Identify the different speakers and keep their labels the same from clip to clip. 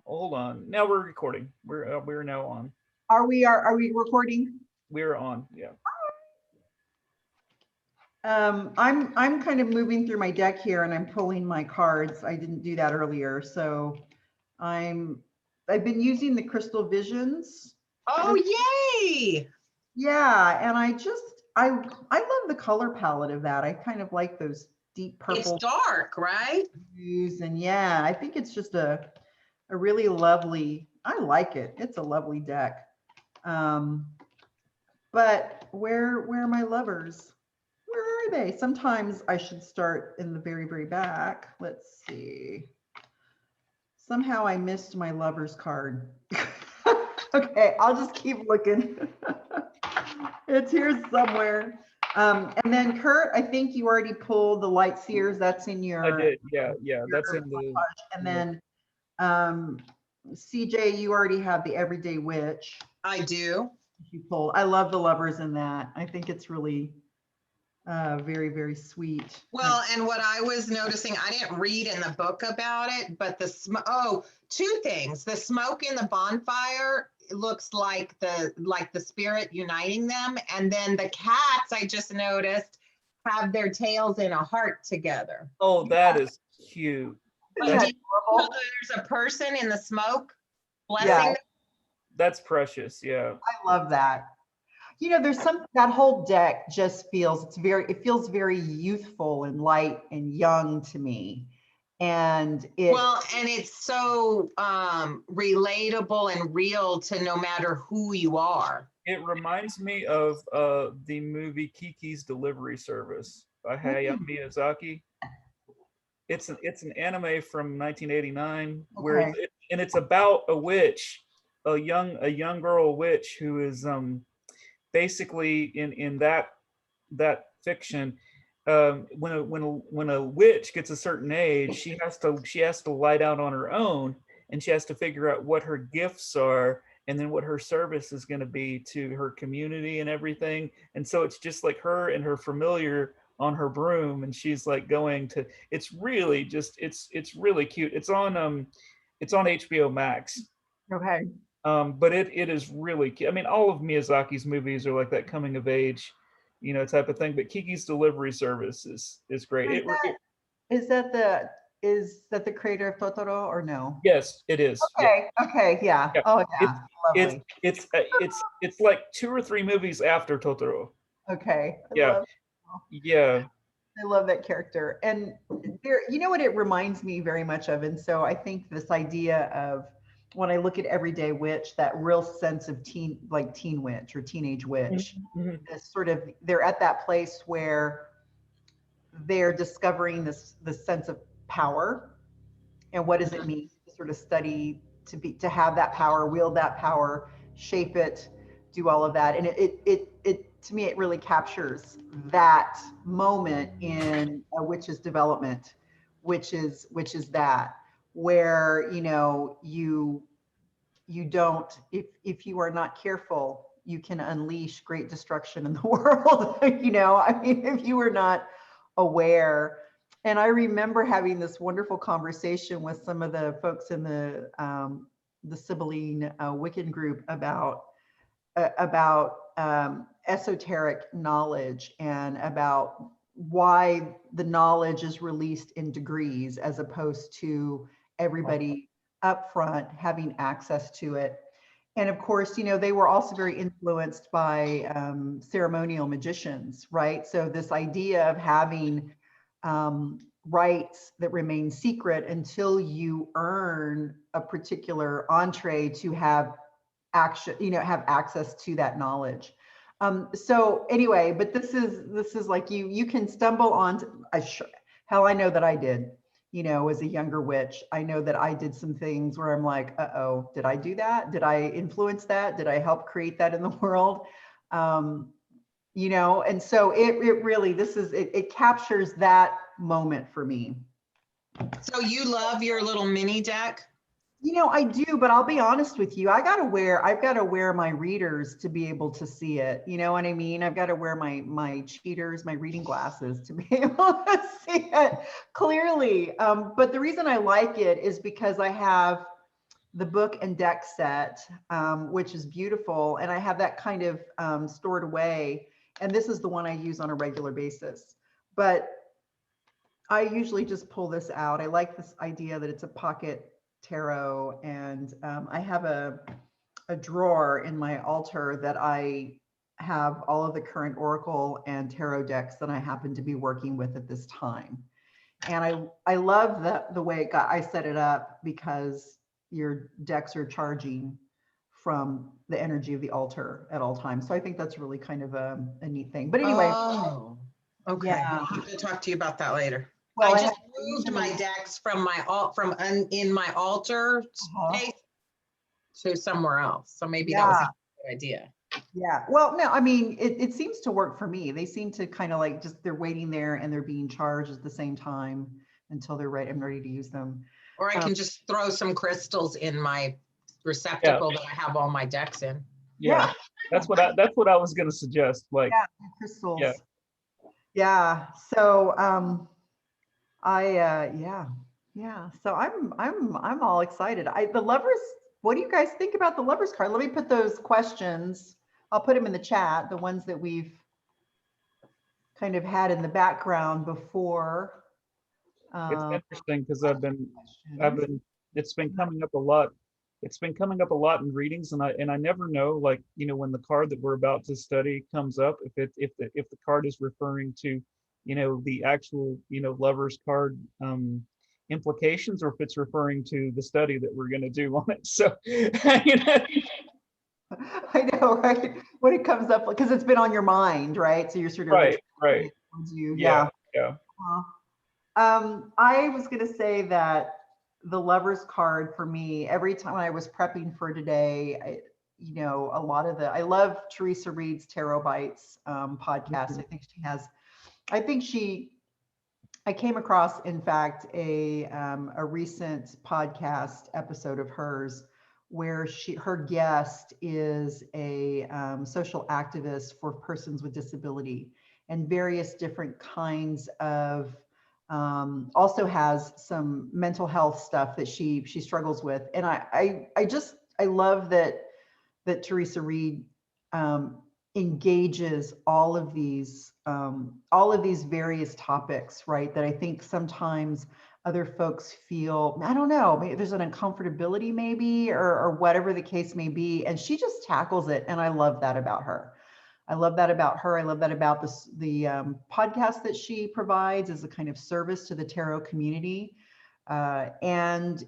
Speaker 1: Hold on. Now we're recording. We're now on.
Speaker 2: Are we recording?
Speaker 1: We're on. Yeah.
Speaker 2: I'm kind of moving through my deck here and I'm pulling my cards. I didn't do that earlier. So I'm I've been using the Crystal Visions.
Speaker 3: Oh, yay!
Speaker 2: Yeah, and I love the color palette of that. I kind of like those deep
Speaker 3: It's
Speaker 2: purple
Speaker 3: dark, right?
Speaker 2: hues, and yeah, I think it's just a really lovely. I like it. It's a lovely deck. Um, but where are my lovers? Where are they? Sometimes I should start in the very, very back. Let's see. Somehow I missed my lover's card. Okay, I'll just keep looking. It's here somewhere. And then Kurt, I think you already pulled the Light Seers. That's in your.
Speaker 1: I did. Yeah. Yeah.
Speaker 2: your
Speaker 1: That's in the.
Speaker 2: montage. And then CJ, you already have the Everyday Witch.
Speaker 3: I do.
Speaker 2: You pulled. I love the lovers in that. I think it's really very, very sweet.
Speaker 3: Well, and what I was noticing, I didn't read in the book about it, but two things. The smoke in the bonfire looks like the spirit uniting them, and then the cats, I just noticed, have their tails in a heart together.
Speaker 1: Oh, that is cute.
Speaker 3: So
Speaker 2: Yeah,
Speaker 3: do you know there's a person in the smoke blessing
Speaker 2: Yeah.
Speaker 3: them?
Speaker 1: That's precious. Yeah.
Speaker 2: I love that. You know, there's something, that whole deck just feels, it feels very youthful and light and young to me. And
Speaker 3: it's so relatable and real to no matter who you are.
Speaker 1: It reminds me of the movie Kiki's Delivery Service by Hayao Miyazaki. It's an anime from 1989 where
Speaker 2: Okay.
Speaker 1: it's about a witch, a young girl witch who is basically in that fiction. When a witch gets a certain age, she has to light out on her own, and she has to figure out what her gifts are, and then what her service is going to be to her community and everything. And so it's just like her and her familiar on her broom, and she's like going to. It's really just it's really cute. It's on HBO Max.
Speaker 2: Okay.
Speaker 1: But it is really cute. I mean, all of Miyazaki's movies are like that coming of age, type of thing. But Kiki's Delivery Service is great.
Speaker 2: Is that the creator of Totoro or no?
Speaker 1: Yes, it is.
Speaker 2: Okay. Okay. Yeah.
Speaker 1: Yeah.
Speaker 2: Oh yeah.
Speaker 1: It's
Speaker 2: Lovely.
Speaker 1: it's like 2 or 3 movies after Totoro.
Speaker 2: Okay.
Speaker 1: Yeah. Yeah.
Speaker 2: I love that character. And there, you know what it reminds me very much of? And so I think this idea of, when I look at Everyday Witch, that real sense of teen witch or teenage witch,
Speaker 1: Mhm.
Speaker 2: this sort of, they're at that place where they're discovering this sense of power, and what does it mean to sort of study, to have that power, wield that power, shape it, do all of that. And it to me, it really captures that moment in a witch's development, which is that, where you don't, if you are not careful, you can unleash great destruction in the world. I mean, if you are not aware. And I remember having this wonderful conversation with some of the folks in the Sibylline Wiccan group about esoteric knowledge, and about why the knowledge is released in degrees as opposed to everybody up front having access to it. And of course, they were also very influenced by ceremonial magicians, right? So this idea of having rites that remain secret until you earn a particular entree to have have access to that knowledge. So anyway, but this is like, you can stumble on, hell, I know that I did, as a younger witch. I know that I did some things where I'm like, uh-oh, did I do that? Did I influence that? Did I help create that in the world? And so it really, it captures that moment for me.
Speaker 3: So you love your little mini deck?
Speaker 2: I do, but I'll be honest with you. I've got to wear my readers to be able to see it. You know what I mean? I've got to wear my cheaters, my reading glasses to be able to see it clearly. But the reason I like it is because I have the book and deck set, which is beautiful. And I have that kind of stored away. And this is the one I use on a regular basis. But I usually just pull this out. I like this idea that it's a pocket tarot. And I have a drawer in my altar that I have all of the current oracle and tarot decks that I happen to be working with at this time. And I love the way I set it up, because your decks are charging from the energy of the altar at all times. So I think that's really kind of a neat thing. But anyway,
Speaker 3: Oh, okay.
Speaker 2: Yeah.
Speaker 3: I'll have to talk to you about that later.
Speaker 2: well,
Speaker 3: I
Speaker 2: I
Speaker 3: just
Speaker 2: have-
Speaker 3: moved my decks from my in my altar space to somewhere else. So maybe that was a good idea.
Speaker 2: Yeah. Well, no, I mean, it seems to work for me. They seem to kind of like just, they're waiting there and they're being charged at the same time until they're ready. I'm ready to use them.
Speaker 3: Or I can just throw some crystals in my receptacle that I have all my decks in.
Speaker 1: Yeah, that's what I was gonna suggest. Like,
Speaker 2: Yeah, crystals.
Speaker 1: Yeah.
Speaker 2: Yeah. So So I'm all excited. The lovers, what do you guys think about the lovers card? Let me put those questions. I'll put them in the chat, the ones that we've kind of had in the background before.
Speaker 1: it's interesting because it's been coming up a lot. It's been coming up a lot in readings, and I never know, like, when the card that we're about to study comes up, if the card is referring to, the actual, lover's card implications, or if it's referring to the study that we're going to do on it. So,
Speaker 2: I know, right? When it comes up, because it's been on your mind, right? So you're sort of
Speaker 1: right.
Speaker 2: Yeah.
Speaker 1: Yeah.
Speaker 2: I was going to say that the lover's card for me, every time I was prepping for today, a lot of I love Teresa Reed's Tarot Bites podcast. I came across, in fact, a recent podcast episode of hers where her guest is a social activist for persons with disability, and various different kinds of, also has some mental health stuff that she struggles with. And I love that Teresa Reed engages all of these various topics, right? That I think sometimes other folks feel, I don't know, maybe there's an uncomfortability maybe, or whatever the case may be. And she just tackles it. And I love that about her. I love that about the podcast that she provides as a kind of service to the tarot community. And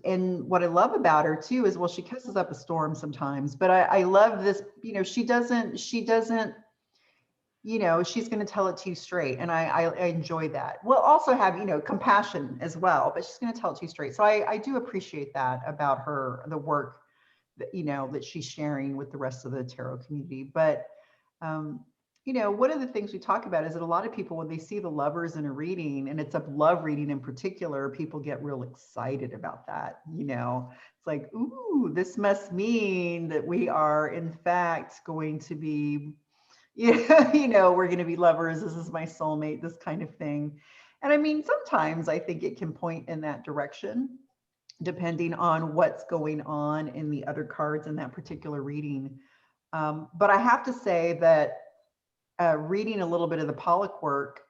Speaker 2: what I love about her too is, well, she kisses up a storm sometimes, but I love this, she doesn't, she's going to tell it to you straight. And I enjoy that. We'll also have, compassion as well, but she's going to tell it to you straight. So I do appreciate that about her, the work that, that she's sharing with the rest of the tarot community. But, one of the things we talk about is that a lot of people, when they see the lovers in a reading, and it's a love reading in particular, people get real excited about that. It's like, ooh, this must mean that we are in fact going to be, we're going to be lovers. This is my soulmate, this kind of thing. And I mean, sometimes I think it can point in that direction, depending on what's going on in the other cards in that particular reading. But I have to say that reading a little bit of the Pollock work,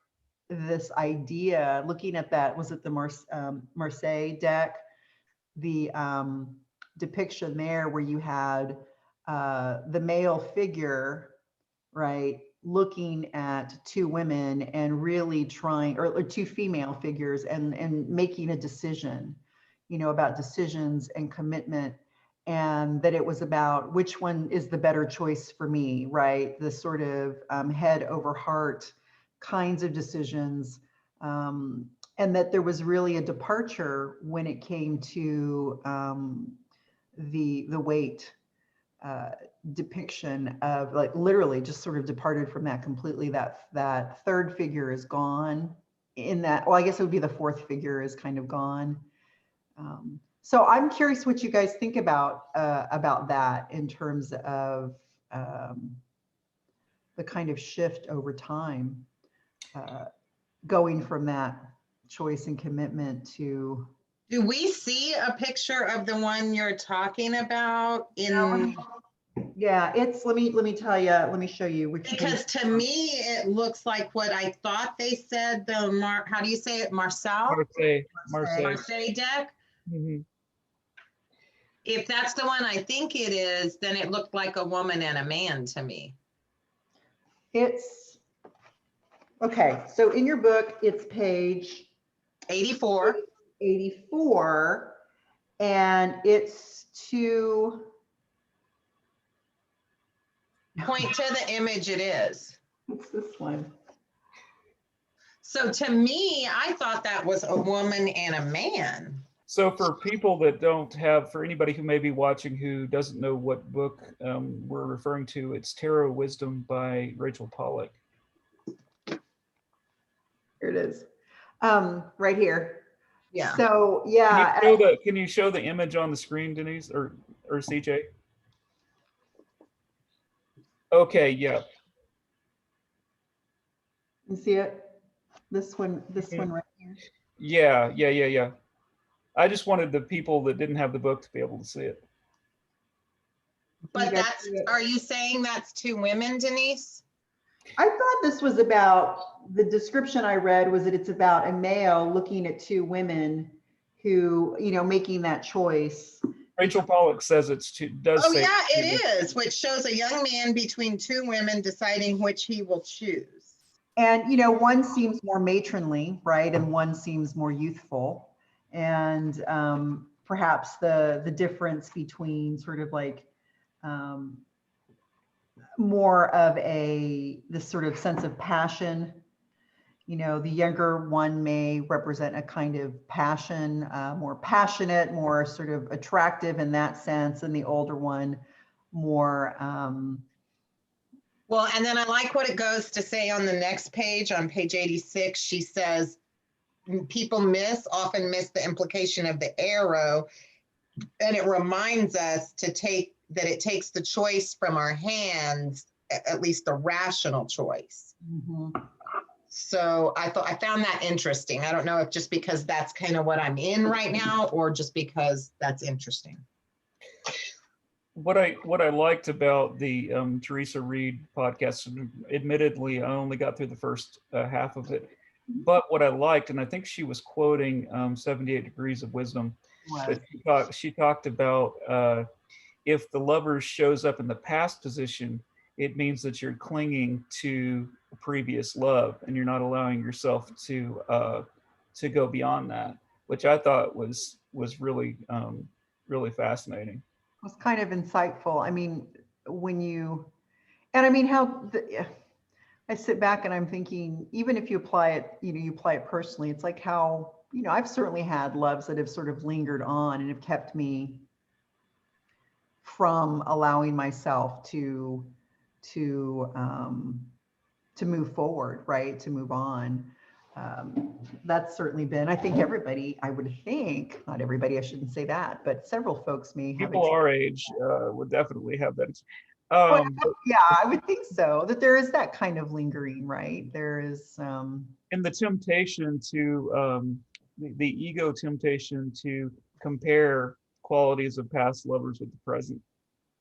Speaker 2: this idea, looking at that, was it the Marseille deck, the depiction there where you had the male figure, right, looking at two women and really trying, or two female figures, and making a decision, about decisions and commitment. And that it was about which one is the better choice for me, right? The sort of head over heart kinds of decisions. And that there was really a departure when it came to the weight depiction of, like, literally just sort of departed from that completely. That third figure is gone in that, well, I guess it would be the fourth figure is kind of gone. So I'm curious what you guys think about that in terms of the kind of shift over time, going from that choice and commitment to
Speaker 3: Do we see a picture of the one you're talking about in?
Speaker 2: Yeah, it's, let me tell you, let me show you which.
Speaker 3: Because to me, it looks like what I thought they said, how do you say it, Marcel?
Speaker 1: Marseille.
Speaker 3: Marseille deck?
Speaker 1: Mhm.
Speaker 3: If that's the one I think it is, then it looked like a woman and a man to me.
Speaker 2: It's, okay, so in your book, it's page
Speaker 3: 84.
Speaker 2: 84, and it's to,
Speaker 3: Point to the image it is.
Speaker 2: what's this one?
Speaker 3: So to me, I thought that was a woman and a man.
Speaker 1: So for people that don't have, for anybody who may be watching who doesn't know what book we're referring to, it's Tarot Wisdom by Rachel Pollack.
Speaker 2: Here it is, right here.
Speaker 3: Yeah.
Speaker 2: So, yeah.
Speaker 1: Can you show the image on the screen, Denise or CJ? Okay, yeah.
Speaker 2: You see it? This one right here.
Speaker 1: Yeah. I just wanted the people that didn't have the book to be able to see it.
Speaker 3: But
Speaker 2: You guys
Speaker 3: that's,
Speaker 2: see it?
Speaker 3: are you saying that's two women, Denise?
Speaker 2: I thought this was about, the description I read was that it's about a male looking at two women who, you know, making that choice.
Speaker 1: Rachel Pollack says it's two, does
Speaker 3: Oh
Speaker 1: say
Speaker 3: yeah,
Speaker 1: it's two
Speaker 3: it is, which shows a young man between two women deciding which he will choose.
Speaker 2: And, you know, one seems more matronly, right? And one seems more youthful. And perhaps the difference between sort of like more of this sort of sense of passion. You know, the younger one may represent a kind of passion, more passionate, more sort of attractive in that sense, and the older one more.
Speaker 3: Well, and then I like what it goes to say on the next page, on page 86, she says, people often miss the implication of the arrow. And it reminds us that it takes the choice from our hands, at least the rational choice.
Speaker 2: Mhm.
Speaker 3: So I found that interesting. I don't know if just because that's kind of what I'm in right now, or just because that's interesting.
Speaker 1: What I liked about the Teresa Reed podcast, admittedly, I only got through the first half of it, but what I liked, and I think she was quoting 78 Degrees of Wisdom, but she talked about if the lover shows up in the past position, it means that you're clinging to a previous love and you're not allowing yourself to go beyond that, which I thought was really really fascinating.
Speaker 2: Was kind of insightful. I mean, and I mean, I sit back and I'm thinking, even if you apply it, you know, you apply it personally, it's like how, you know, I've certainly had loves that have sort of lingered on and have kept me from allowing myself to move forward, right? To move on. That's certainly been, I think everybody, I would think, not everybody, I shouldn't say that, but several folks may have.
Speaker 1: People our age would definitely have that.
Speaker 2: Yeah, I would think so, that there is that kind of lingering, right? There is.
Speaker 1: And the temptation to, the ego temptation to compare qualities of past lovers with the present,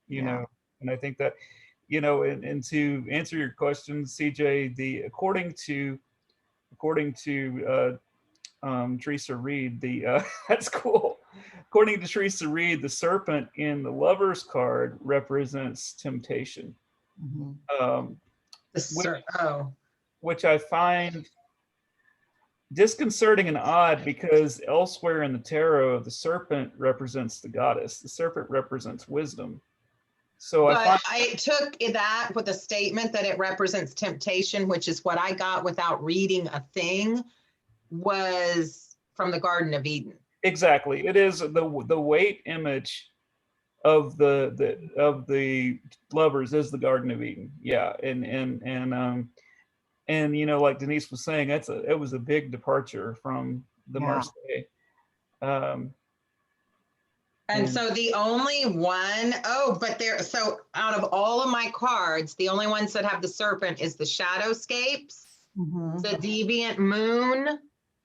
Speaker 1: you know, and I think that, you know, and to answer your question, CJ, according to Teresa Reed, that's cool. According to Teresa Reed, the serpent in the Lover's card represents temptation, which I find disconcerting and odd because elsewhere in the tarot, the serpent represents the goddess. The serpent represents wisdom. So
Speaker 3: I took that with a statement that it represents temptation, which is what I got without reading a thing, was from the Garden of Eden.
Speaker 1: Exactly. It is the weight image of the lovers is the Garden of Eden. Yeah. And you know, like Denise was saying, it was a big departure from the Marseille.
Speaker 3: And so the only one, so out of all of my cards, the only ones that have the serpent is the Shadowscapes, the Deviant Moon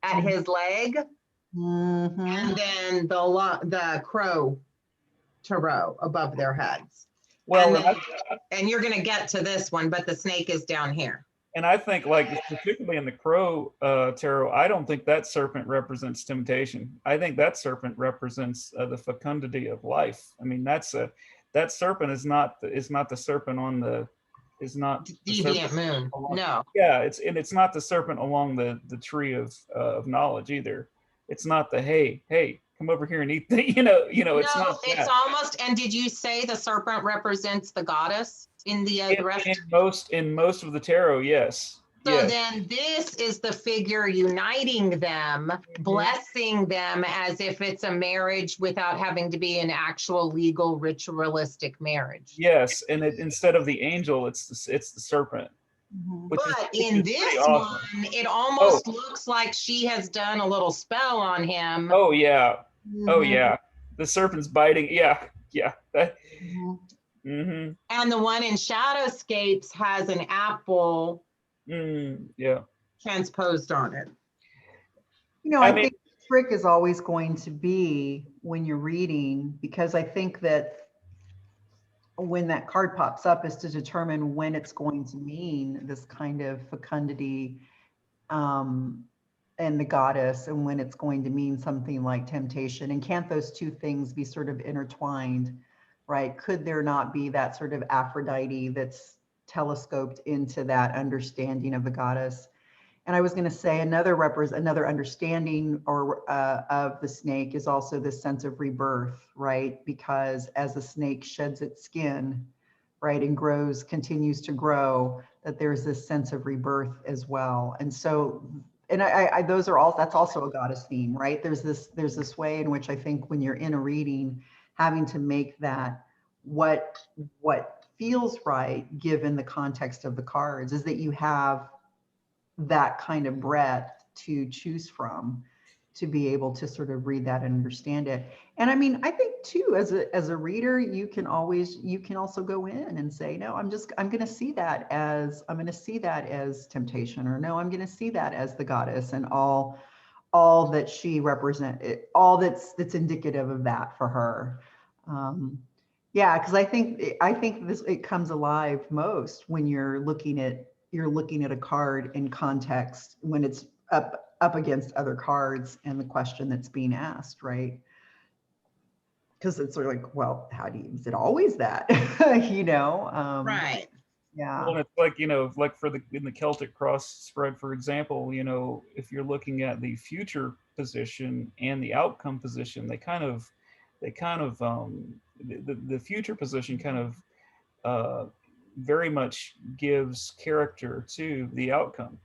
Speaker 3: at his leg,
Speaker 2: Mhm.
Speaker 3: and then the crow tarot above their heads.
Speaker 1: Well,
Speaker 3: And you're going to get to this one, but the snake is down here.
Speaker 1: and I think, like, particularly in the crow tarot, I don't think that serpent represents temptation. I think that serpent represents the fecundity of life. I mean, that serpent is not the serpent on the
Speaker 3: Deviant
Speaker 1: serpent
Speaker 3: moon.
Speaker 1: along,
Speaker 3: No.
Speaker 1: yeah, it's not the serpent along the tree of knowledge either. It's not the hey come over here and eat the it's
Speaker 3: No,
Speaker 1: not
Speaker 3: it's
Speaker 1: that.
Speaker 3: almost, and did you say the serpent represents the goddess in the rest?
Speaker 1: In most of the tarot, yes.
Speaker 3: So
Speaker 1: Yes.
Speaker 3: then this is the figure uniting them, blessing them as if it's a marriage without having to be an actual legal ritualistic marriage.
Speaker 1: Yes, and instead of the angel, it's the serpent.
Speaker 2: Mhm.
Speaker 1: Which
Speaker 3: But
Speaker 1: is
Speaker 3: in
Speaker 1: pretty
Speaker 3: this
Speaker 1: awesome.
Speaker 3: one, it almost looks like she has done a little spell on him.
Speaker 1: Oh yeah, oh
Speaker 2: Mhm.
Speaker 1: yeah. The serpent's biting. Yeah, yeah.
Speaker 2: Mhm.
Speaker 1: Mm-hmm.
Speaker 3: And the one in Shadowscapes has an apple
Speaker 1: Yeah.
Speaker 3: transposed on it.
Speaker 2: I
Speaker 1: mean,
Speaker 2: think the trick is always going to be when you're reading, because I think that when that card pops up is to determine when it's going to mean this kind of fecundity and the goddess, and when it's going to mean something like temptation. And can't those two things be sort of intertwined, right? Could there not be that sort of Aphrodite that's telescoped into that understanding of the goddess? And I was going to say another understanding of the snake is also this sense of rebirth, right? Because as the snake sheds its skin, right, and continues to grow, that there's this sense of rebirth as well. And so, and that's also a goddess theme, right? There's this way in which I think when you're in a reading, having to make that what feels right given the context of the cards is that you have that kind of breadth to choose from to be able to sort of read that and understand it. And I mean, I think too, as a reader, you can also go in and say, no, I'm going to see that as temptation, or no, I'm going to see that as the goddess and all that she represents, all that's indicative of that for her. Yeah, because I think it comes alive most when you're looking at a card in context, when it's up against other cards and the question that's being asked, right? Because it's sort of like, well, is it always that?
Speaker 3: Right.
Speaker 2: Yeah.
Speaker 1: Well, it's like, like in the Celtic cross spread, for example, if you're looking at the future position and the outcome position, the future position kind of very much gives character to the outcome,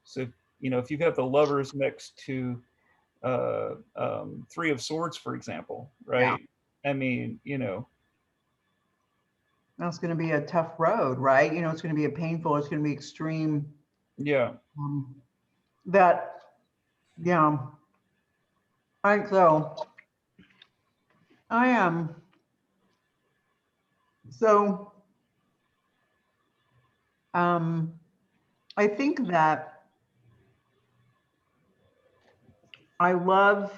Speaker 1: So, if you have the lovers next to Three of Swords, for example, right? I mean,
Speaker 2: That's going to be a tough road, right? It's going to be it's going to be extreme.
Speaker 1: Yeah.
Speaker 2: Yeah. All right, so I am. So I think that I love,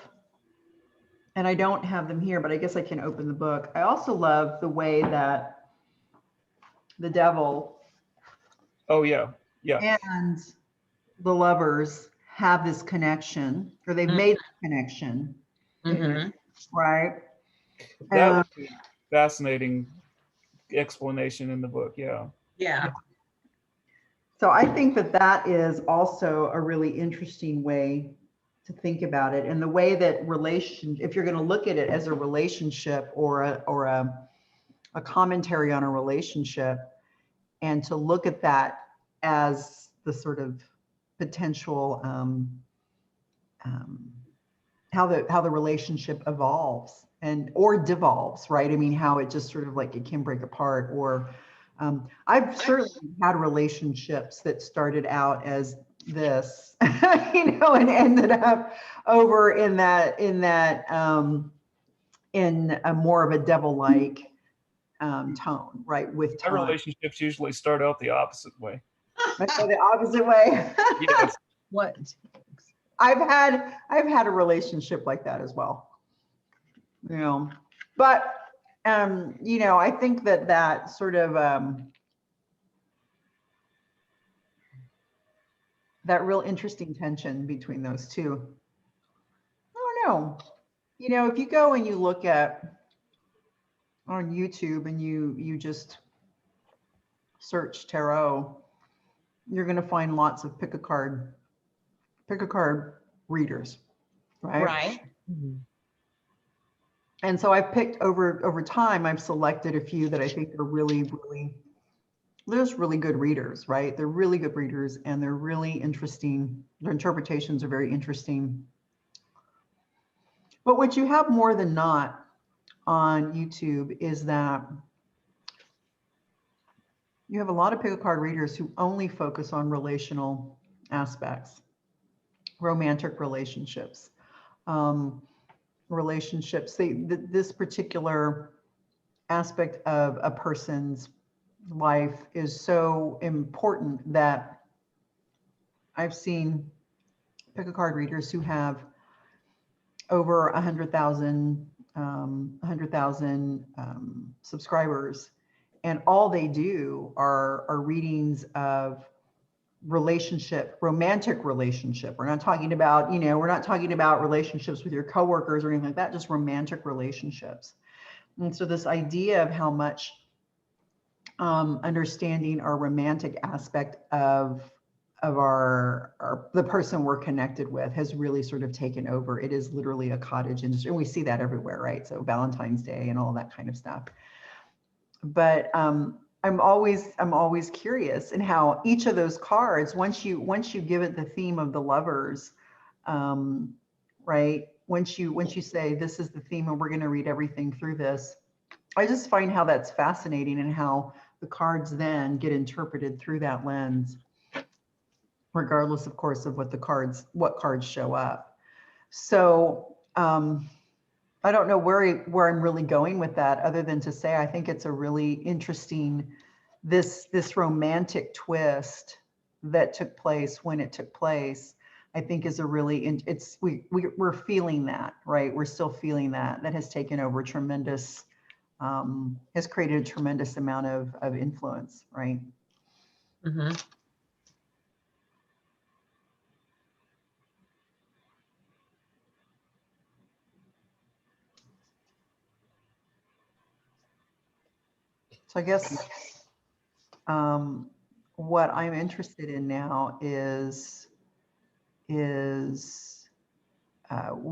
Speaker 2: and I don't have them here, but I guess I can open the book. I also love the way that the devil
Speaker 1: Oh yeah. Yeah.
Speaker 2: and the lovers have this connection, or they've made the connection, right?
Speaker 1: That would be fascinating explanation in the book. Yeah.
Speaker 3: Yeah.
Speaker 2: So I think that is also a really interesting way to think about it, and the way that if you're going to look at it as a relationship or a commentary on a relationship, and to look at that as the sort of potential how the relationship evolves or devolves, right? I mean, how it just sort of like it can break apart, or I've certainly had relationships that started out as this, and ended up over in a more of a devil-like tone, right? With
Speaker 1: My
Speaker 2: time.
Speaker 1: relationships usually start out the opposite way.
Speaker 2: I go the opposite way.
Speaker 1: Yes.
Speaker 3: What?
Speaker 2: I've had a relationship like that as well. You know, but you know, I think that that sort of that real interesting tension between those two. I don't know. You know, if you go and you look at on YouTube and you just search tarot, you're going to find lots of pick a card readers, right?
Speaker 3: Right.
Speaker 2: And so I've picked over time, I've selected a few that I think are really there's really good readers, right? They're really good readers and they're really interesting. Their interpretations are very interesting. But what you have more than not on YouTube is that you have a lot of pick a card readers who only focus on relational aspects, romantic relationships, this particular aspect of a person's life is so important that I've seen pick a card readers who have over 100,000 subscribers, and all they do are readings of romantic relationship. We're not talking about, you know, we're not talking about relationships with your coworkers or anything like that, just romantic relationships. And so this idea of how much understanding our romantic aspect of the person we're connected with has really sort of taken over. It is literally a cottage industry, and we see that everywhere, right? So Valentine's Day and all that kind of stuff. But I'm always curious in how each of those cards, once you give it the theme of the lovers, right? Once you say this is the theme and we're going to read everything through this, I just find how that's fascinating and how the cards then get interpreted through that lens, regardless, of course, of what cards show up. So I don't know where I'm really going with that, other than to say I think it's a really interesting this romantic twist that took place when it took place. I think is a really we're feeling that, right? We're still feeling that has taken over tremendous. Has created a tremendous amount of influence, right?
Speaker 3: Mm-hmm.
Speaker 2: So I guess what I'm interested in now is we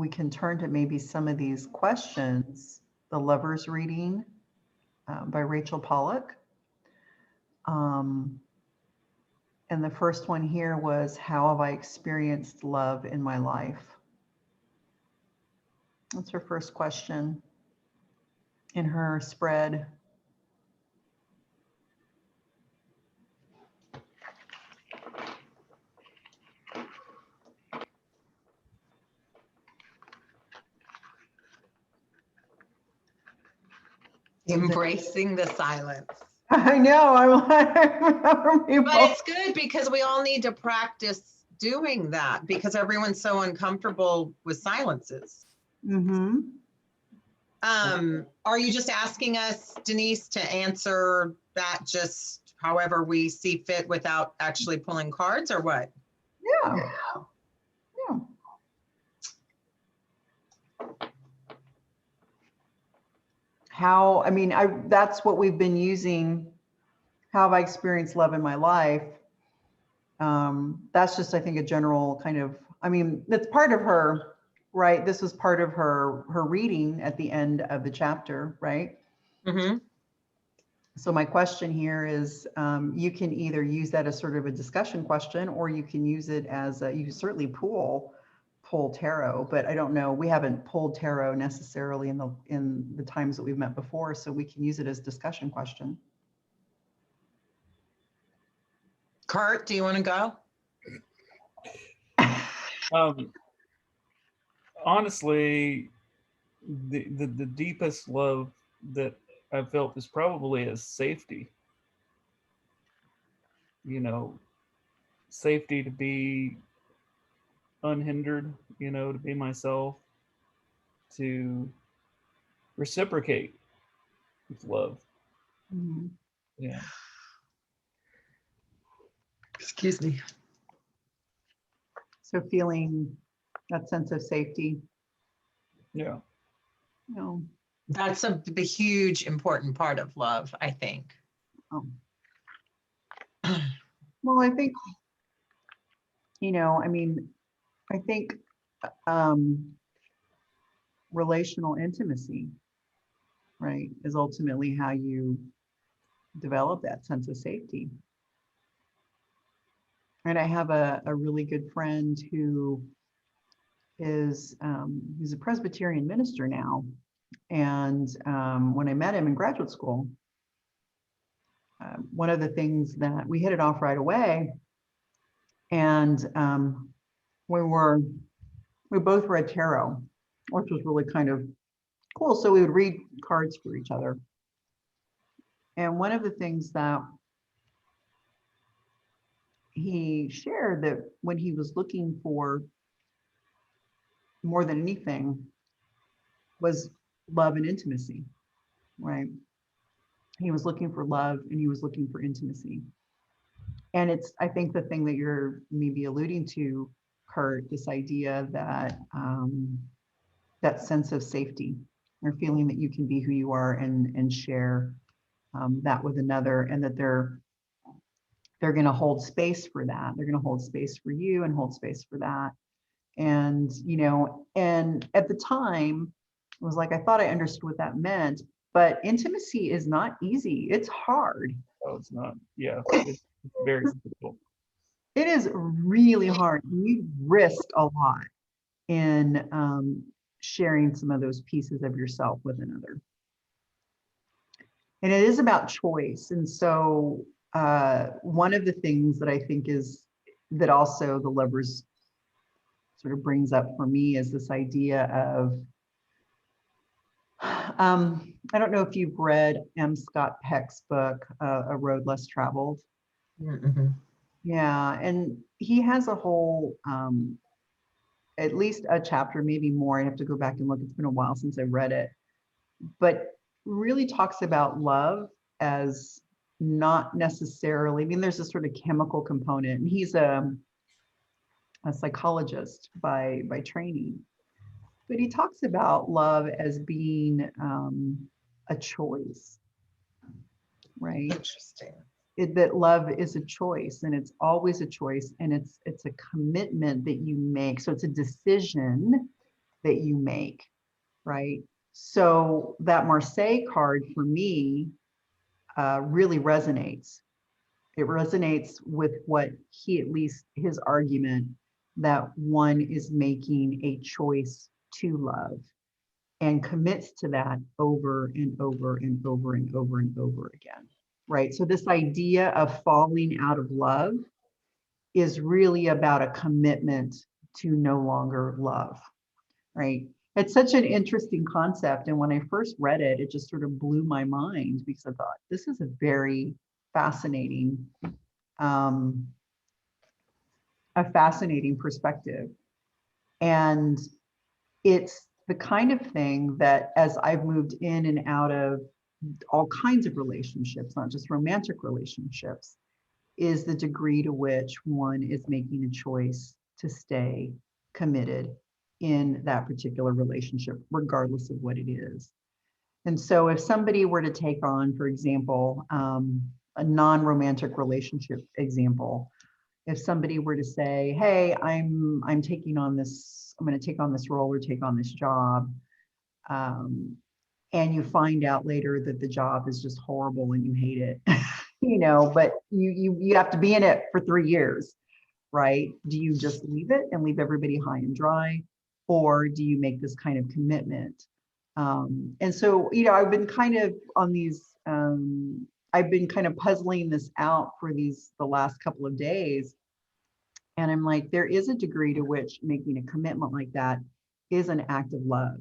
Speaker 2: can turn to maybe some of these questions. The Lover's Reading by Rachel Pollack. And the first one here was, how have I experienced love in my life? That's her first question in her spread.
Speaker 3: Embracing the silence.
Speaker 2: I know.
Speaker 3: But it's good because we all need to practice doing that because everyone's so uncomfortable with silences.
Speaker 2: Mm-hmm.
Speaker 3: Are you just asking us, Denise, to answer that just however we see fit without actually pulling cards, or what?
Speaker 2: Yeah. Yeah. How, I mean, that's what we've been using. How have I experienced love in my life? That's just, I think, a general kind of, I mean, that's part of her, right? This was part of her reading at the end of the chapter, right?
Speaker 3: Mm-hmm.
Speaker 2: So my question here is, you can either use that as sort of a discussion question, or you can use it as you can certainly pull tarot, but I don't know. We haven't pulled tarot necessarily in the times that we've met before, so we can use it as discussion question.
Speaker 3: Kurt, do you want to go?
Speaker 1: Honestly, the deepest love that I've felt is probably a safety. You know, safety to be unhindered, to be myself, to reciprocate with love.
Speaker 2: Mhm.
Speaker 1: Yeah.
Speaker 3: Excuse me.
Speaker 2: So feeling that sense of safety,
Speaker 1: Yeah.
Speaker 2: you know,
Speaker 3: That's the huge important part of love, I think.
Speaker 2: um, well, I think, I mean, I think um, relational intimacy, right, is ultimately how you develop that sense of safety. And I have a really good friend who is he's a Presbyterian minister now. And when I met him in graduate school, one of the things that we hit it off right away, and we both read tarot, which was really kind of cool. So we would read cards for each other. And one of the things that he shared, that when he was looking for more than anything, was love and intimacy, right? He was looking for love and he was looking for intimacy. And it's, I think, the thing that you're maybe alluding to, Kurt, this idea that that sense of safety, or feeling that you can be who you are and share that with another, and that they're going to hold space for that. They're going to hold space for you and hold space for that. And and at the time, it was like I thought I understood what that meant, but intimacy is not easy. It's hard.
Speaker 1: Oh, it's not. Yeah. It's very difficult.
Speaker 2: It is really hard. You risk a lot in sharing some of those pieces of yourself with another. And it is about choice. And so one of the things that I think is that also the Lovers sort of brings up for me is this idea of, I don't know if you've read M. Scott Peck's book, A Road Less Traveled.
Speaker 3: Mm-hmm.
Speaker 2: Yeah, and he has a whole, at least a chapter, maybe more. I have to go back and look. It's been a while since I read it, but really talks about love as not necessarily, I mean, there's a sort of chemical component, and he's a psychologist by training, but he talks about love as being a choice, right?
Speaker 3: Interesting.
Speaker 2: That love is a choice, and it's always a choice, and it's a commitment that you make. So it's a decision that you make, right? So that Marseille card for me really resonates. It resonates with what he, at least his argument, that one is making a choice to love and commits to that over and over and over and over and over again, right? So this idea of falling out of love is really about a commitment to no longer love, right? It's such an interesting concept. And when I first read it, it just sort of blew my mind, because I thought, this is a very fascinating, um, perspective. And it's the kind of thing that, as I've moved in and out of all kinds of relationships, not just romantic relationships, is the degree to which one is making a choice to stay committed in that particular relationship, regardless of what it is. And so if somebody were to take on, for example, a non-romantic relationship example, if somebody were to say, hey, I'm taking on this, I'm going to take on this role or take on this job, and you find out later that the job is just horrible and you hate it, but you have to be in it for 3 years, right? Do you just leave it and leave everybody high and dry, or do you make this kind of commitment? And so, I've been kind of on these, I've been kind of puzzling this out for the last couple of days. And I'm like, there is a degree to which making a commitment like that is an act of love.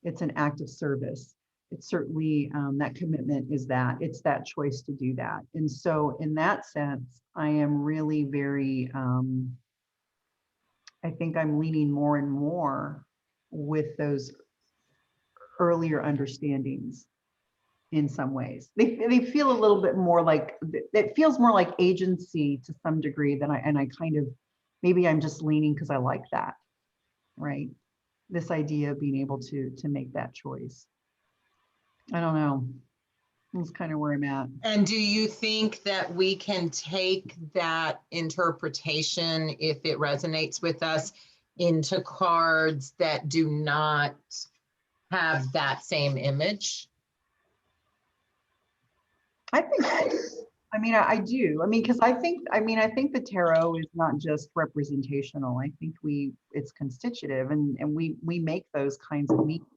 Speaker 2: It's an act of service. It's certainly, that commitment is that, it's that choice to do that. And so in that sense, I am really very I think I'm leaning more and more with those earlier understandings in some ways. They feel a little bit more like, it feels more like agency to some degree than I kind of, maybe I'm just leaning because I like that, right? This idea of being able to make that choice. I don't know. That's kind of where I'm at.
Speaker 3: And do you think that we can take that interpretation, if it resonates with us, into cards that do not have that same image?
Speaker 2: I think, I mean, I do. I mean, because I think the tarot is not just representational. I think it's constitutive, and we make those kinds of meanings.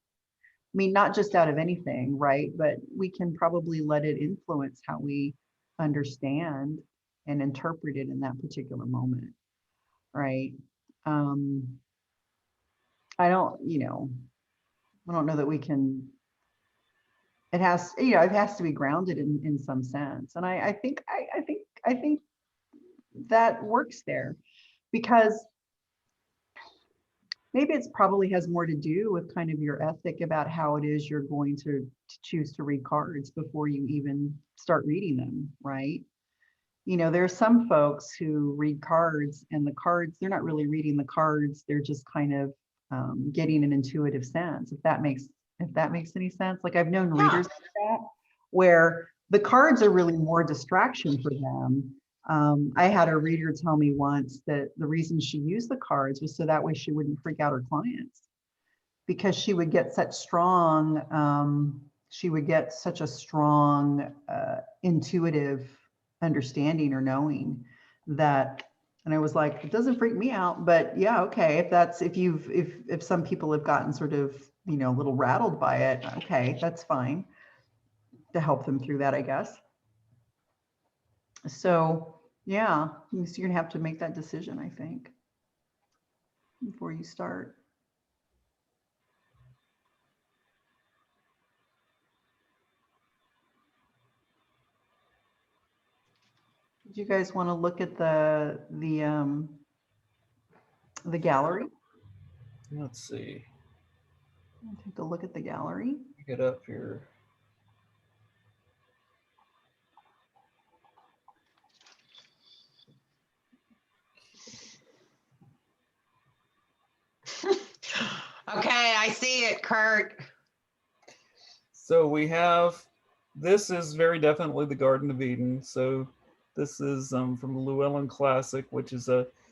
Speaker 2: I mean, not just out of anything, right? But we can probably let it influence how we understand and interpret it in that particular moment, right? I don't, I don't know that we can, it has, it has to be grounded in some sense. And I think that works there, because maybe it's probably has more to do with kind of your ethic about how it is you're going to choose to read cards before you even start reading them, right? There are some folks who read cards, and the cards, they're not really reading the cards. They're just kind of getting an intuitive sense, if that makes any sense. Like, I've known readers like that, where the cards are really more distraction for them. I had a reader tell me once that the reason she used the cards was so that way she wouldn't freak out her clients, because she would get such a strong intuitive understanding or knowing that. And I was like, it doesn't freak me out, but yeah, okay, if some people have gotten sort of, a little rattled by it, okay, that's fine, to help them through that, I guess. So yeah, so you're gonna have to make that decision, I think, before you start. Do you guys want to look at the gallery?
Speaker 1: Let's see.
Speaker 2: Take a look at the gallery.
Speaker 1: Get up here.
Speaker 3: Okay, I see it, Kurt.
Speaker 1: So we have, this is very definitely the Garden of Eden. So this is from the Llewellyn Classic, which is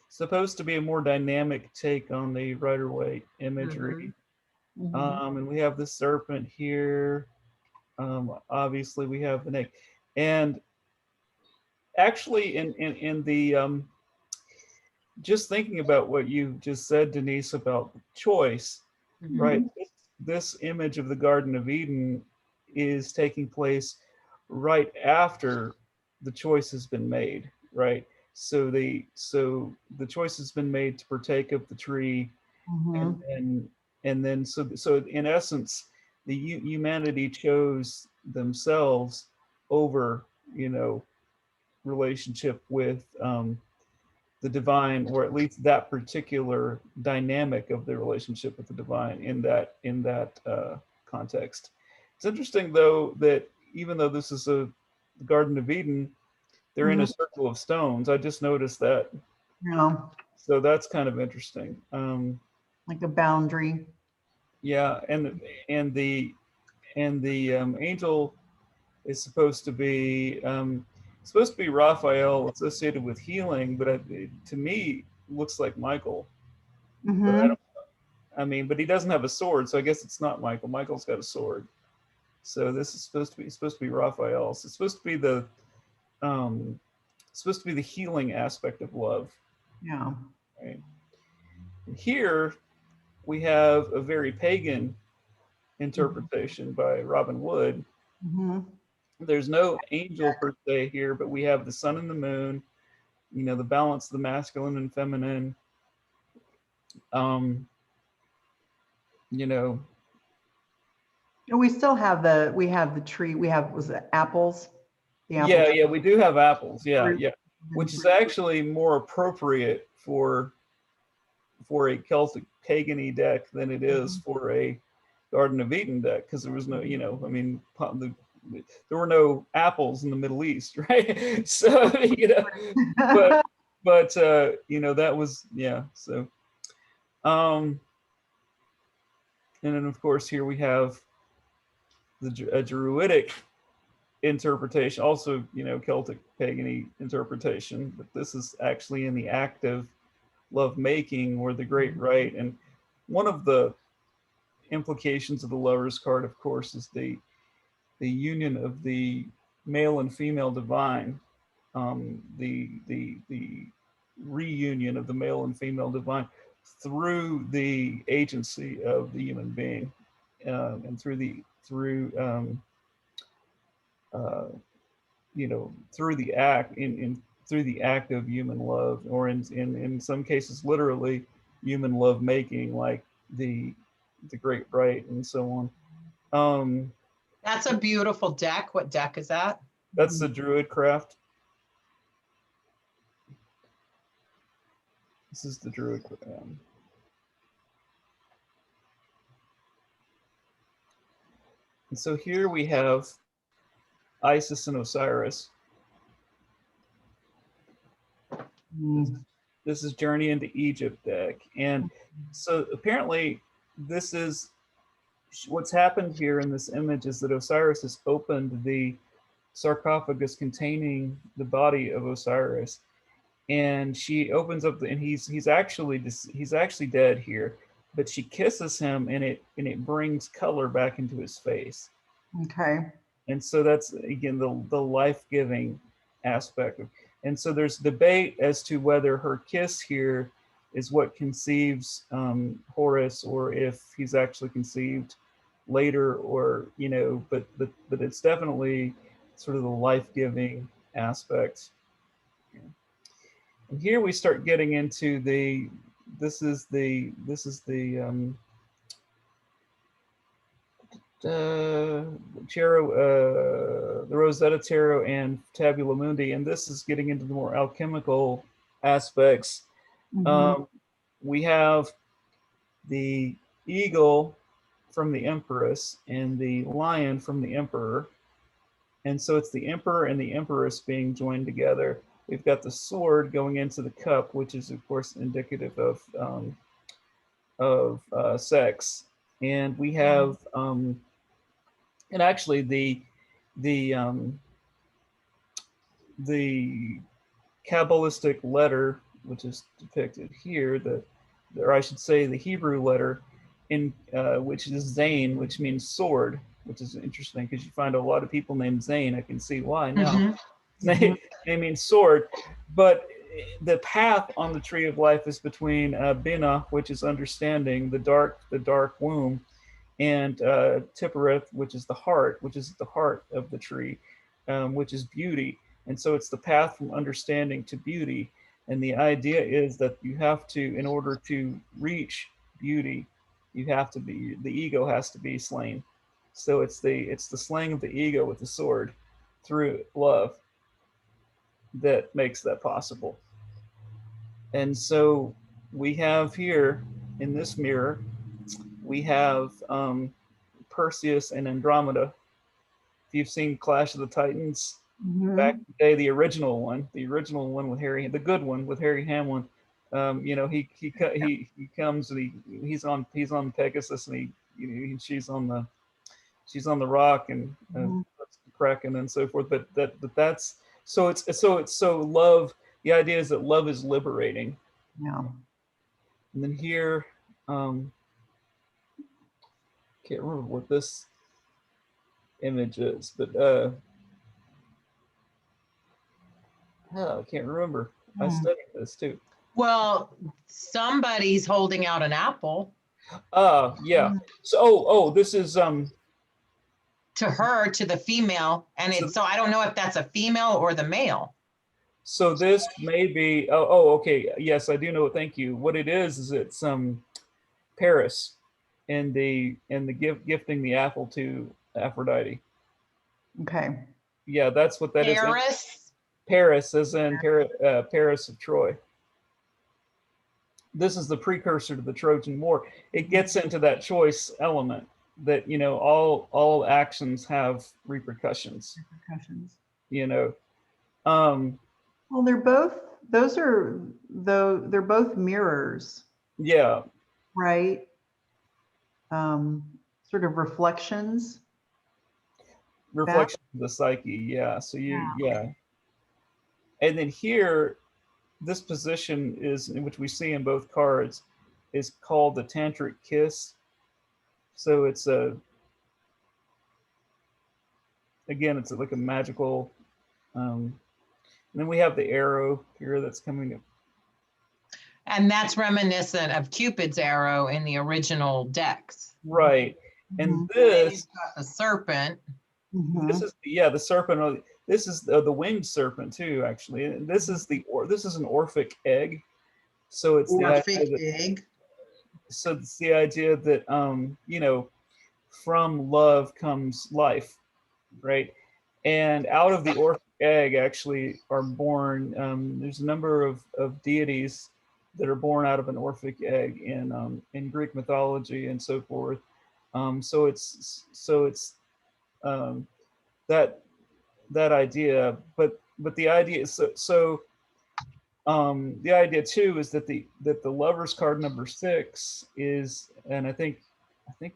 Speaker 1: supposed to be a more dynamic take on the Rider-Waite imagery. And we have the serpent here. Obviously we have the neck. And actually in the, just thinking about what you just said, Denise, about choice, right? This image of the Garden of Eden is taking place right after the choice has been made, right? So the choice has been made to partake of the tree, and then so in essence, the humanity chose themselves over, relationship with the divine, or at least that particular dynamic of the relationship with the divine in that context. It's interesting, though, that even though this is the Garden of Eden, they're in a circle of stones. I just noticed that.
Speaker 2: Yeah.
Speaker 1: So that's kind of interesting.
Speaker 2: Like a boundary.
Speaker 1: Yeah, and the angel is supposed to be Raphael, associated with healing, but to me looks like Michael. But but he doesn't have a sword, so I guess it's not Michael. Michael's got a sword. So this is supposed to be Raphael. So it's supposed to be the healing aspect of love.
Speaker 2: Yeah.
Speaker 1: Right. Here we have a very pagan interpretation by Robin Wood. There's no angel per se here, but we have the sun and the moon, the balance of the masculine and feminine.
Speaker 2: We still have the tree. Was it apples? The apple
Speaker 1: Yeah,
Speaker 2: tree.
Speaker 1: yeah, we do have apples. Yeah,
Speaker 2: Fruit.
Speaker 1: yeah, which is actually more appropriate for for a Celtic pagany deck than it is for a Garden of Eden deck, because there was no, you know, I mean, there were no apples in the Middle East, right? So, you know, but you know, that was, yeah. So, and then of course here we have a Druidic interpretation, also, you know, Celtic pagany interpretation, but this is actually in the act of love making, or the great rite. And one of the implications of the Lover's card, of course, is the union of the male and female divine, the reunion of the male and female divine through the agency of the human being, and you know, through the act through the act of human love, or in some cases literally human love making, like the great rite and so on.
Speaker 3: That's a beautiful deck. What deck is that?
Speaker 1: That's the Druidcraft. This is the Druidcraft. And so here we have Isis and Osiris. This is Journey into Egypt deck. And so apparently this is what's happened here in this image, is that Osiris has opened the sarcophagus containing the body of Osiris, and she opens up and he's actually dead here, but she kisses him, and it brings color back into his face.
Speaker 2: Okay.
Speaker 1: And so that's again the life-giving aspect of, and so there's debate as to whether her kiss here is what conceives Horus, or if he's actually conceived later, or, you know, but it's definitely sort of the life-giving aspect. And here we start getting into the Tarot, the Rosetta Tarot and Tabula Mundi, and this is getting into the more alchemical aspects. We have the eagle from the Empress and the lion from the Emperor, and so it's the Emperor and the Empress being joined together. We've got the sword going into the cup, which is of course indicative of sex, and we have and actually the Kabbalistic letter, which is depicted here, or I should say the Hebrew letter, in which is Zain, which means sword, which is interesting because you find a lot of people named Zain. I can see why now. They mean sword, but the path on the tree of life is between Bina, which is understanding, the dark womb, and Tippereth, which is the heart, which is the heart of the tree, which is beauty. And so it's the path from understanding to beauty. And the idea is that you have to, in order to reach beauty, you have to be, the ego has to be slain. So it's the slaying of the ego with the sword through love that makes that possible. And so we have here in this mirror, we have Perseus and Andromeda. If you've seen Clash of the Titans, back in the day, the original one with Harry, the good one with Harry Hamlin, you know, he comes and he's on Pegasus, and she's on the rock and Kraken and so forth. But that's so love. The idea is that love is liberating.
Speaker 2: Yeah.
Speaker 1: And then here, can't remember what this image is, but I can't remember. I studied this too.
Speaker 3: Well, somebody's holding out an apple.
Speaker 1: Yeah. So this is
Speaker 3: to her, to the female, and so I don't know if that's a female or the male.
Speaker 1: So this may be, okay, yes, I do know. Thank you. What it is it's Paris, and the gifting the apple to Aphrodite.
Speaker 2: Okay.
Speaker 1: Yeah, that's what that
Speaker 3: Paris?
Speaker 1: is. Paris, as in Paris of Troy. this is the precursor to the Trojan War. It gets into that choice element that, you know, all actions have repercussions,
Speaker 2: Repercussions.
Speaker 1: you know. Um,
Speaker 2: Well, they're both, those are, though, they're both mirrors,
Speaker 1: yeah,
Speaker 2: right? Sort of reflections.
Speaker 1: reflection of the psyche. Yeah. So yeah. And then here, this position is, in which we see in both cards, is called the tantric kiss. So it's again, it's like a magical, and then we have the arrow here that's coming.
Speaker 3: And that's reminiscent of Cupid's arrow in the original decks.
Speaker 1: Right. And
Speaker 2: Mhm.
Speaker 1: this,
Speaker 3: You've got the serpent.
Speaker 2: Mhm.
Speaker 1: this is, yeah, the serpent. This is the winged serpent too, actually. And this is this is an Orphic egg. So it's the idea
Speaker 3: Orphic
Speaker 1: that,
Speaker 3: egg.
Speaker 1: so it's the idea that, you know, from love comes life, right? And out of the Orphic egg actually are born, there's a number of deities that are born out of an Orphic egg in Greek mythology and so forth. So it's um, that that idea, but the idea is the idea too is that the lovers card number 6 is, and I think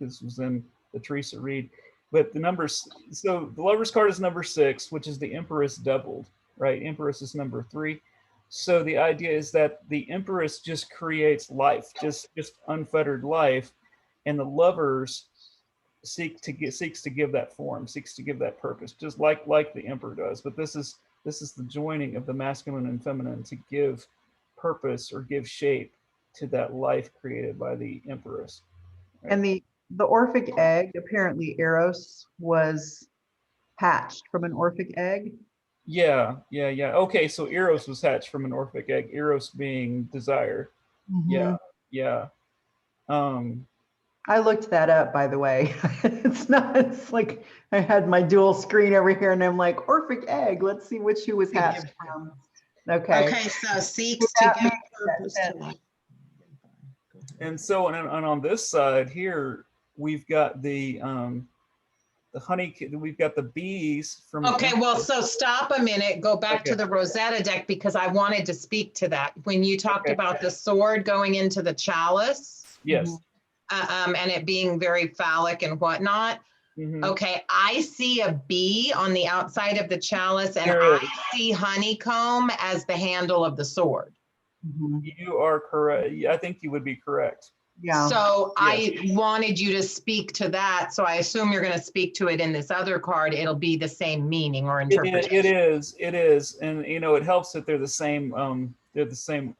Speaker 1: this was in the Teresa Reed, but the numbers, so the lovers card is number 6, which is the Empress doubled, right? Empress is number 3. So the idea is that the Empress just creates life, just unfettered life, and the lovers seeks to give that form, seeks to give that purpose, just like the Emperor does. But this is the joining of the masculine and feminine to give purpose or give shape to that life created by the Empress. Right?
Speaker 2: And the Orphic egg, apparently Eros was hatched from an Orphic egg.
Speaker 1: Yeah. Okay, so Eros was hatched from an Orphic egg. Eros being desire. Yeah,
Speaker 2: Mhm.
Speaker 1: yeah.
Speaker 2: I looked that up, by the way. It's like I had my dual screen over here and I'm like, Orphic egg, let's see which who was hatched from. Okay.
Speaker 3: Okay, so seeks to
Speaker 2: That
Speaker 3: give
Speaker 2: makes
Speaker 3: purpose to
Speaker 2: sense.
Speaker 3: life.
Speaker 1: And so, and on this side here, we've got the honey. We've got the bees from. the
Speaker 3: Okay, well,
Speaker 1: Empress.
Speaker 3: so stop a minute, go back to
Speaker 1: Okay.
Speaker 3: the Rosetta deck because I wanted to speak to that. When you talked
Speaker 1: Okay.
Speaker 3: about the sword going into the chalice,
Speaker 1: Yes.
Speaker 3: and it being very phallic and whatnot.
Speaker 1: Mhm.
Speaker 3: Okay, I see a bee on the outside of the chalice and
Speaker 1: There
Speaker 3: I
Speaker 1: is.
Speaker 3: see honeycomb as the handle of the sword.
Speaker 2: Mhm.
Speaker 1: You are correct. I think you would be correct.
Speaker 2: Yeah.
Speaker 3: So
Speaker 1: Yes.
Speaker 3: I wanted you to speak to that. So I assume you're going to speak to it in this other card. It'll be the same meaning or interpretation.
Speaker 1: It is, and you know, it helps that they're the same. They're the same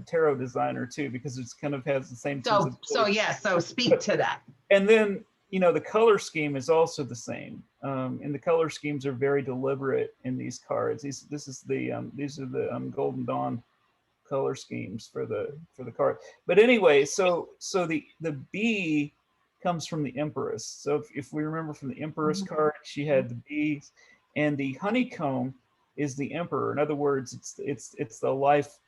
Speaker 1: tarot designer too, because it's kind of has the same.
Speaker 3: So yes, so speak to that.
Speaker 1: And then, you know, the color scheme is also the same, and the color schemes are very deliberate in these cards. These are the Golden Dawn color schemes for the card. But anyway, so the bee comes from the Empress. So if we remember from the Empress card, she had the bees, and the honeycomb is the Emperor. In other words, it's the life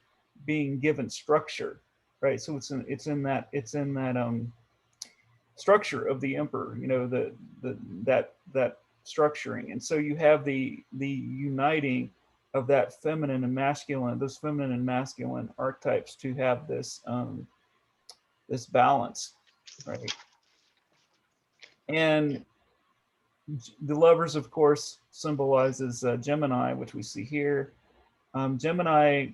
Speaker 1: being given structure, right? So it's in that structure of the Emperor, you know, that structuring. And so you have the uniting of that feminine and masculine, those feminine and masculine archetypes to have this this balance, right? And the lovers, of course, symbolizes Gemini, which we see here. Gemini,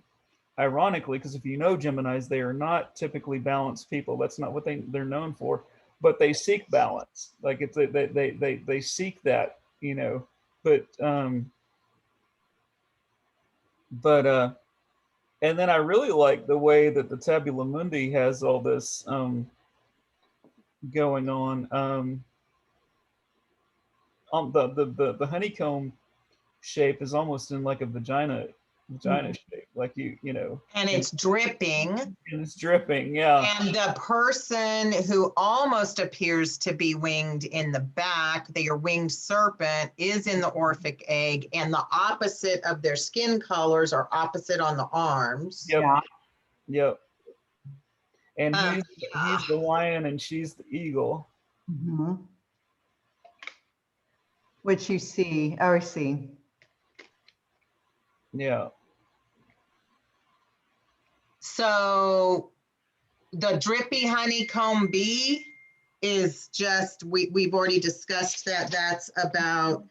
Speaker 1: ironically, because if you know Geminis, they are not typically balanced people. That's not what they're known for. But they seek balance. Like it's they seek that, you know. But and then I really like the way that the Tabula Mundi has all this going on. The honeycomb shape is almost in like a vagina shape, like you know.
Speaker 3: And it's dripping.
Speaker 1: And it's dripping, yeah.
Speaker 3: And the person who almost appears to be winged in the back, their winged serpent, is in the Orphic egg, and the opposite of their skin colors are opposite on the arms.
Speaker 1: Yep.
Speaker 2: Yeah.
Speaker 1: Yep. and
Speaker 3: Yeah.
Speaker 1: he's the lion and she's the eagle.
Speaker 2: Mhm. Which you see, oh, I see.
Speaker 1: Yeah.
Speaker 3: So the drippy honeycomb bee is just, we've already discussed that. That's about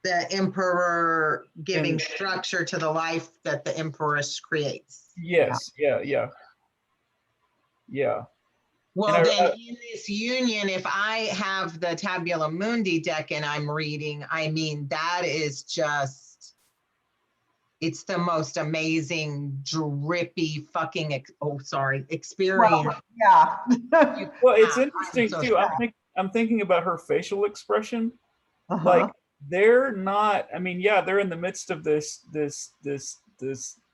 Speaker 3: the emperor giving
Speaker 1: And-
Speaker 3: structure to the life that the empress creates.
Speaker 1: Yes. Yeah.
Speaker 3: Well,
Speaker 1: And
Speaker 3: then in this union, if I have the Tabula Mundi deck and I'm reading, I mean, that is just, it's the most amazing, drippy fucking, experience.
Speaker 2: Well, yeah.
Speaker 1: well, it's
Speaker 3: I'm
Speaker 1: interesting
Speaker 3: so
Speaker 1: too. I'm thinking about her facial expression. Like
Speaker 2: Uh-huh.
Speaker 1: they're not. I mean, yeah, they're in the midst of this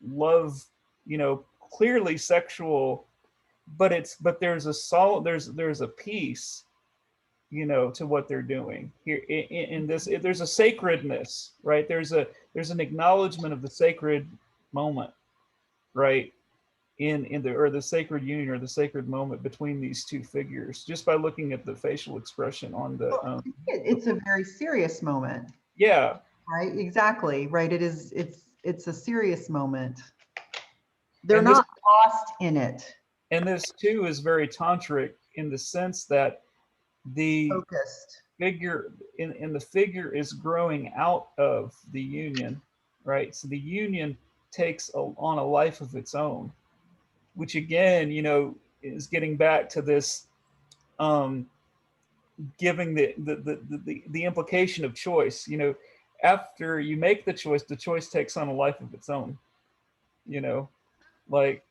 Speaker 1: love. You know, clearly sexual, but there's a solid. There's a peace. You know, to what they're doing here in this. There's a sacredness, right? There's an acknowledgement of the sacred moment, right? In the sacred union or the sacred moment between these two figures, just by looking at the facial expression on the
Speaker 2: It's a very serious moment,
Speaker 1: yeah.
Speaker 2: right? Exactly, right? It's a serious moment. They're
Speaker 1: And this
Speaker 2: not lost in it.
Speaker 1: and this too is very tantric in the sense that the
Speaker 2: Focused.
Speaker 1: figure in the figure is growing out of the union, right? So the union takes on a life of its own, which again, you know, is getting back to this um giving the implication of choice. You know, after you make the choice takes on a life of its own. You know, like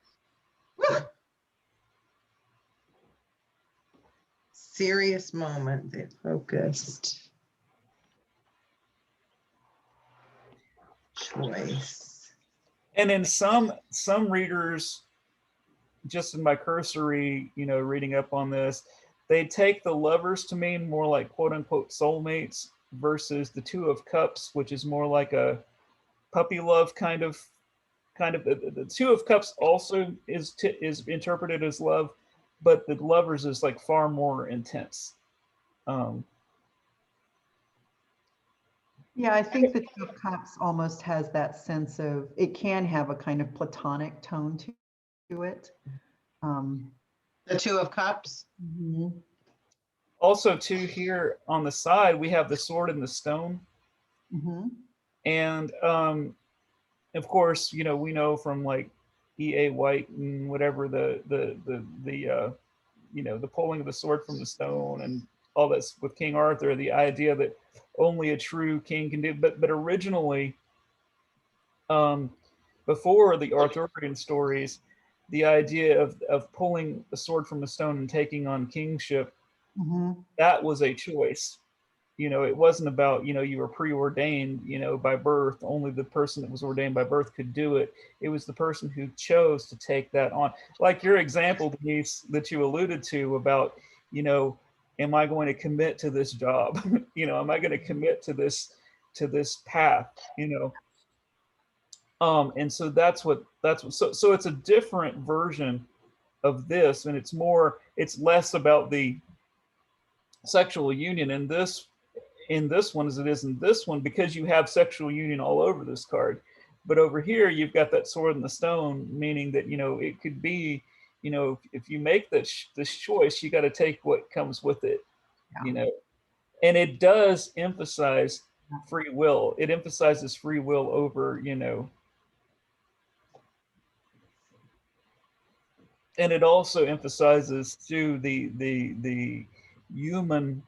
Speaker 3: Serious moment, they're focused. Choice.
Speaker 1: and in some readers, just in my cursory, you know, reading up on this, they take the lovers to mean more like quote unquote soulmates versus the two of cups, which is more like a puppy love kind of the two of cups also is interpreted as love, but the lovers is like far more intense. um
Speaker 2: Yeah, I think the Two of Cups almost has that sense of, it can have a kind of platonic tone to it.
Speaker 3: The Two of Cups.
Speaker 2: Mhm.
Speaker 1: Also too, here on the side we have the sword and the stone,
Speaker 2: Mhm.
Speaker 1: and of course, you know, we know from like E.A. White and whatever the you know, the pulling of the sword from the stone and all this with King Arthur, the idea that only a true king can do. But originally, um, before the Arthurian stories, the idea of pulling a sword from the stone and taking on kingship,
Speaker 2: Mhm.
Speaker 1: that was a choice. You know, it wasn't about, you know, you were preordained, you know, by birth. Only the person that was ordained by birth could do it. It was the person who chose to take that on. Like your example, Denise, that you alluded to about, you know, am I going to commit to this job? You know, am I going to commit to this path? You know, and so so it's a different version of this, and it's less about the sexual union in this one as it is in this one, because you have sexual union all over this card. But over here, you've got that sword and the stone, meaning that, you know, it could be, you know, if you make this choice, you got to take what comes with it, you
Speaker 2: Yeah.
Speaker 1: know. And it does emphasize free will. It emphasizes free will over, you know, and it also emphasizes to the human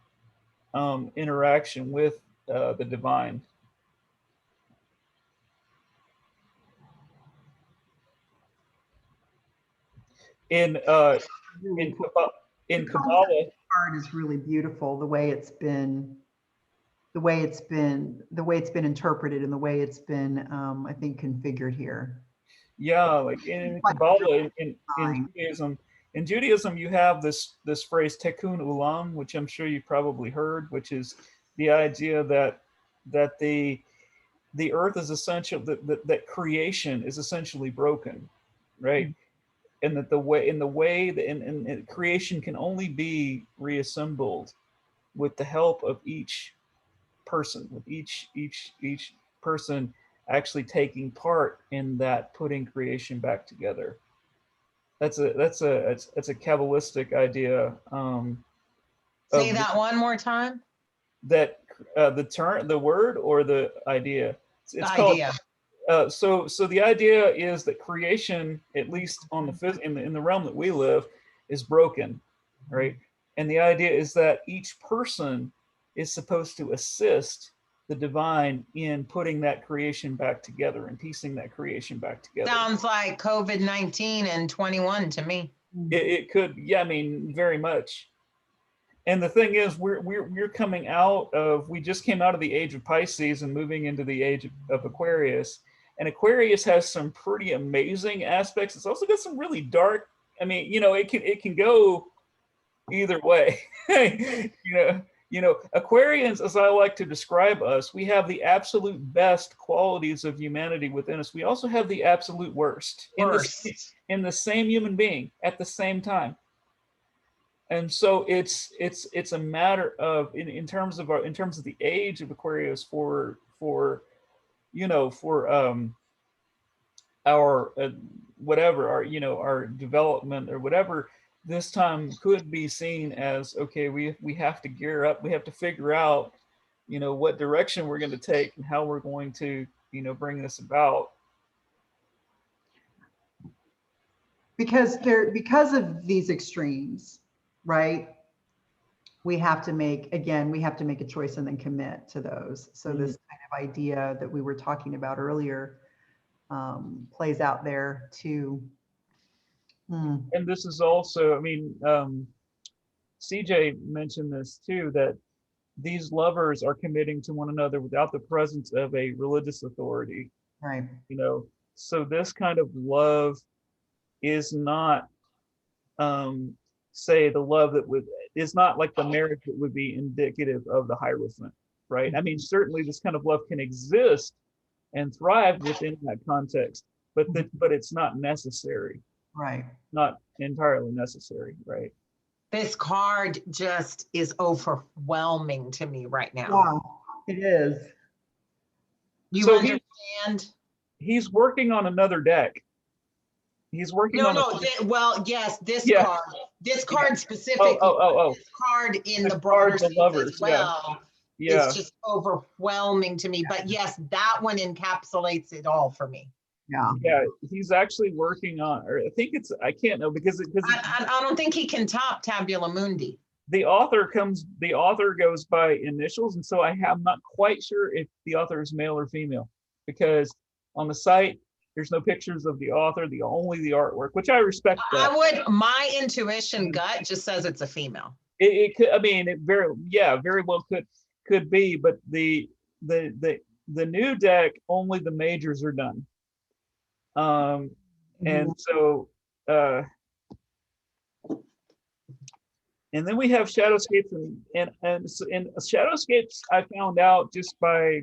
Speaker 1: interaction with the divine. In
Speaker 2: Really
Speaker 1: in
Speaker 2: cool. The
Speaker 1: in
Speaker 2: concept
Speaker 1: Kabbalah,
Speaker 2: card is really beautiful. The way it's been interpreted and the way it's been, I think, configured here.
Speaker 1: yeah, like in
Speaker 2: Like a real
Speaker 1: Kabbalah,
Speaker 2: sign.
Speaker 1: In Judaism, you have this phrase Tikkun Ulam, which I'm sure you probably heard, which is the idea that the earth is essential, that creation is essentially broken, right? and that the way that and creation can only be reassembled with the help of each person, with each person actually taking part in that putting creation back together. That's a Kabbalistic idea.
Speaker 3: Say
Speaker 1: Of
Speaker 3: that one more time.
Speaker 1: that the word or the idea.
Speaker 3: The
Speaker 1: It's called
Speaker 3: idea.
Speaker 1: so the idea is that creation, at least on the in the realm that we live, is broken, right? And the idea is that each person is supposed to assist the divine in putting that creation back together and piecing that creation back together.
Speaker 3: Sounds like COVID-19 and 21 to me.
Speaker 1: It could, yeah, I mean, very much. And the thing is, we're coming out of, we just came out of the age of Pisces and moving into the age of Aquarius. And Aquarius has some pretty amazing aspects. It's also got some really dark. I mean, it can go either way. Aquarians, as I like to describe us, we have the absolute best qualities of humanity within us. We also have the absolute worst. In the same human being at the same time. And so it's a matter of in terms of the age of Aquarius for our whatever our development or whatever, this time could be seen as, okay, we have to gear up, we have to figure out what direction we're going to take and how we're going to bring this about.
Speaker 2: Because of these extremes, right? We have to make a choice and then commit to those. So this kind of idea that we were talking about earlier plays out there too.
Speaker 1: And this is also, I mean, CJ mentioned this too, that these lovers are committing to one another without the presence of a religious authority.
Speaker 2: Right.
Speaker 1: So this kind of love is not, say, the love that is not like the marriage that would be indicative of the Hierophant, right? I mean, certainly this kind of love can exist and thrive within that context, but it's not necessary.
Speaker 2: Right.
Speaker 1: Not entirely necessary, right?
Speaker 3: This card just is overwhelming to me right now.
Speaker 2: Wow, it is.
Speaker 3: You
Speaker 1: So
Speaker 3: understand?
Speaker 1: He's working on another deck. He's working on
Speaker 3: well, yes, this
Speaker 1: Yeah.
Speaker 3: card. This card specifically. This card in the broader sense
Speaker 1: lovers,
Speaker 3: as well.
Speaker 1: Yeah.
Speaker 3: It's just overwhelming to me. But yes, that one encapsulates it all for me.
Speaker 2: Yeah.
Speaker 1: He's actually working on, or I think I can't know because
Speaker 3: I don't think he can top Tabula Mundi.
Speaker 1: The author goes by initials, and so I'm not quite sure if the author is male or female, because on the site there's no pictures of the author, only the artwork, which I respect that.
Speaker 3: My intuition gut just says it's a female.
Speaker 1: It could, I mean, it very well could be, but the new deck, only the majors are done. And so and then we have Shadowscapes, and Shadowscapes I found out just by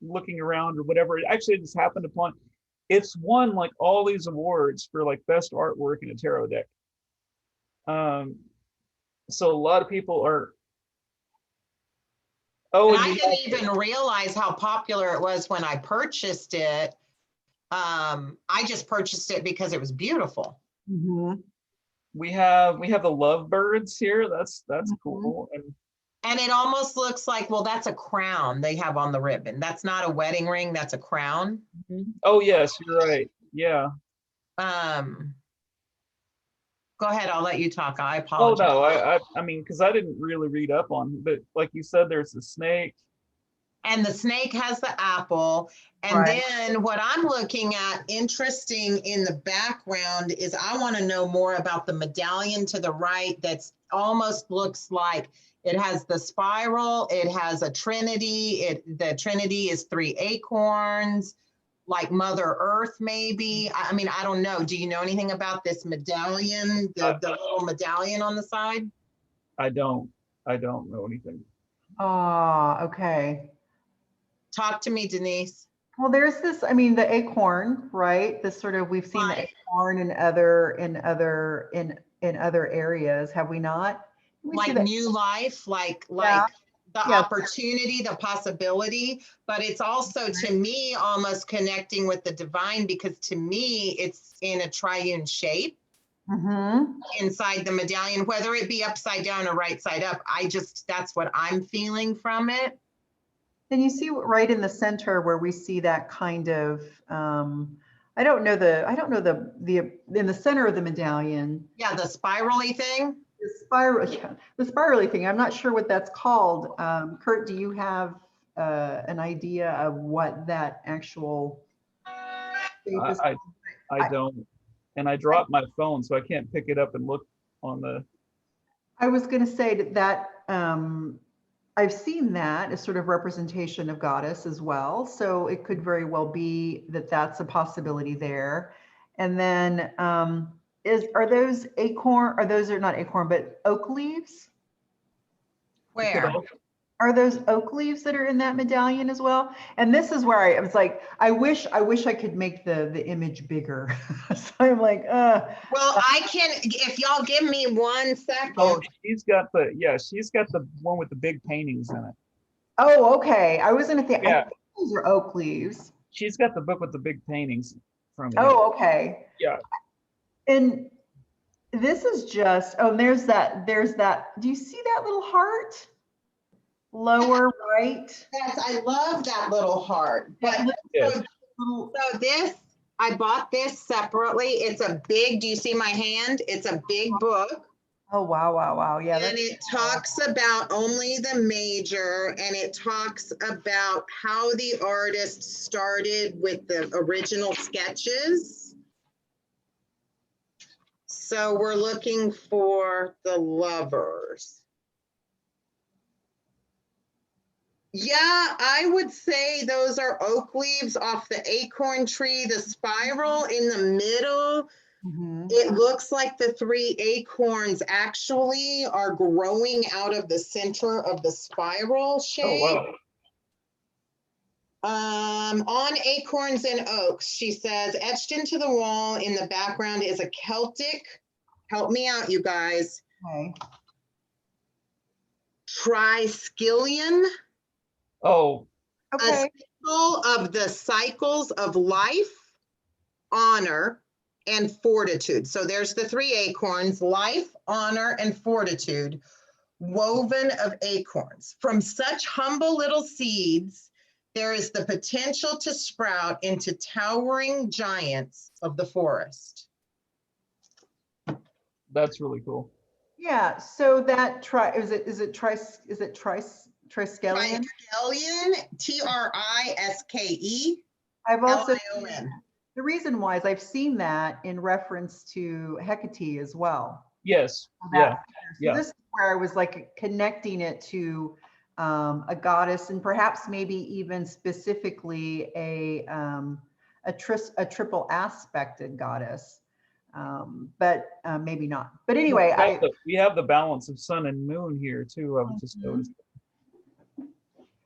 Speaker 1: looking around or whatever. It actually just happened upon, it's won like all these awards for like best artwork in a tarot deck. So a lot of people are. Oh,
Speaker 3: and I didn't even realize how popular it was when I purchased it. I just purchased it because it was beautiful.
Speaker 1: We have the lovebirds here. That's cool.
Speaker 3: And it almost looks like, well, that's a crown they have on the ribbon. That's not a wedding ring. That's a crown.
Speaker 1: Oh yes, you're right. Yeah.
Speaker 3: Go ahead. I'll let you talk. I apologize.
Speaker 1: Oh no, I mean, because I didn't really read up on, but like you said, there's the snake.
Speaker 3: And the snake has the apple. And then what I'm looking at, interesting in the background, is I want to know more about the medallion to the right. That's almost looks like it has the spiral. It has a trinity. The trinity is 3 acorns, like Mother Earth, maybe. I mean, I don't know. Do you know anything about this medallion, the little medallion on the side?
Speaker 1: I don't know anything.
Speaker 2: Okay.
Speaker 3: Talk to me, Denise.
Speaker 2: Well, there's this, I mean, the acorn, right? This sort of, we've seen the
Speaker 3: Right.
Speaker 2: acorn in other areas, have we not? We see
Speaker 3: Like
Speaker 2: that,
Speaker 3: new life,
Speaker 2: yeah,
Speaker 3: like the
Speaker 2: yeah.
Speaker 3: opportunity, the possibility, but it's also to me almost connecting with the divine, because to me it's in a triune shape
Speaker 2: Mm-hmm.
Speaker 3: inside the medallion, whether it be upside down or right side up. That's what I'm feeling from it.
Speaker 2: And you see right in the center where we see that kind of, I don't know in the center of the medallion,
Speaker 3: Yeah, the spirally thing.
Speaker 2: the spiral, yeah, the spirally thing. I'm not sure what that's called. Kurt, do you have an idea of what that actual shape is?
Speaker 1: I, I
Speaker 2: I,
Speaker 1: don't, and I dropped my phone, so I can't pick it up and look on the.
Speaker 2: I was going to say that I've seen that as sort of representation of goddess as well. So it could very well be that that's a possibility there. And then are those acorn, are those are not acorn, but oak leaves?
Speaker 3: Where?
Speaker 2: Are those oak leaves that are in that medallion as well? And this is where I was like, I wish I could make the image bigger. So I'm like,
Speaker 3: Well, I can, if y'all give me 1 second.
Speaker 1: Oh, she's got the one with the big paintings in it.
Speaker 2: oh, okay. I was gonna think, I
Speaker 1: Yeah,
Speaker 2: think those are oak leaves.
Speaker 1: she's got the book with the big paintings from it.
Speaker 2: Oh, okay.
Speaker 1: Yeah.
Speaker 2: And this is just, oh, there's that, do you see that little heart? Lower right?
Speaker 3: Yes, I love that little heart. But
Speaker 1: Yes.
Speaker 3: so this, I bought this separately. It's a big, do you see my hand? It's a big book.
Speaker 2: Oh, wow, wow, wow. Yeah.
Speaker 3: And it talks about only the major, and it talks about how the artist started with the original sketches. So we're looking for the lovers. Yeah, I would say those are oak leaves off the acorn tree. The spiral in the middle,
Speaker 2: Mhm.
Speaker 3: it looks like the 3 acorns actually are growing out of the center of the spiral shape.
Speaker 1: Oh, wow.
Speaker 3: On acorns and oaks, she says, etched into the wall in the background is a Celtic, help me out, you guys,
Speaker 2: Okay.
Speaker 3: triskelion.
Speaker 1: Oh,
Speaker 2: Okay.
Speaker 3: A symbol of the cycles of life, honor, and fortitude. So there's the 3 acorns, life, honor, and fortitude, woven of acorns. From such humble little seeds, there is the potential to sprout into towering giants of the forest.
Speaker 1: that's really cool.
Speaker 2: Yeah. So that triskelion?
Speaker 3: Triskelion, Triske.
Speaker 2: I've also,
Speaker 3: Lion.
Speaker 2: the reason why is I've seen that in reference to Hecate as well.
Speaker 1: Yes.
Speaker 2: That, so
Speaker 1: Yeah.
Speaker 2: this is where I was like connecting it to a goddess, and perhaps maybe even specifically a triple aspected goddess, but maybe not. But anyway,
Speaker 1: We have the balance of sun and moon here too. I've just noticed.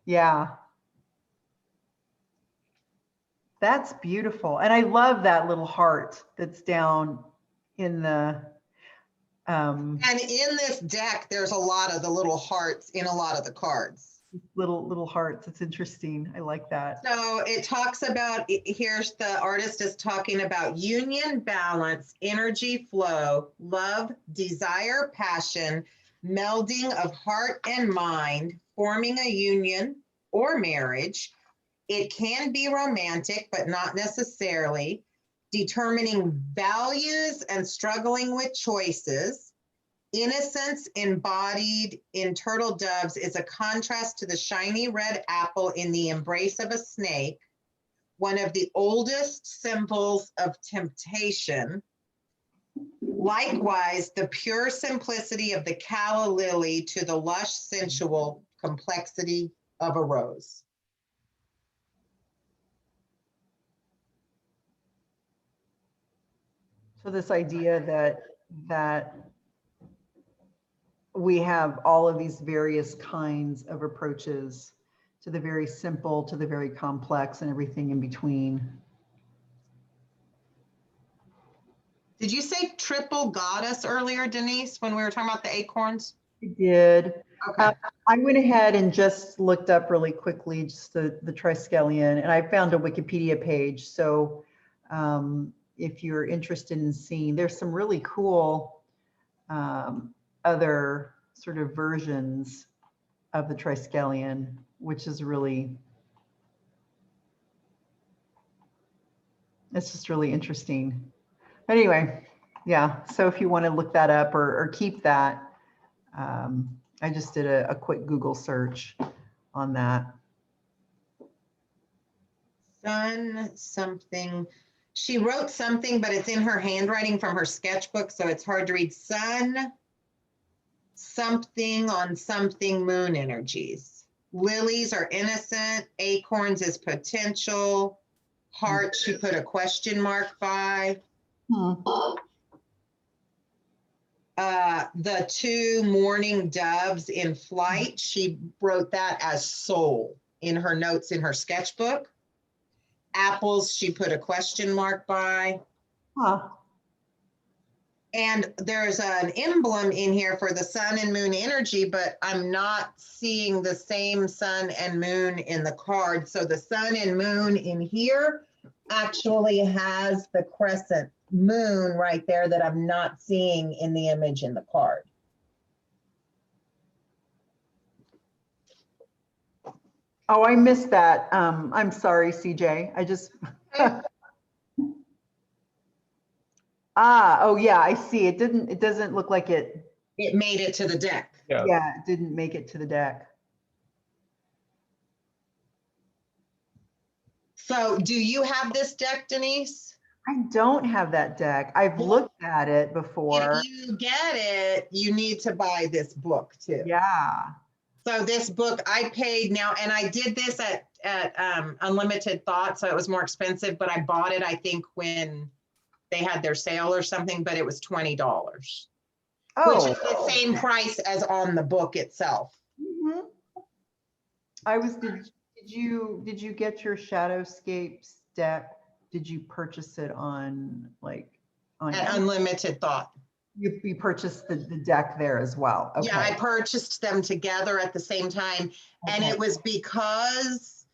Speaker 2: yeah. That's beautiful. And I love that little heart that's down in the
Speaker 3: And in this deck, there's a lot of the little hearts in a lot of the cards.
Speaker 2: little hearts. It's interesting. I like that.
Speaker 3: So it talks about, here's the artist is talking about union, balance, energy flow, love, desire, passion, melding of heart and mind, forming a union or marriage. It can be romantic, but not necessarily. Determining values and struggling with choices. Innocence embodied in turtle doves is a contrast to the shiny red apple in the embrace of a snake, one of the oldest symbols of temptation. Likewise, the pure simplicity of the calla lily to the lush, sensual complexity of a rose.
Speaker 2: So this idea that we have all of these various kinds of approaches to the very simple, to the very complex, and everything in between.
Speaker 3: Did you say triple goddess earlier, Denise, when we were talking about the acorns?
Speaker 2: I did.
Speaker 3: Okay.
Speaker 2: I went ahead and just looked up really quickly, just the Triskelion, and I found a Wikipedia page. So if you're interested in seeing, there's some really cool other sort of versions of the Triskelion, which is really, it's just really interesting. But anyway, yeah, so if you want to look that up or keep that, I just did a quick Google search on that.
Speaker 3: Sun something. She wrote something, but it's in her handwriting from her sketchbook, so it's hard to read. Sun something on something moon energies. Lilies are innocent. Acorns is potential. Heart, she put a question mark by. The two mourning doves in flight, she wrote that as soul in her notes in her sketchbook. Apples, she put a question mark by.
Speaker 2: Huh.
Speaker 3: And there's an emblem in here for the sun and moon energy, but I'm not seeing the same sun and moon in the card. So the sun and moon in here actually has the crescent moon right there that I'm not seeing in the image in the card.
Speaker 2: Oh, I missed that. I'm sorry, CJ. I just. Oh yeah, I see. It doesn't look like it.
Speaker 3: It made it to the deck.
Speaker 1: Yeah.
Speaker 2: Yeah, it didn't make it to the deck.
Speaker 3: So do you have this deck, Denise?
Speaker 2: I don't have that deck. I've looked at it before.
Speaker 3: If you get it, you need to buy this book too.
Speaker 2: Yeah.
Speaker 3: So this book I paid now, and I did this at Unlimited Thought, so it was more expensive, but I bought it, I think, when they had their sale or something, but it was $20, which is the same price as on the book itself.
Speaker 2: Mhm. Did you get your Shadowscapes deck? Did you purchase it on
Speaker 3: At Unlimited Thought.
Speaker 2: You purchased the deck there as well? Okay.
Speaker 3: Yeah, I purchased them together at the same time. And
Speaker 2: Okay.
Speaker 3: it was because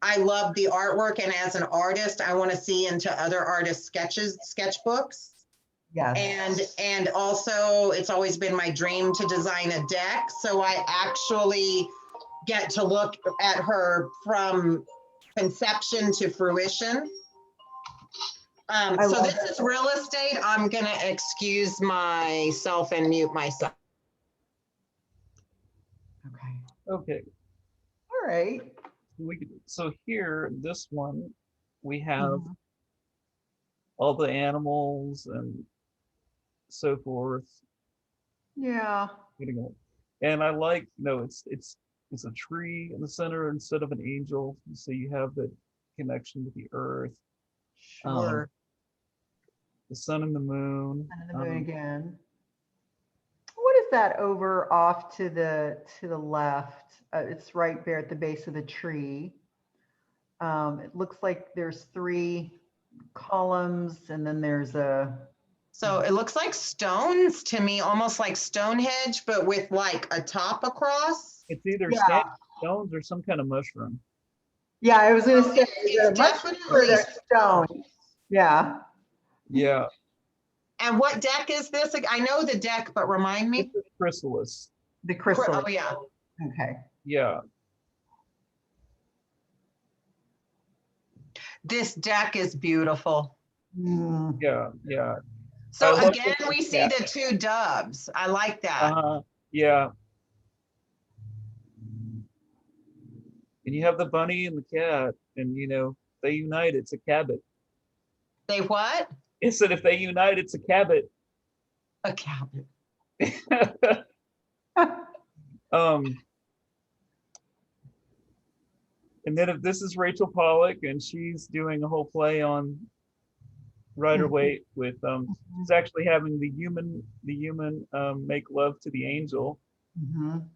Speaker 3: I love the artwork, and as an artist, I want to see into other artists' sketchbooks.
Speaker 2: Yes.
Speaker 3: And also it's always been my dream to design a deck. So I actually get to look at her from conception to fruition. So this is real estate. I'm gonna excuse myself and mute myself.
Speaker 2: Okay.
Speaker 1: Okay.
Speaker 2: All right.
Speaker 1: So here, this one, we have
Speaker 2: Mhm.
Speaker 1: all the animals and so forth.
Speaker 2: Yeah.
Speaker 1: And I like, it's a tree in the center instead of an angel. So you have the connection with the earth,
Speaker 2: Sure.
Speaker 1: the sun and the moon.
Speaker 2: And the moon again. What is that over off to the left? It's right there at the base of the tree. It looks like there's 3 columns, and then there's a.
Speaker 3: So it looks like stones to me, almost like Stonehenge, but with like a top across.
Speaker 1: It's either
Speaker 2: Yeah.
Speaker 1: stones or some kind of mushroom.
Speaker 2: Yeah, I was going to say
Speaker 3: It's definitely
Speaker 2: stone. Yeah.
Speaker 1: Yeah.
Speaker 3: And what deck is this? I know the deck, but remind me.
Speaker 1: It's a chrysalis.
Speaker 2: The crystal.
Speaker 3: Oh yeah.
Speaker 2: Okay.
Speaker 1: Yeah.
Speaker 3: This deck is beautiful.
Speaker 2: Mm.
Speaker 1: Yeah. Yeah.
Speaker 3: So
Speaker 1: I love
Speaker 3: again,
Speaker 1: this
Speaker 3: we see
Speaker 1: deck.
Speaker 3: the 2 doves. I like that.
Speaker 1: Yeah. And you have the bunny and the cat, and they unite, it's a cabot.
Speaker 3: They what?
Speaker 1: It said if they unite, it's a cabot.
Speaker 3: A cabin.
Speaker 1: And then if this is Rachel Pollack, and she's doing a whole play on Rider-Waite with she's actually having the human make love to the angel.
Speaker 2: Mhm.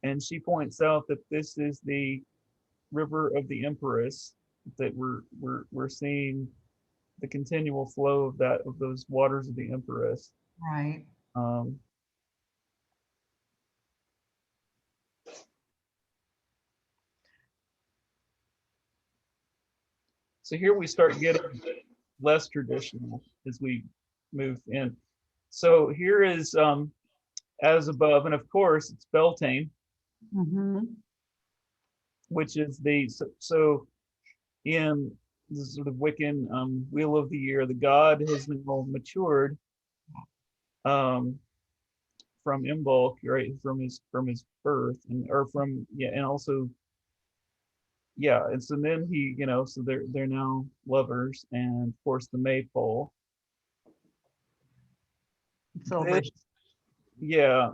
Speaker 1: and she points out that this is the river of the Empress, that we're seeing the continual flow of those waters of the Empress.
Speaker 2: Right.
Speaker 1: So here we start getting less traditional as we move in. So here is as above, and of course it's Beltane,
Speaker 2: Mm-hmm.
Speaker 1: which is so in the sort of Wiccan wheel of the year, the god has now matured from Imbolc, right, from his birth, and also and so then he, so they're now lovers, and of course the maypole.
Speaker 2: Celebration.
Speaker 1: Yeah.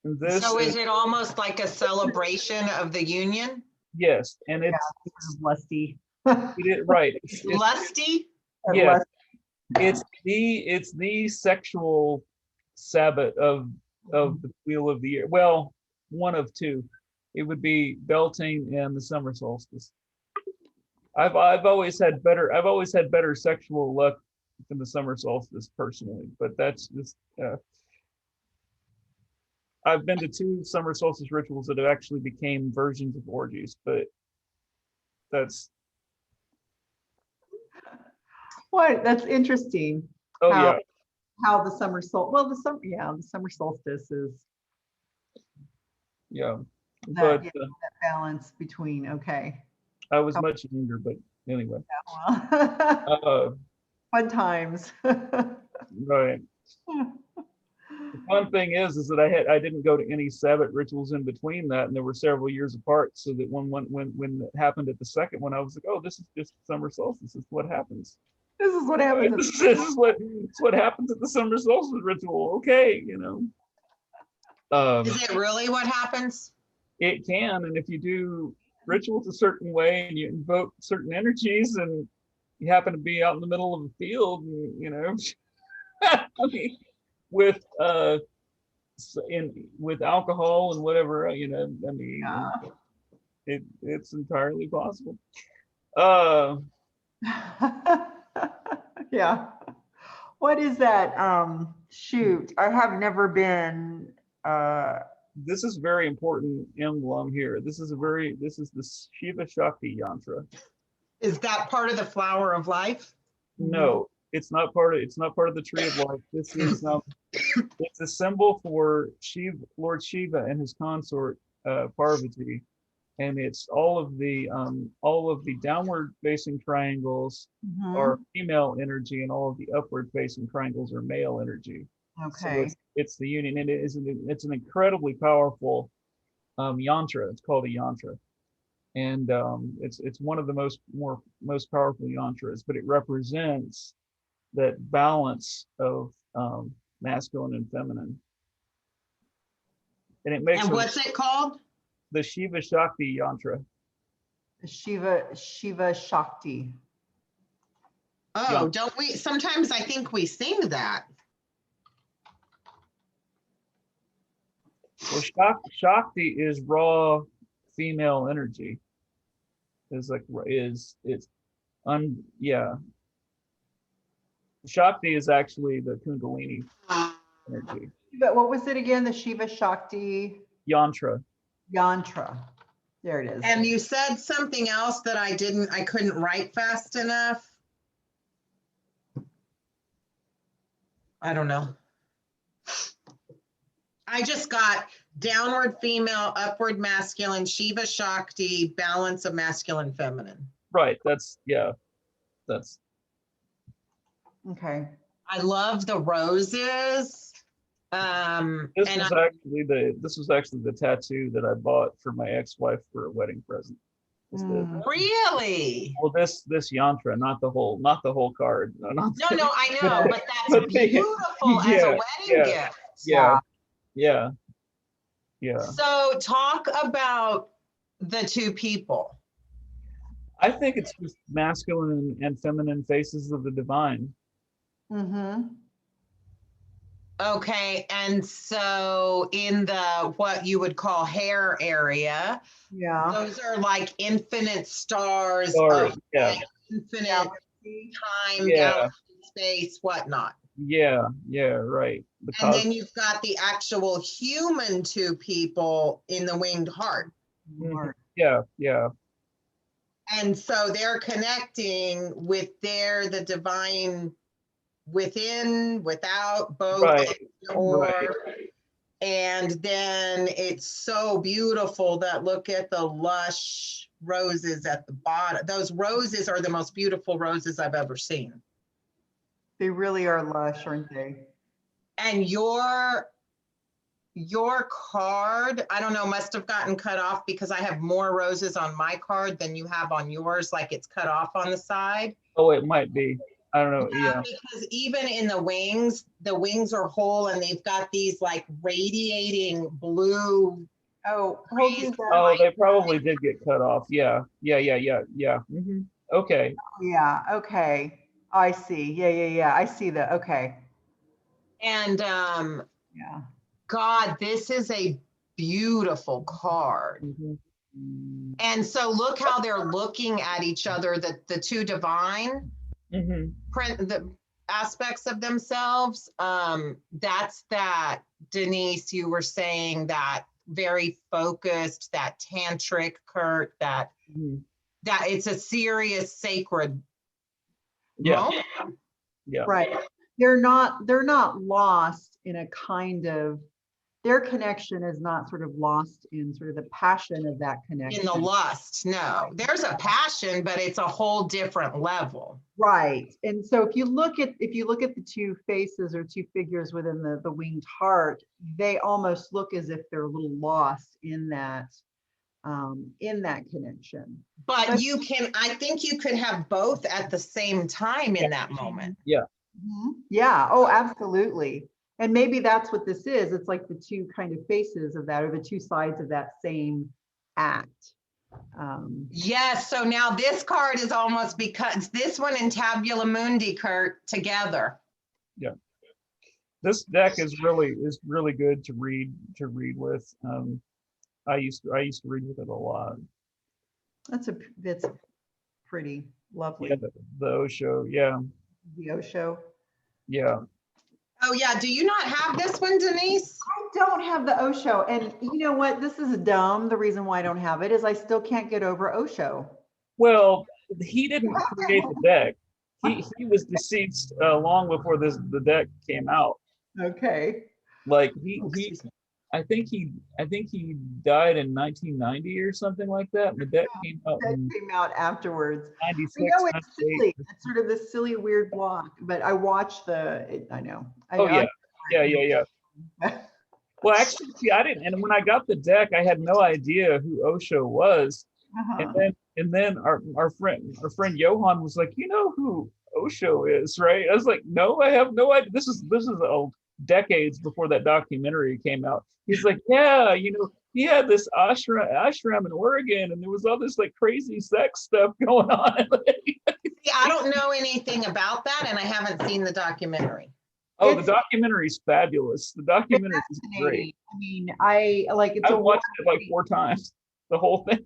Speaker 1: And this
Speaker 3: So is it almost like a celebration of the union?
Speaker 1: yes, and
Speaker 2: Sort of lusty.
Speaker 1: right. It's,
Speaker 3: Lusty?
Speaker 1: yeah, it's the sexual Sabbath of the wheel of the year. Well, one of two. It would be Beltane and the summer solstice. I've always had better sexual luck than the summer solstice personally, but that's just I've been to 2 summer solstice rituals that have actually became versions of orgies, but that's
Speaker 2: What? That's interesting.
Speaker 1: oh
Speaker 2: how,
Speaker 1: yeah.
Speaker 2: How the summer the summer solstice is
Speaker 1: Yeah.
Speaker 2: that,
Speaker 1: But
Speaker 2: that balance between, okay.
Speaker 1: I was much younger, but anyway.
Speaker 2: Well, fun times.
Speaker 1: Right. The fun thing is that I didn't go to any Sabbath rituals in between that, and there were several years apart. So that when it happened at the second one, I was like, oh, this is just summer solstice. This is what happens.
Speaker 2: This is what happens.
Speaker 1: This is what happens at the summer solstice ritual. Okay,
Speaker 3: Is it really what happens?
Speaker 1: It can, and if you do rituals a certain way and you invoke certain energies, and you happen to be out in the middle of a field, and, I mean, with with alcohol and whatever, I mean, it's entirely possible.
Speaker 2: Yeah. What is that? Shoot, I have never been.
Speaker 1: This is very important emblem here. This is the Shiva Shakti yantra.
Speaker 3: Is that part of the flower of life?
Speaker 1: No, it's not part of the tree of life. This is it's a symbol for Lord Shiva and his consort Parvati, and it's all of the downward facing triangles
Speaker 2: Mhm.
Speaker 1: are female energy, and all of the upward facing triangles are male energy.
Speaker 2: Okay.
Speaker 1: So it's the union, and it's an incredibly powerful yantra. It's called a yantra, and it's one of the most powerful yantras, but it represents that balance of masculine and feminine, and it makes
Speaker 3: And what's it called?
Speaker 1: the Shiva Shakti yantra.
Speaker 2: Shiva Shakti.
Speaker 3: Oh,
Speaker 1: Yeah.
Speaker 3: don't we? Sometimes I think we sing that.
Speaker 1: Well, Shakti is raw female energy. Shakti is actually the Kundalini energy.
Speaker 2: But what was it again? The Shiva Shakti
Speaker 1: Yantra.
Speaker 2: Yantra. There it is.
Speaker 3: And you said something else that I couldn't write fast enough. I don't know. I just got downward female, upward masculine, Shiva Shakti, balance of masculine, feminine.
Speaker 1: Right. That's
Speaker 2: Okay.
Speaker 3: I love the roses.
Speaker 1: this was actually the tattoo that I bought for my ex-wife for a wedding present.
Speaker 3: Really?
Speaker 1: Well, this yantra, not the whole card. No,
Speaker 3: I know, but that's beautiful as a wedding gift.
Speaker 1: Yeah.
Speaker 3: So talk about the 2 people.
Speaker 1: I think it's just masculine and feminine faces of the divine.
Speaker 2: Mm-hmm.
Speaker 3: Okay, and so in the what you would call hair area,
Speaker 2: Yeah.
Speaker 3: those are like infinite stars
Speaker 1: Or
Speaker 3: of
Speaker 1: yeah,
Speaker 3: light, infinite
Speaker 2: Galaxy.
Speaker 3: time,
Speaker 1: yeah,
Speaker 3: galaxy, space, whatnot.
Speaker 1: yeah, right. The
Speaker 3: And
Speaker 1: cos.
Speaker 3: then you've got the actual human two people in the winged heart.
Speaker 1: Mhm. Yeah, yeah,
Speaker 3: And so they're connecting with the divine within, without, both,
Speaker 1: right,
Speaker 3: or,
Speaker 1: right.
Speaker 3: and then it's so beautiful that look at the lush roses at the bottom. Those roses are the most beautiful roses I've ever seen.
Speaker 2: They really are lush, aren't they?
Speaker 3: And your card, I don't know, must have gotten cut off because I have more roses on my card than you have on yours, like it's cut off on the side.
Speaker 1: Oh, it might be. I don't know. Yeah.
Speaker 3: Because even in the wings are whole and they've got these like radiating blue.
Speaker 2: Oh, hold these up.
Speaker 1: Oh, they probably did get cut off. Yeah, yeah. Okay.
Speaker 2: Yeah, okay. I see. Yeah. I see that. Okay.
Speaker 3: And
Speaker 2: Yeah.
Speaker 3: God, this is a beautiful card.
Speaker 1: Mhm.
Speaker 3: And so look how they're looking at each other, the two divine
Speaker 1: Mhm.
Speaker 3: the aspects of themselves. That's that, Denise, you were saying that very focused, that tantric, Kurt, that
Speaker 1: Mhm.
Speaker 3: it's a serious sacred
Speaker 1: Yeah,
Speaker 3: moment.
Speaker 1: yeah.
Speaker 2: Right. They're not lost in a kind of, their connection is not sort of lost in sort of the passion of that
Speaker 3: In
Speaker 2: connection.
Speaker 3: the lust, no, there's a passion, but it's a whole different level.
Speaker 2: Right. And so if you look at the two faces or two figures within the winged heart, they almost look as if they're a little lost in that connection.
Speaker 3: But
Speaker 2: But-
Speaker 3: I think you could have both at the same time in that moment.
Speaker 1: Yeah.
Speaker 2: Mhm. Yeah. Oh, absolutely. And maybe that's what this is. It's like the two kind of faces of that, or the two sides of that same act.
Speaker 3: Yes, so now this card is almost, because this one and Tabula Mundi, Kurt, together.
Speaker 1: This deck is really good to read with. I used to read with it a lot.
Speaker 2: That's pretty lovely.
Speaker 1: Yeah, the Osho. Yeah,
Speaker 2: The Osho.
Speaker 1: yeah.
Speaker 3: Oh yeah, do you not have this one, Denise?
Speaker 2: I don't have the Osho, and you know what? This is dumb. The reason why I don't have it is I still can't get over Osho.
Speaker 1: Well, he didn't create the deck. He was deceased long before the deck came out.
Speaker 2: Okay.
Speaker 1: Like
Speaker 2: Oh, excuse me.
Speaker 1: I think he died in 1990 or something like that. And the deck came out
Speaker 2: That
Speaker 1: in
Speaker 2: came out afterwards. I
Speaker 1: 96,
Speaker 2: know it's
Speaker 1: 98.
Speaker 2: silly. It's sort of this silly, weird block, but I watched I know.
Speaker 1: Oh yeah. Well, actually, see, I didn't. And when I got the deck, I had no idea who Osho was.
Speaker 2: Uh-huh.
Speaker 1: And then our friend Johan was like, you know who Osho is, right? I was like, no, I have no idea. This is old, decades before that documentary came out. He's like, yeah, he had this ashram in Oregon, and there was all this like crazy sex stuff going on.
Speaker 3: See, I don't know anything about that, and I haven't seen the documentary.
Speaker 1: Oh,
Speaker 2: It's-
Speaker 1: the documentary's fabulous. The documentary is great.
Speaker 2: I mean, I like it's
Speaker 1: I
Speaker 2: a
Speaker 1: watched it like 4 times, the whole thing.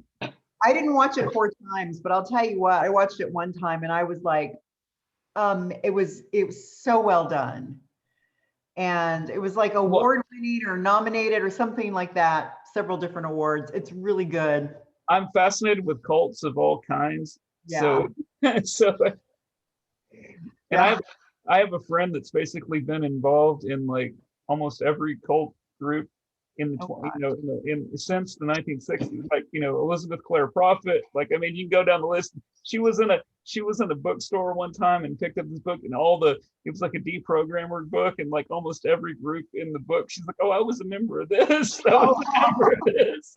Speaker 2: I didn't watch it 4 times, but I'll tell you what, I watched it 1 time and I was like, it was so well done. And it was like award winning or nominated or something like that, several different awards. It's really good.
Speaker 1: I'm fascinated with cults of all kinds.
Speaker 2: Yeah.
Speaker 1: So and I have a friend that's basically been involved in like almost every cult group in the since the 1960s. Like, Elizabeth Clare Prophet. Like, I mean, you can go down the list. She was in a bookstore one time and picked up this book, and it was like a deprogrammer book, and like almost every group in the book, she's like, oh, I was a member of this. I was a member of this.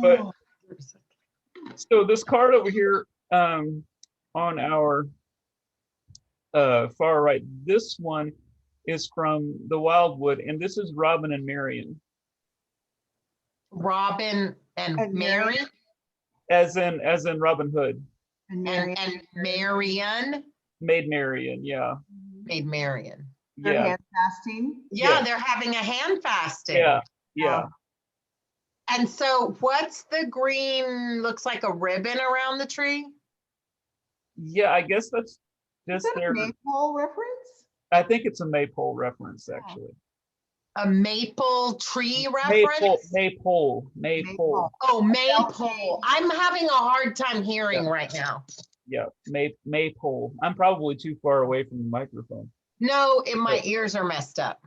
Speaker 1: But so this card over here, on our far right, this one is from the Wildwood, and this is Robin and Marion.
Speaker 3: Robin and Mary,
Speaker 1: as in Robin Hood.
Speaker 2: And
Speaker 3: and Marion.
Speaker 1: Maid Marian, yeah.
Speaker 3: Maid Marian.
Speaker 2: They're
Speaker 1: Yeah,
Speaker 2: hand fasting.
Speaker 3: Yeah,
Speaker 1: Yeah.
Speaker 3: they're having a hand fasting.
Speaker 1: yeah.
Speaker 3: And so what's the green, looks like a ribbon around the tree?
Speaker 1: Yeah, I guess that's
Speaker 2: Is
Speaker 1: just
Speaker 2: that a
Speaker 1: their,
Speaker 2: maypole reference?
Speaker 1: I think it's a maypole reference, actually.
Speaker 3: A maple tree reference?
Speaker 1: Maypole.
Speaker 3: Oh, maypole. I'm having a hard time hearing right now.
Speaker 1: Yeah, maypole. I'm probably too far away from the microphone.
Speaker 3: No, my ears are messed up.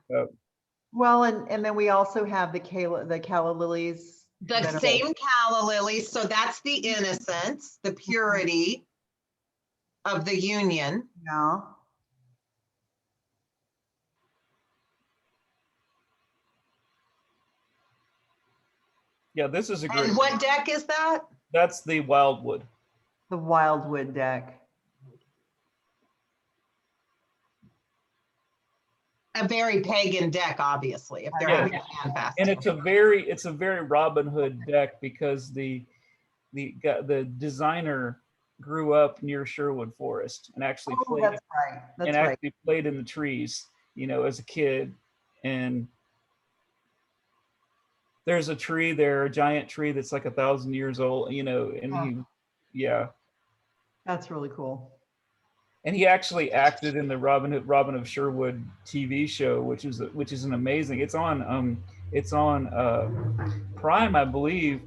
Speaker 2: Well, and then we also have the calla lilies.
Speaker 3: The
Speaker 2: that are-
Speaker 3: same calla lilies, so that's the innocence, the purity of the union.
Speaker 2: Yeah.
Speaker 1: Yeah, this is a great.
Speaker 3: And what deck is that?
Speaker 1: That's the Wildwood.
Speaker 2: The Wildwood deck.
Speaker 3: A very pagan deck, obviously, if they're
Speaker 1: Yeah.
Speaker 3: having a hand
Speaker 1: And
Speaker 3: fasting.
Speaker 1: it's a very Robin Hood deck because the designer grew up near Sherwood Forest and actually
Speaker 2: Oh,
Speaker 1: played
Speaker 2: that's right. That's
Speaker 1: and
Speaker 2: right.
Speaker 1: actually played in the trees, you know, as a kid. And there's a tree there, a giant tree that's like 1,000 years old, you know, and yeah.
Speaker 2: That's really cool.
Speaker 1: And he actually acted in the Robin of Sherwood TV show, which is an amazing. It's on Prime, I believe,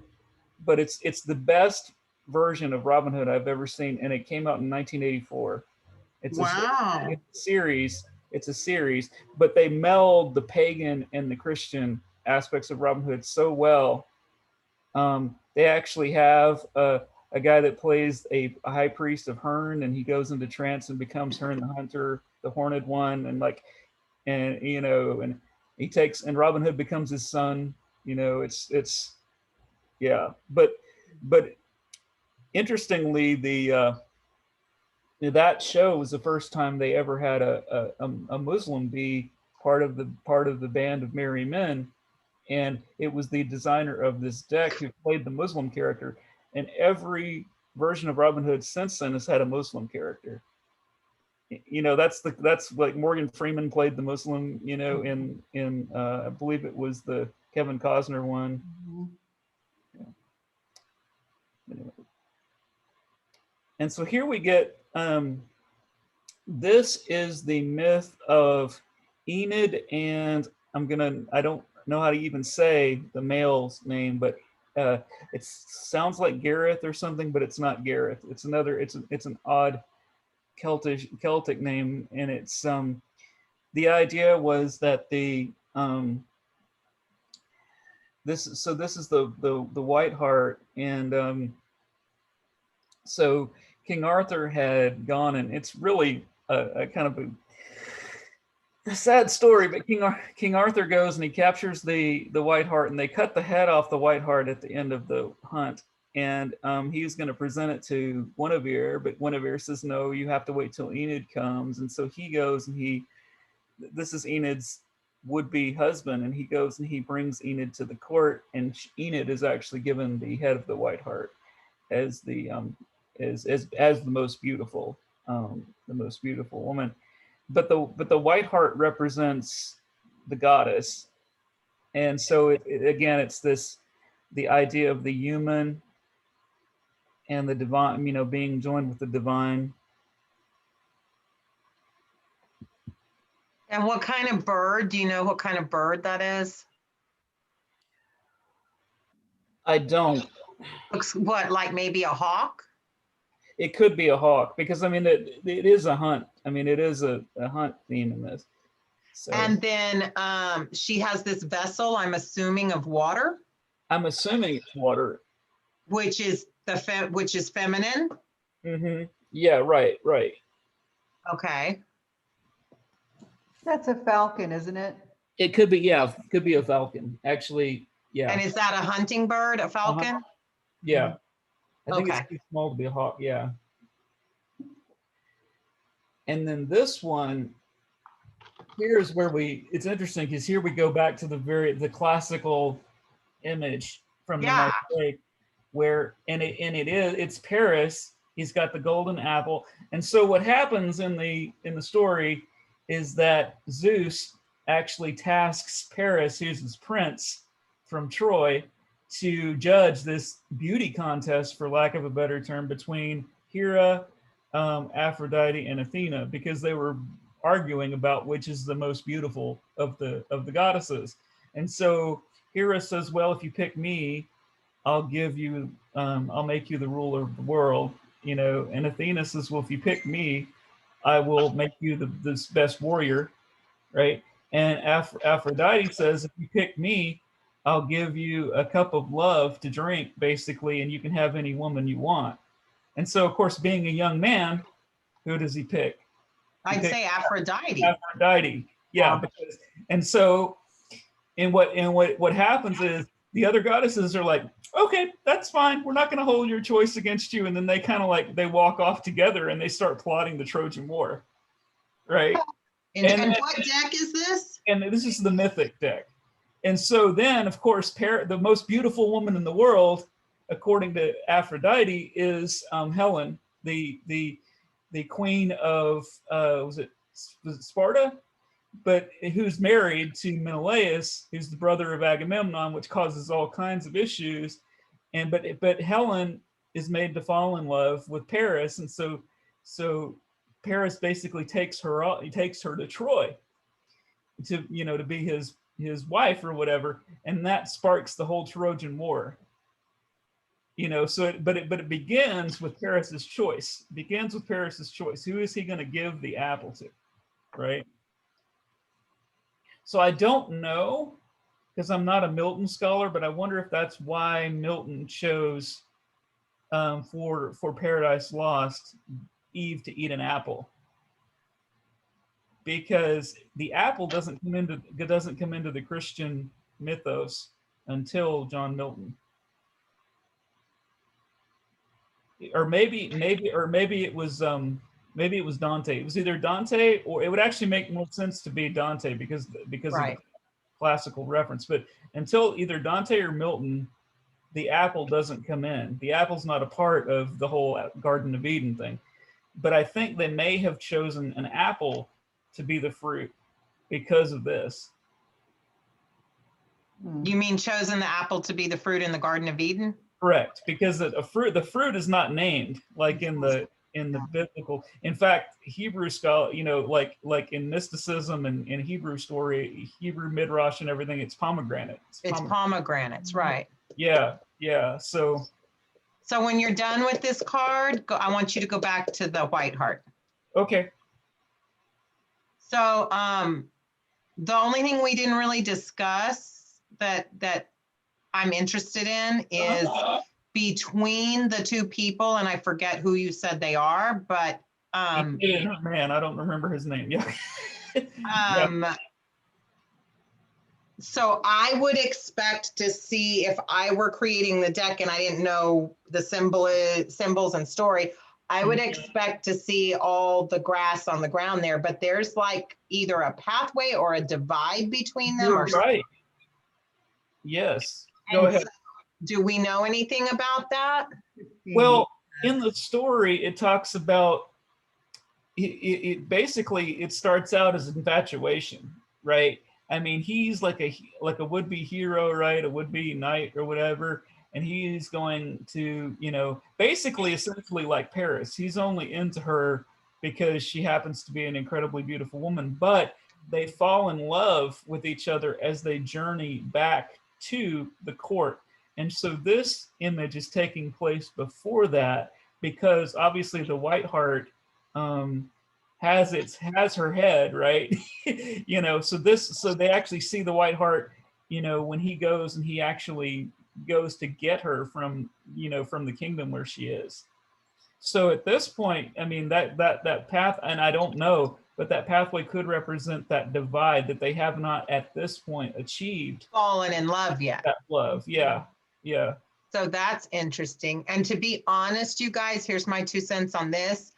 Speaker 1: but it's the best version of Robin Hood I've ever seen, and it came out in 1984.
Speaker 3: Wow.
Speaker 1: It's a series, but they meld the pagan and the Christian aspects of Robin Hood so well. They actually have a guy that plays a high priest of Herne, and he goes into trance and becomes Herne the Hunter, the Horned One, and you know, and he takes, and Robin Hood becomes his son. You know, it's yeah, but interestingly, that show was the first time they ever had a Muslim be part of the band of merry men, and it was the designer of this deck who played the Muslim character. And every version of Robin Hood since then has had a Muslim character. You know, that's like Morgan Freeman played the Muslim, you know, in I believe it was the Kevin Costner one. Anyway. And so here we get, this is the myth of Enid, and I don't know how to even say the male's name, but it sounds like Gareth or something, but it's not Gareth. It's an odd Celtic name, and it's the idea was that this is the White Hart, and so King Arthur had gone, and it's really a kind of a sad story, but King Arthur goes and he captures the White Hart, and they cut the head off the White Hart at the end of the hunt, and he's going to present it to Guinevere, but Guinevere says, no, you have to wait till Enid comes. And so he goes, and this is Enid's would-be husband, and he goes and he brings Enid to the court, and Enid is actually given the head of the White Hart as the most beautiful woman. But the White Hart represents the goddess, and so again, it's the idea of the human and the divine, you know, being joined with the divine.
Speaker 3: And what kind of bird? Do you know what kind of bird that is?
Speaker 1: I don't.
Speaker 3: Looks what, like maybe a hawk?
Speaker 1: It could be a hawk, because I mean it is a hunt. I mean, it is a hunt theme in this. So,
Speaker 3: and then she has this vessel, I'm assuming, of water.
Speaker 1: I'm assuming it's water.
Speaker 3: Which is feminine.
Speaker 1: Mm-hmm. Yeah, right.
Speaker 3: Okay.
Speaker 2: That's a falcon, isn't it?
Speaker 1: It could be, yeah, it could be a falcon. Actually, yeah.
Speaker 3: And is that a hunting bird, a falcon?
Speaker 1: Yeah. I think
Speaker 3: Okay.
Speaker 1: it's too small to be a hawk, yeah. And then this one, here's where it's interesting, because here we go back to the classical image from the Marseille, where it's Paris. He's got the golden apple, and so what happens in the story is that Zeus actually tasks Paris, who's his prince from Troy, to judge this beauty contest, for lack of a better term, between Hera, Aphrodite, and Athena, because they were arguing about which is the most beautiful of the goddesses. And so Hera says, "Well, if you pick me, I'll make you the ruler of the world." And Athena says, "Well, if you pick me, I will make you the best warrior," right? And Aphrodite says, "If you pick me, I'll give you a cup of love to drink, basically, and you can have any woman you want." And so, of course, being a young man, who does he pick?
Speaker 3: I'd say Aphrodite.
Speaker 1: Aphrodite, yeah. And so, what happens is the other goddesses are like, "Okay, that's fine. We're not going to hold your choice against you." And then they kind of they walk off together and they start plotting the Trojan War, right?
Speaker 3: And what deck is this?
Speaker 1: And this is the mythic deck. And so then, of course, the most beautiful woman in the world, according to Aphrodite, is Helen, the queen of was it Sparta, but who's married to Menelaus, who's the brother of Agamemnon, which causes all kinds of issues. And but Helen is made to fall in love with Paris, and so Paris basically takes her to Troy to be his wife or whatever, and that sparks the whole Trojan War. So it begins with Paris's choice. Who is he going to give the apple to, right? So I don't know, because I'm not a Milton scholar, but I wonder if that's why Milton chose for Paradise Lost Eve to eat an apple, because the apple doesn't come into the Christian mythos until John Milton. Or maybe it was Dante. It was either Dante, or it would actually make more sense to be Dante because
Speaker 3: Right.
Speaker 1: of the classical reference. But until either Dante or Milton, the apple doesn't come in. The apple's not a part of the whole Garden of Eden thing. But I think they may have chosen an apple to be the fruit because of this.
Speaker 3: You mean chosen the apple to be the fruit in the Garden of Eden?
Speaker 1: Correct, because the fruit is not named like in the biblical. In fact, Hebrew scholar, like in mysticism and in Hebrew story, Hebrew midrash and everything, it's pomegranate.
Speaker 3: It's pomegranates, right?
Speaker 1: Yeah. So
Speaker 3: when you're done with this card, I want you to go back to the white heart.
Speaker 1: okay.
Speaker 3: So the only thing we didn't really discuss that I'm interested in is between the two people, and I forget who you said they are, but
Speaker 1: man, I don't remember his name. Yeah.
Speaker 3: So I would expect to see, if I were creating the deck and I didn't know the symbols and story, I would expect to see all the grass on the ground there, but there's like either a pathway or a divide between them.
Speaker 1: You're right. Yes. Go ahead.
Speaker 3: Do we know anything about that?
Speaker 1: Well, in the story, it talks about it basically it starts out as infatuation, right? I mean, he's like a would-be hero, right? A would-be knight or whatever. And he's going to, basically essentially like Paris. He's only into her because she happens to be an incredibly beautiful woman, but they fall in love with each other as they journey back to the court. And so this image is taking place before that, because obviously the White Hart has her head, right? So they actually see the White Hart, when he goes and he actually goes to get her from the kingdom where she is. So at this point, I mean, that path, and I don't know, but that pathway could represent that divide that they have not at this point achieved.
Speaker 3: Fallen in love yet.
Speaker 1: That love, yeah.
Speaker 3: So that's interesting. And to be honest, you guys, here's my 2 cents on this.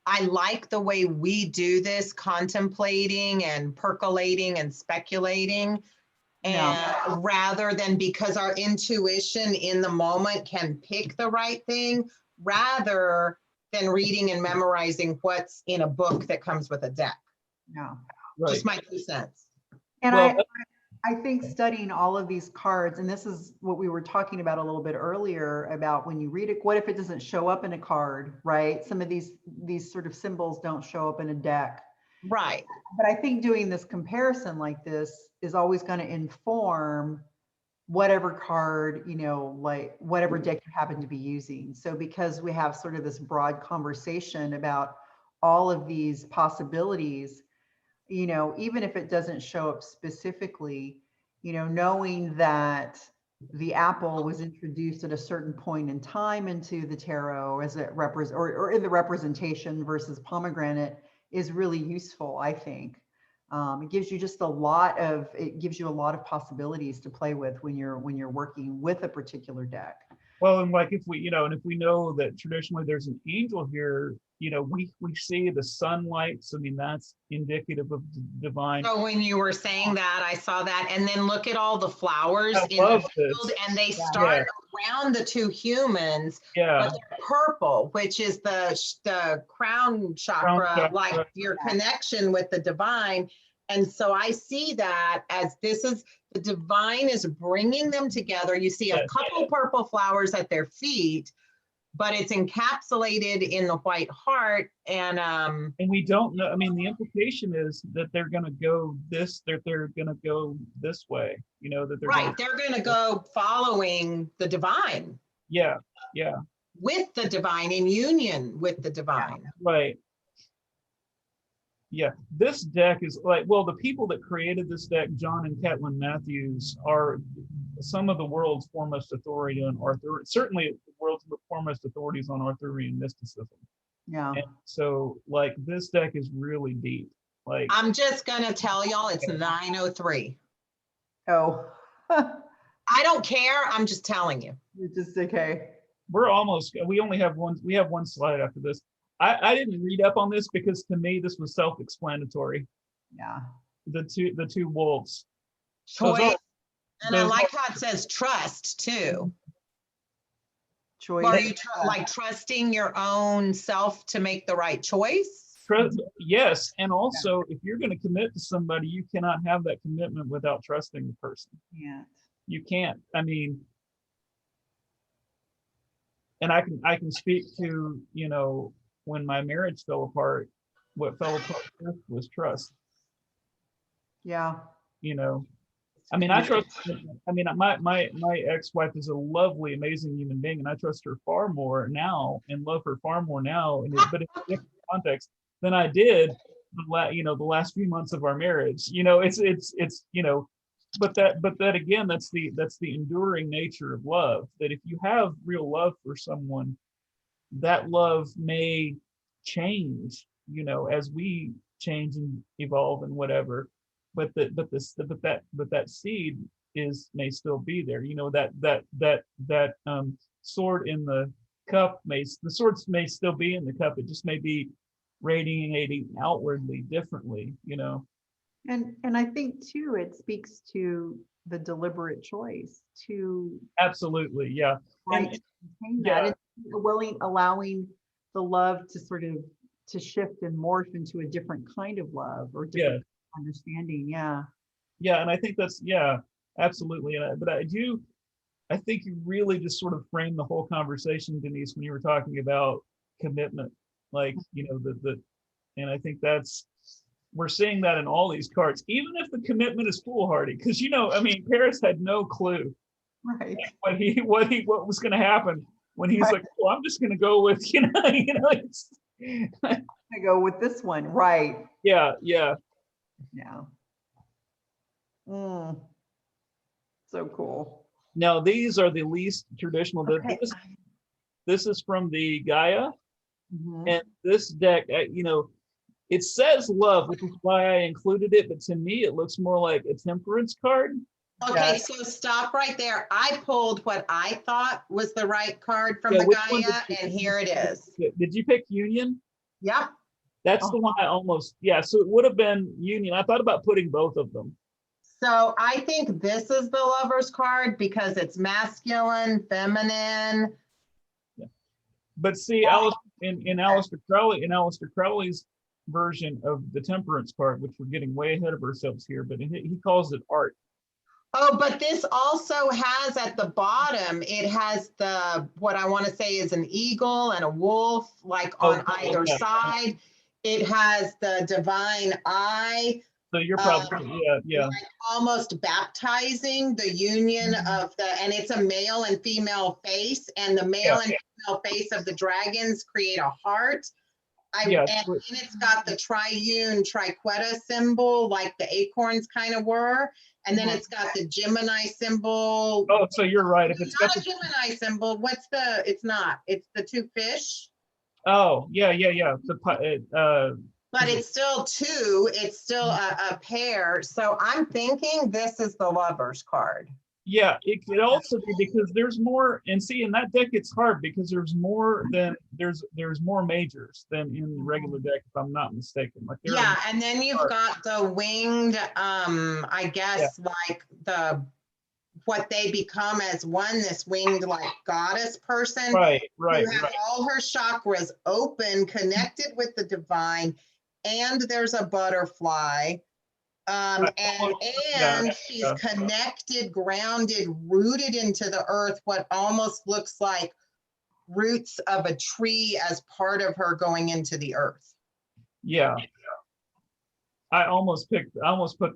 Speaker 3: I like the way we do this, contemplating and percolating and speculating. And rather than, because our intuition in the moment can pick the right thing, rather than reading and memorizing what's in a book that comes with a deck.
Speaker 2: Yeah.
Speaker 1: Right.
Speaker 3: Just my 2 cents.
Speaker 2: And
Speaker 1: Well,
Speaker 2: I think studying all of these cards, and this is what we were talking about a little bit earlier about when you read it, what if it doesn't show up in a card, right? Some of these sort of symbols don't show up in a deck.
Speaker 3: Right.
Speaker 2: But I think doing this comparison like this is always going to inform whatever card, like whatever deck you happen to be using. So because we have sort of this broad conversation about all of these possibilities, even if it doesn't show up specifically, knowing that the apple was introduced at a certain point in time into the tarot as it or in the representation versus pomegranate is really useful, I think. It gives you a lot of possibilities to play with when you're working with a particular deck.
Speaker 1: Well, and like if we know that traditionally there's an angel here, we see the sunlights. I mean, that's indicative of the divine.
Speaker 3: So when you were saying that, I saw that, and then look at all the flowers
Speaker 1: I
Speaker 3: in the
Speaker 1: love
Speaker 3: field,
Speaker 1: this.
Speaker 3: and they start around the 2 humans,
Speaker 1: Yeah,
Speaker 3: but they're purple, which is the crown chakra,
Speaker 1: chakra.
Speaker 3: like your connection with the divine. And so I see that as the divine is bringing them together. You see a couple purple flowers at their feet, but it's encapsulated in the white heart. And
Speaker 1: we don't know. I mean, the implication is that they're going to go this. They're going to go this way. That they're
Speaker 3: right. They're going to go following the divine.
Speaker 1: Yeah.
Speaker 3: With the divine, in union with the divine.
Speaker 1: Right. Yeah, this deck is the people that created this deck, John and Caitlin Matthews, are some of the world's foremost authority on certainly the world's foremost authorities on Arthurian mysticism.
Speaker 2: Yeah.
Speaker 1: And so this deck is really deep.
Speaker 3: I'm just gonna tell y'all it's 9:03.
Speaker 2: Oh.
Speaker 3: I don't care, I'm just telling you.
Speaker 2: You're just okay.
Speaker 1: We have one slide after this. I didn't read up on this because to me this was self-explanatory.
Speaker 2: Yeah.
Speaker 1: The two wolves.
Speaker 3: Choice. And I like how it says trust too.
Speaker 2: Choice.
Speaker 3: Are you trusting your own self to make the right choice?
Speaker 1: Yes, and also if you're going to commit to somebody, you cannot have that commitment without trusting the person.
Speaker 2: Yeah.
Speaker 1: You can't. I mean, and I can speak to when my marriage fell apart, what fell apart was trust.
Speaker 2: Yeah.
Speaker 1: I mean, I trust. I mean, my ex-wife is a lovely, amazing human being, and I trust her far more now, and love her far more now, but in a different context than I did the last few months of our marriage. It's but that again, that's the enduring nature of love. That if you have real love for someone, that love may change, as we change and evolve and whatever, but that seed may still be there. That sword in the cup the swords may still be in the cup. It just may be radiating outwardly differently.
Speaker 2: And I think too, it speaks to the deliberate choice to
Speaker 1: absolutely, yeah.
Speaker 2: Right. And that allowing the love to sort of to shift and morph into a different kind of love or different understanding. Yeah.
Speaker 1: Yeah, and I think that's absolutely. But I think you really just sort of framed the whole conversation, Denise, when you were talking about commitment, and I think we're seeing that in all these cards, even if the commitment is foolhardy, because Paris had no clue
Speaker 2: right
Speaker 1: what was going to happen when he's like, well, I'm just going to go with it's
Speaker 2: I go with this one, right?
Speaker 1: Yeah.
Speaker 2: So cool.
Speaker 1: Now these are the least traditional.
Speaker 2: Okay.
Speaker 1: This is from the Gaia,
Speaker 2: Mhm.
Speaker 1: and this deck, it says love, which is why I included it, but to me it looks more like a temperance card.
Speaker 3: Okay,
Speaker 2: Yes.
Speaker 3: so stop right there. I pulled what I thought was the right card from
Speaker 1: Yeah,
Speaker 3: the
Speaker 1: which one
Speaker 3: Gaia,
Speaker 1: did you-
Speaker 3: and here it is.
Speaker 1: Did you pick Union?
Speaker 3: Yep.
Speaker 1: That's the one I almost, so it would have been Union. I thought about putting both of them.
Speaker 3: So I think this is the Lover's card because it's masculine, feminine.
Speaker 1: But see, in Aleister Crowley's version of the temperance card, which we're getting way ahead of ourselves here, but he calls it art.
Speaker 3: Oh, but this also has at the bottom, it has what I want to say is an eagle and a wolf, like on either side. It has the divine eye.
Speaker 1: So you're probably, yeah.
Speaker 3: Like almost baptizing the union of and it's a male and female face, and the male and female face of the dragons create a heart. And it's got the triune triqueta symbol, like the acorns kind of were. And then it's got the Gemini symbol.
Speaker 1: Oh, so you're right. If it's
Speaker 3: not a Gemini symbol, it's not. It's the two fish.
Speaker 1: Oh, yeah.
Speaker 3: But it's still two. It's still a pair. So I'm thinking this is the Lover's card.
Speaker 1: Yeah, it could also be because there's more, and see, in that deck it's hard because there's more majors than in the regular deck, if I'm not mistaken. Like
Speaker 3: and then you've got the winged, I guess like what they become as one, this winged like goddess person.
Speaker 1: Right.
Speaker 3: Who have all her chakras open, connected with the divine, and there's a butterfly. And she's connected, grounded, rooted into the earth, what almost looks like roots of a tree as part of her going into the earth.
Speaker 1: Yeah. I almost put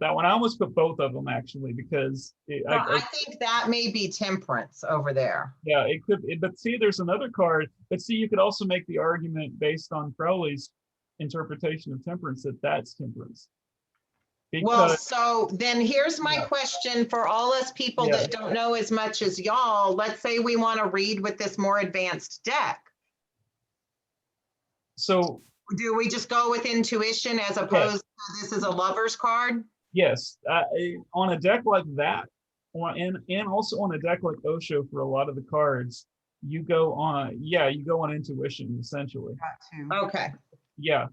Speaker 1: that one. I almost put both of them actually, because
Speaker 3: I think that may be temperance over there.
Speaker 1: Yeah, it could, but see, there's another card, but see, you could also make the argument based on Crowley's interpretation of temperance that that's temperance.
Speaker 3: Well, so then here's my question for all us people that don't know as much as y'all. Let's say we want to read with this more advanced deck.
Speaker 1: So
Speaker 3: do we just go with intuition as opposed to this is a Lover's card?
Speaker 1: Yes, on a deck like that, and also on a deck like Osho for a lot of the cards, you go on intuition essentially.
Speaker 2: Got to.
Speaker 3: Okay.
Speaker 1: Yeah.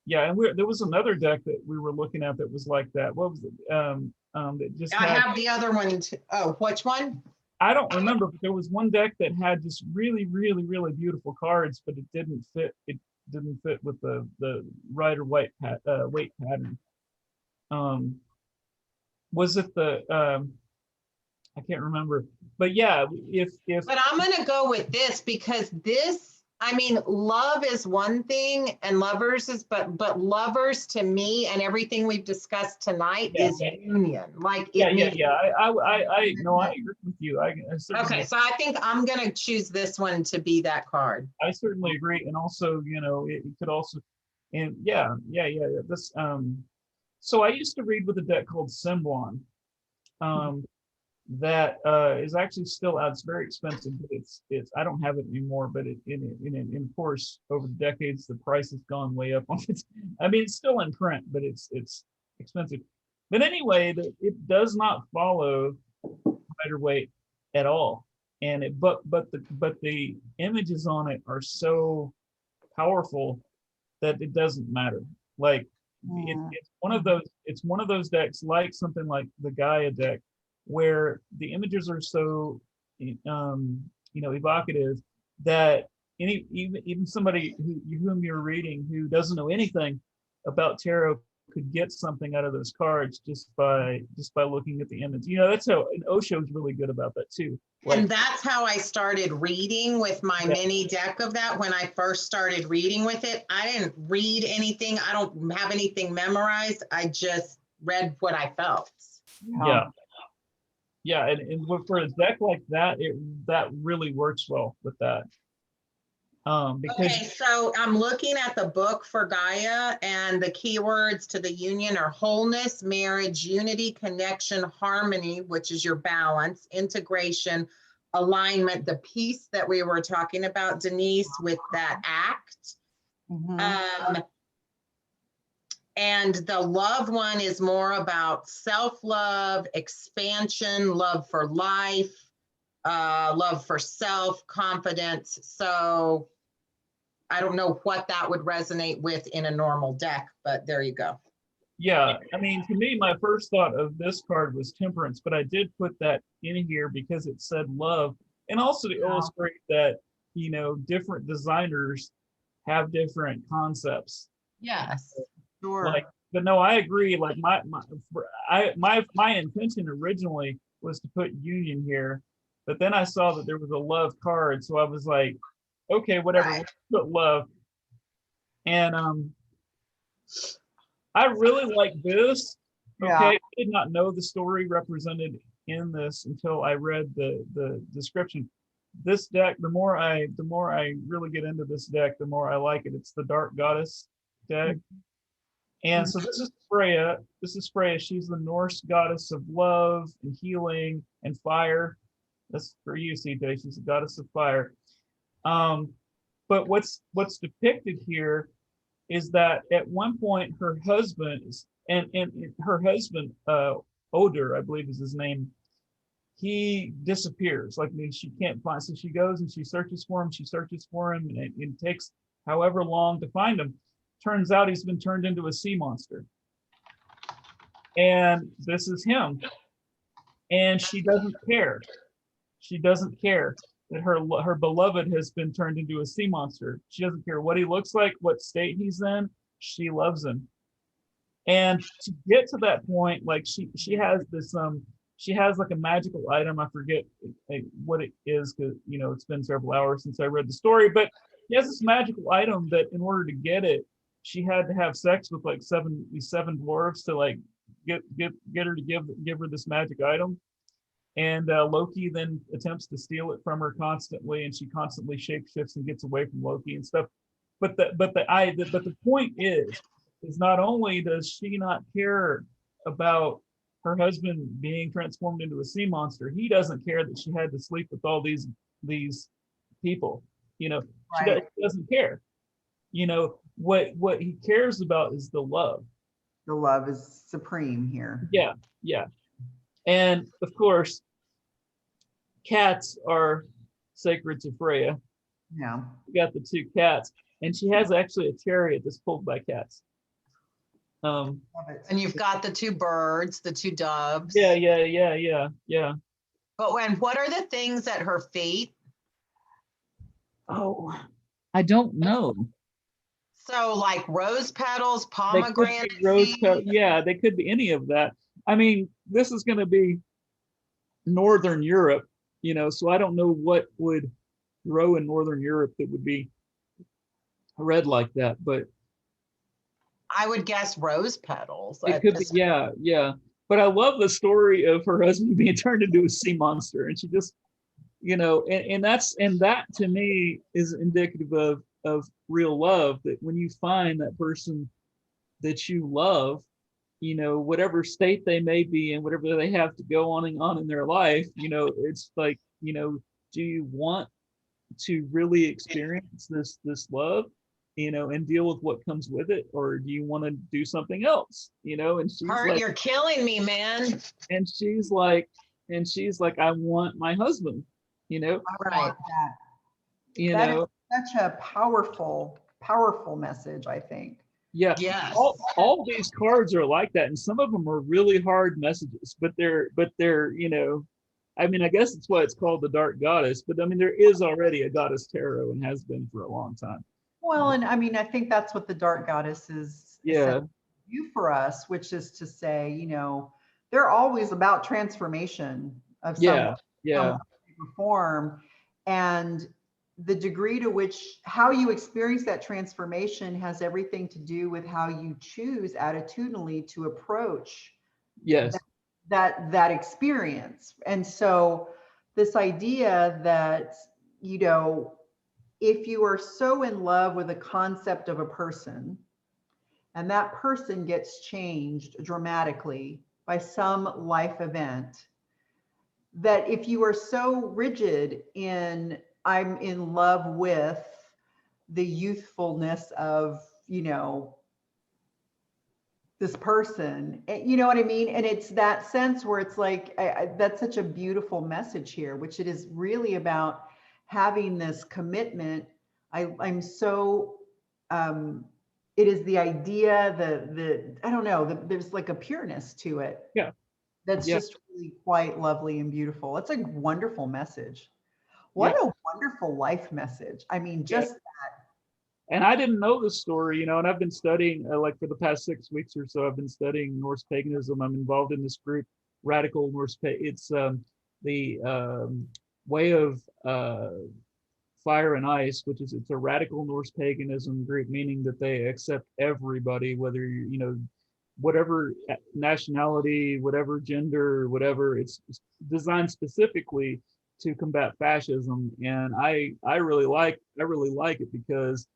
Speaker 1: Yeah, and there was another deck that we were looking at that was like that. What was it? That just
Speaker 3: I have the other one too. Oh, which one?
Speaker 1: I don't remember, but there was one deck that had just really, really, really beautiful cards, but it didn't fit. It didn't fit with the rider weight pattern. Was it the? I can't remember, but yeah, if.
Speaker 3: But I'm gonna go with this because this. I mean, love is one thing and lovers is, but lovers to me and everything we've discussed tonight is union. Like,
Speaker 1: I agree with you.
Speaker 3: Okay, so I think I'm going to choose this one to be that card.
Speaker 1: I certainly agree. And also, it could also, and this, so I used to read with a deck called Semblon. That is actually still out. It's very expensive, but it's I don't have it anymore, but in course over the decades the price has gone way up on it. I mean, it's still in print, but it's expensive. But anyway, it does not follow rider weight at all, and but the images on it are so powerful that it doesn't matter. Like it's one of those decks, like something like the Gaia deck, where the images are so evocative that even somebody whom you're reading who doesn't know anything about tarot could get something out of those cards just by looking at the image. That's how, and Osho's really good about that too.
Speaker 3: And that's how I started reading with my mini deck of that. When I first started reading with it, I didn't read anything. I don't have anything memorized. I just read what I felt.
Speaker 1: Yeah, and for a deck like that, that really works well with that.
Speaker 3: Okay, so I'm looking at the book for Gaia, and the keywords to the union are wholeness, marriage, unity, connection, harmony, which is your balance, integration, alignment, the peace that we were talking about, Denise, with that act. And the love one is more about self-love, expansion, love for life, love for self, confidence. So I don't know what that would resonate with in a normal deck, but there you go.
Speaker 1: Yeah, I mean, to me, my first thought of this card was temperance, but I did put that in here because it said love, and also to illustrate that, different designers have different concepts.
Speaker 3: Yes.
Speaker 2: Sure.
Speaker 1: Like, but no, I agree. Like my intention originally was to put union here, but then I saw that there was a love card, so I was like, okay, whatever,
Speaker 3: Right.
Speaker 1: let's put love. And I really like this.
Speaker 2: Yeah.
Speaker 1: Okay, I did not know the story represented in this until I read the description. This deck, the more I really get into this deck, the more I like it. It's the Dark Goddess deck. And so this is Freya. This is Freya. She's the Norse goddess of love and healing and fire. That's for you, CJ. She's the goddess of fire. But what's depicted here is that at one point her husband and her husband Oder, I believe is his name, he disappears. Like, I mean, she can't find. So she goes and she searches for him. She searches for him, and it takes however long to find him. Turns out he's been turned into a sea monster. And this is him. And she doesn't care. She doesn't care that her beloved has been turned into a sea monster. She doesn't care what he looks like, what state he's in. She loves him. And to get to that point, like she has this she has like a magical item. I forget what it is because it's been several hours since I read the story, but she has this magical item that in order to get it, she had to have sex with like seven dwarves to like get her to give her this magic item. And Loki then attempts to steal it from her constantly, and she constantly shapeshifts and gets away from Loki and stuff. But the point is not only does she not care about her husband being transformed into a sea monster, he doesn't care that she had to sleep with all these people.
Speaker 2: Right.
Speaker 1: She doesn't care. What he cares about is the love.
Speaker 2: The love is supreme here.
Speaker 1: Yeah, yeah. And of course, cats are sacred to Freya.
Speaker 2: Yeah.
Speaker 1: We got the two cats, and she has actually a chariot that's pulled by cats.
Speaker 2: Love it.
Speaker 3: And you've got the two birds, the two doves.
Speaker 1: Yeah.
Speaker 3: But what are the things at her feet?
Speaker 1: Oh, I don't know.
Speaker 3: So like rose petals,
Speaker 1: They could
Speaker 3: pomegranate
Speaker 1: be rose
Speaker 3: seeds.
Speaker 1: petals. Yeah, they could be any of that. I mean, this is going to be Northern Europe, so I don't know what would grow in Northern Europe that would be red like that, but
Speaker 3: I would guess rose petals.
Speaker 1: it
Speaker 3: at
Speaker 1: could be,
Speaker 3: this-
Speaker 1: yeah. But I love the story of her husband being turned into a sea monster, and she just, and that to me is indicative of real love. That when you find that person that you love, whatever state they may be in, whatever they have to go on in their life, it's like, do you want to really experience this love, and deal with what comes with it, or do you want to do something else, and she's
Speaker 3: Hurt,
Speaker 1: like,
Speaker 3: you're killing me, man.
Speaker 1: and she's like, I want my husband,
Speaker 2: I
Speaker 3: Right.
Speaker 2: want that.
Speaker 1: you
Speaker 2: That
Speaker 1: know,
Speaker 2: is such a powerful message, I think.
Speaker 1: yeah.
Speaker 3: Yes.
Speaker 1: All these cards are like that, and some of them are really hard messages, but they're I mean, I guess it's why it's called the Dark Goddess, but I mean, there is already a Goddess Tarot and has been for a long time.
Speaker 2: Well, and I mean, I think that's what the Dark Goddess is
Speaker 1: Yeah,
Speaker 2: do for us, which is to say, they're always about transformation of
Speaker 1: yeah,
Speaker 2: some form, and the degree to which how you experience that transformation has everything to do with how you choose attitudinally to approach
Speaker 1: yes,
Speaker 2: that experience. And so this idea that, if you are so in love with a concept of a person and that person gets changed dramatically by some life event, that if you are so rigid in I'm in love with the youthfulness of, this person, you know what I mean? And it's that sense where it's like, that's such a beautiful message here, which it is really about having this commitment. I'm so, it is the idea, I don't know, there's like a pureness to it.
Speaker 1: Yeah.
Speaker 2: That's
Speaker 1: Yeah.
Speaker 2: just really quite lovely and beautiful. It's a wonderful message. What a wonderful life message. I mean, just that.
Speaker 1: and I didn't know this story, you know, and I've been studying, like for the past 6 weeks or so, I've been studying Norse paganism. I'm involved in this group, Radical Norse. It's the way of fire and ice, which is it's a radical Norse paganism group, meaning that they accept everybody, whether you know, whatever nationality, whatever gender, whatever. It's designed specifically to combat fascism, and I really like it because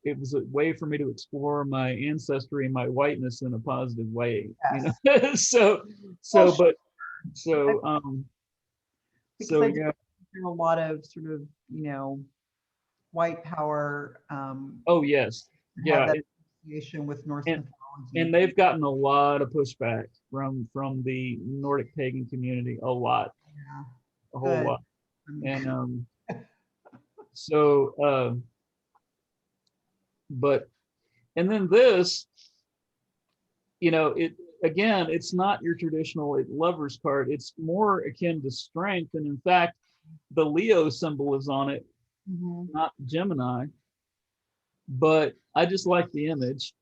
Speaker 1: it was a way for me to explore my ancestry and my whiteness in a positive way.
Speaker 2: Yes.
Speaker 1: You know, so
Speaker 2: Well,
Speaker 1: but so
Speaker 2: because
Speaker 1: so
Speaker 2: I
Speaker 1: yeah.
Speaker 2: do a lot of sort of, white power,
Speaker 1: Oh yes,
Speaker 2: have
Speaker 1: yeah.
Speaker 2: that association with Norse
Speaker 1: And
Speaker 2: mythology.
Speaker 1: they've gotten a lot of pushback from the Nordic pagan community, a lot,
Speaker 2: Yeah,
Speaker 1: a whole
Speaker 2: good.
Speaker 1: lot. And so but and then this, you know, it again, it's not your traditional lover's card. It's more akin to strength, and in fact, the Leo symbol is on it,
Speaker 2: Mhm.
Speaker 1: not Gemini. But I just like the image,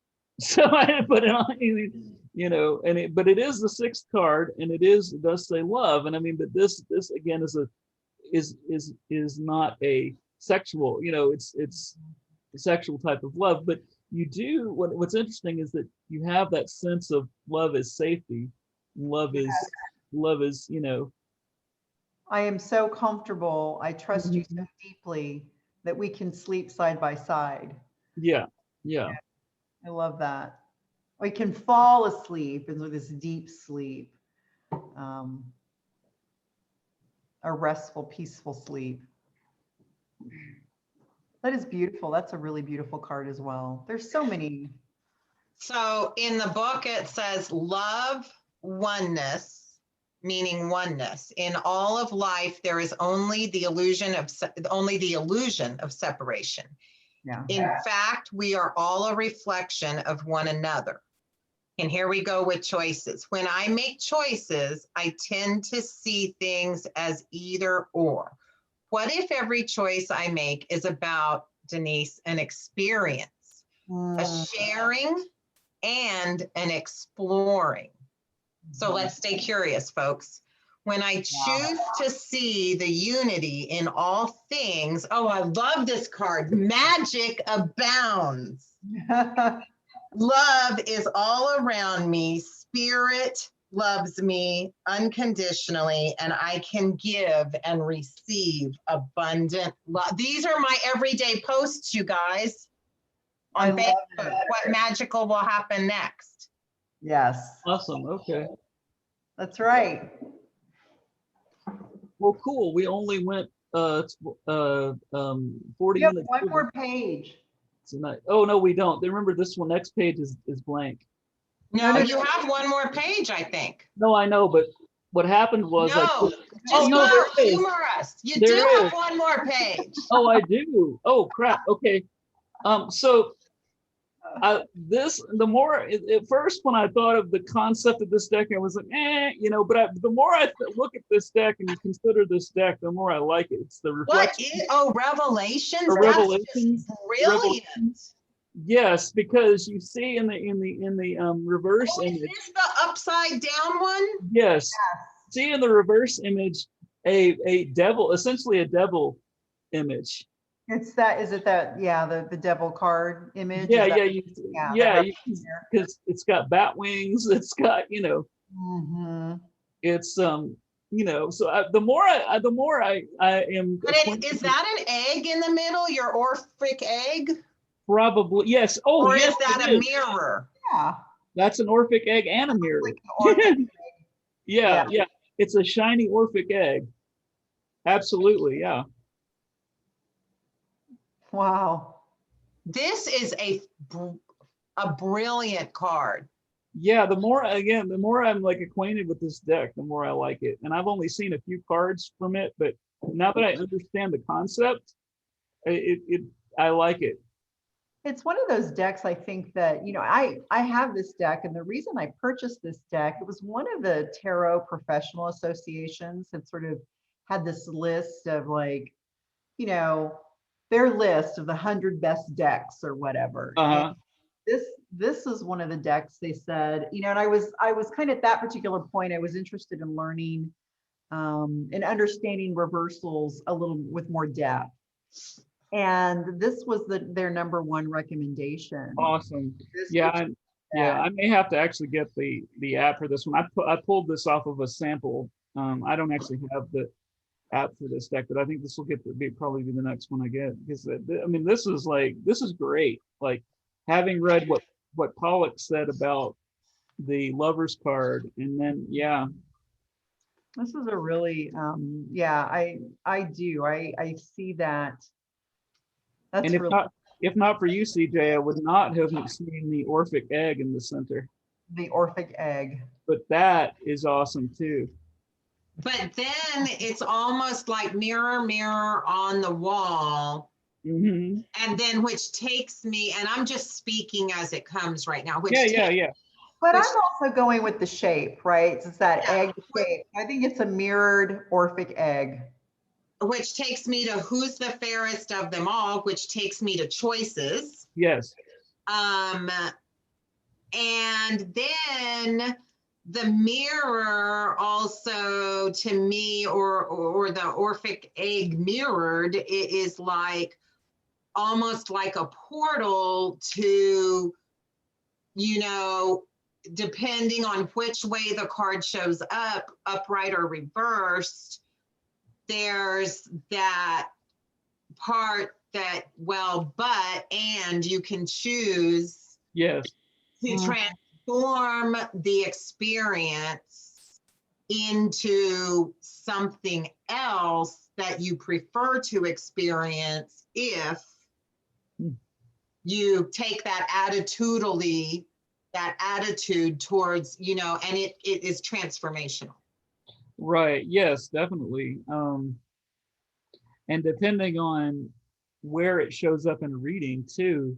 Speaker 1: so I put it on. You know, and but it is the sixth card, and it does say love, and I mean, but this again is not a sexual. You know, it's a sexual type of love, but you do what's interesting is that you have that sense of love as safety, love is you know.
Speaker 2: I am so comfortable. I trust you so
Speaker 1: Mhm.
Speaker 2: deeply that we can sleep side by side.
Speaker 1: Yeah, yeah.
Speaker 2: I love that. We can fall asleep into this deep sleep, um, a restful, peaceful sleep. That is beautiful. That's a really beautiful card as well. There's so many.
Speaker 3: So in the book, it says love, oneness, meaning oneness. In all of life, there is only the illusion of separation.
Speaker 2: Yeah.
Speaker 3: In fact, we are all a reflection of one another. And here we go with choices. When I make choices, I tend to see things as either or. What if every choice I make is about, Denise, an experience, a sharing, and an exploring? So let's stay curious, folks. When I choose to see the unity in all things, oh, I love this card, magic abounds. Love is all around me. Spirit loves me unconditionally, and I can give and receive abundant love. These are my everyday posts, you guys,
Speaker 2: I
Speaker 3: on
Speaker 2: love
Speaker 3: Facebook.
Speaker 2: it.
Speaker 3: What magical will happen next?
Speaker 2: Yes,
Speaker 1: Awesome. Okay.
Speaker 2: that's right.
Speaker 1: Well, cool. We only went 40
Speaker 2: You have
Speaker 1: minutes
Speaker 2: one
Speaker 1: over
Speaker 2: more page.
Speaker 1: tonight. Oh no, we don't. Remember, this one next page is blank.
Speaker 3: No,
Speaker 2: no,
Speaker 3: you have one more page, I think.
Speaker 1: No, I know, but what happened was
Speaker 3: No,
Speaker 1: oh
Speaker 3: just
Speaker 1: no, there is.
Speaker 3: humor us. You
Speaker 1: There
Speaker 3: do have
Speaker 1: is.
Speaker 3: one more page.
Speaker 1: Oh, I do. Oh crap. Okay. So the more at first when I thought of the concept of this deck, I was like, you know, but the more I look at this deck and you consider this deck, the more I like it. It's the
Speaker 3: What
Speaker 1: reflection.
Speaker 3: is, oh, Revelations?
Speaker 1: Or
Speaker 3: That's
Speaker 1: Revelations.
Speaker 3: just brilliant.
Speaker 1: Yes, because you see in the reverse
Speaker 3: Oh, is
Speaker 1: image.
Speaker 3: this the upside down one?
Speaker 1: Yes. See in the reverse image a devil, essentially a devil image.
Speaker 2: It's that, is it that, yeah, the devil card image?
Speaker 1: Yeah,
Speaker 2: Is that,
Speaker 1: yeah, because it's got bat wings. It's got, you know, it's you know. So the more I am.
Speaker 3: But is that an egg in the middle? Your Orphic egg?
Speaker 1: Probably yes. Oh,
Speaker 3: or
Speaker 1: yes,
Speaker 3: is that a mirror?
Speaker 2: Yeah.
Speaker 1: That's an Orphic egg and a mirror.
Speaker 2: Like an Orphic egg.
Speaker 1: Yeah, yeah. It's a shiny Orphic egg. Absolutely, yeah.
Speaker 2: Wow.
Speaker 3: This is a brilliant card.
Speaker 1: Yeah, the more I'm like acquainted with this deck, the more I like it. And I've only seen a few cards from it, but now that I understand the concept, I like it.
Speaker 2: It's one of those decks, I think that, I have this deck, and the reason I purchased this deck, it was one of the tarot professional associations had sort of had this list of like, their list of the 100 best decks or whatever.
Speaker 1: Uh-huh.
Speaker 2: This is one of the decks they said, you know, and I was kind of at that particular point, I was interested in learning and understanding reversals a little with more depth. And this was their number one recommendation.
Speaker 1: Awesome.
Speaker 2: This
Speaker 1: Yeah,
Speaker 2: particular
Speaker 1: yeah,
Speaker 2: deck.
Speaker 1: I may have to actually get the app for this one. I pulled this off of a sample. I don't actually have the app for this deck, but I think this will probably be the next one I get, because I mean, this is great. Like, having read what Pollock said about the Lovers card, and then yeah,
Speaker 2: This is a really, yeah, I see that. That's
Speaker 1: and
Speaker 2: really
Speaker 1: if not for you, CJ, I would not have seen the Orphic egg in the center.
Speaker 2: the Orphic egg.
Speaker 1: But that is awesome too.
Speaker 3: But then it's almost like mirror, mirror on the wall.
Speaker 1: Hmm.
Speaker 3: And then which takes me, and I'm just speaking as it comes right now, which
Speaker 1: Yeah.
Speaker 2: But
Speaker 3: Which-
Speaker 2: I'm also going with the shape, right? It's that
Speaker 3: Yeah.
Speaker 2: egg shape. I think it's a mirrored Orphic egg.
Speaker 3: which takes me to who's the fairest of them all, which takes me to choices.
Speaker 1: Yes.
Speaker 3: And then the mirror also to me, or the Orphic egg mirrored, it is like almost like a portal to, you know, depending on which way the card shows up, upright or reversed, there's that part that, well, and you can choose
Speaker 1: Yes.
Speaker 3: to
Speaker 2: Mhm.
Speaker 3: transform the experience into something else that you prefer to experience if
Speaker 1: Hmm.
Speaker 3: you take that attitude towards, you know, and it is transformational.
Speaker 1: Right. Yes, definitely. And depending on where it shows up in a reading too,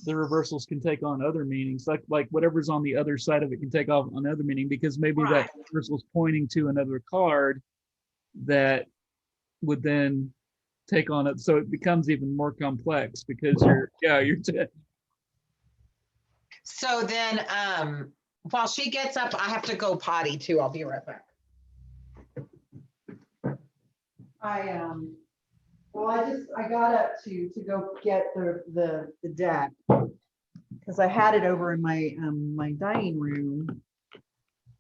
Speaker 1: the reversals can take on other meanings. Like whatever's on the other side of it can take off another meaning, because maybe
Speaker 3: Right.
Speaker 1: that reversal's pointing to another card that would then take on it. So it becomes even more complex, because you're
Speaker 3: So then, while she gets up, I have to go potty too. I'll be right back.
Speaker 2: Well, I got up to go get the deck because I had it over in my dining room.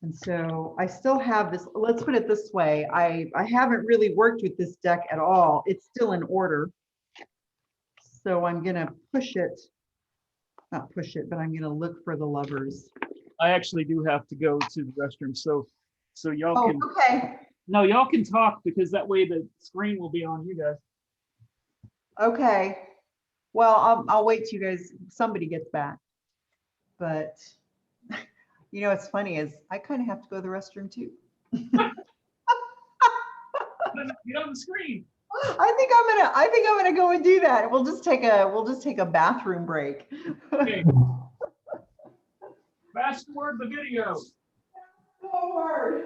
Speaker 2: And so I still have this, let's put it this way. I haven't really worked with this deck at all. It's still in order. So I'm gonna not push it, but I'm gonna look for the Lovers.
Speaker 1: I actually do have to go to the restroom. So y'all
Speaker 2: Oh,
Speaker 1: can,
Speaker 2: okay.
Speaker 1: no, y'all can talk, because that way the screen will be on you guys.
Speaker 2: Okay. Well, I'll wait till you guys, somebody gets back. But you know, what's funny is I kind of have to go to the restroom too.
Speaker 1: Get on the screen.
Speaker 2: I think I'm gonna go and do that. We'll just take a bathroom break.
Speaker 1: Okay. Fast forward the video.
Speaker 2: Forward.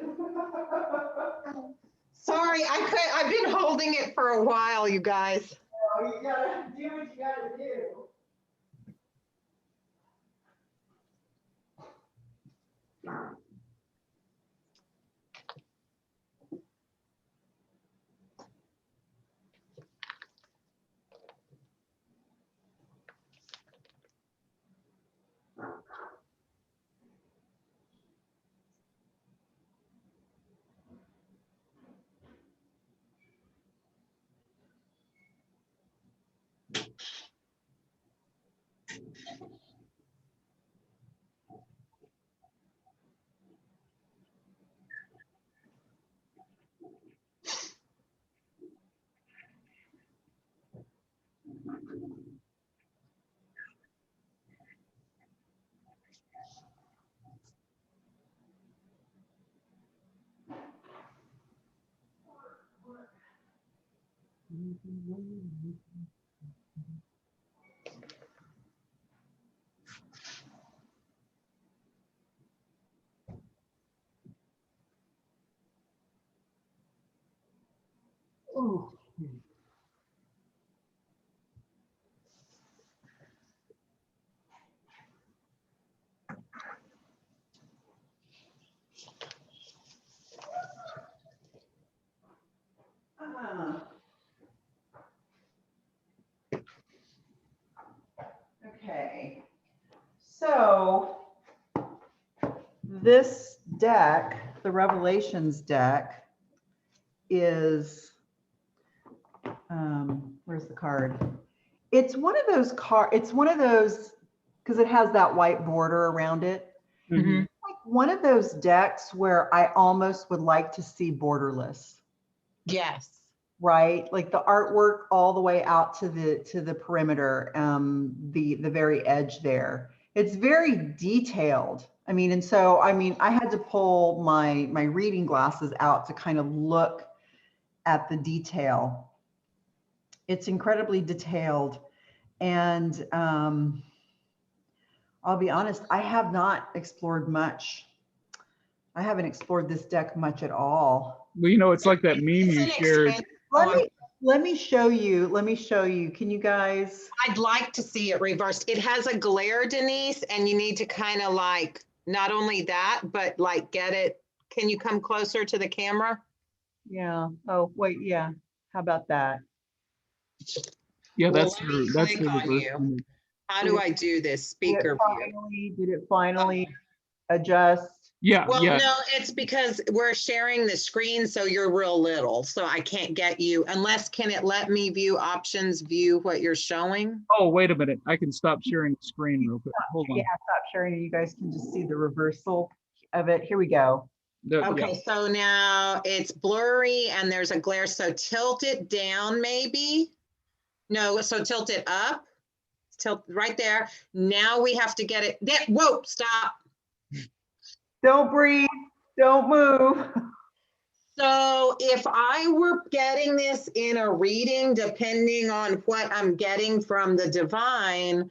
Speaker 3: Sorry, I've been holding it for a while, you guys.
Speaker 2: Oh, you gotta do what you gotta do. Ooh. Okay, so this deck, the Revelations deck, is, where's the card? It's one of those it's one of those, because it has that white border around it.
Speaker 1: Mhm.
Speaker 2: Like one of those decks where I almost would like to see borderless,
Speaker 3: Yes.
Speaker 2: right? Like the artwork all the way out to the perimeter, the very edge there. It's very detailed. I mean, and so I mean, I had to pull my reading glasses out to kind of look at the detail. It's incredibly detailed, and I'll be honest, I have not explored much. I haven't explored this deck much at all.
Speaker 1: Well, you know, it's like that meme
Speaker 3: It's
Speaker 1: you
Speaker 3: an
Speaker 1: shared.
Speaker 3: expensive
Speaker 2: Let
Speaker 3: one.
Speaker 2: me let me show you. Let me show you. Can you guys?
Speaker 3: I'd like to see it reversed. It has a glare, Denise, and you need to kind of like, not only that, but like get it. Can you come closer to the camera?
Speaker 2: Yeah. Oh, wait. Yeah. How about that?
Speaker 1: Yeah,
Speaker 3: Well,
Speaker 1: that's
Speaker 3: let me
Speaker 1: that's
Speaker 3: click
Speaker 1: the
Speaker 3: on
Speaker 1: reverse
Speaker 3: you.
Speaker 1: image.
Speaker 3: How do I do this speaker view?
Speaker 2: Did it finally adjust?
Speaker 1: Yeah,
Speaker 3: Well,
Speaker 1: yeah.
Speaker 3: no, it's because we're sharing the screen, so you're real little, so I can't get you unless, can it let me view options, view what you're showing?
Speaker 1: Oh, wait a minute. I can stop sharing the screen real quick. Hold on.
Speaker 2: Yeah. Stop sharing it. You guys can just see the reversal of it. Here we go.
Speaker 1: Yeah.
Speaker 3: Okay, so now it's blurry and there's a glare, so tilt it down maybe. No, so tilt it up, tilt right there. Now we have to get it there. Whoa, stop.
Speaker 2: Don't breathe. Don't move.
Speaker 3: So if I were getting this in a reading, depending on what I'm getting from the divine,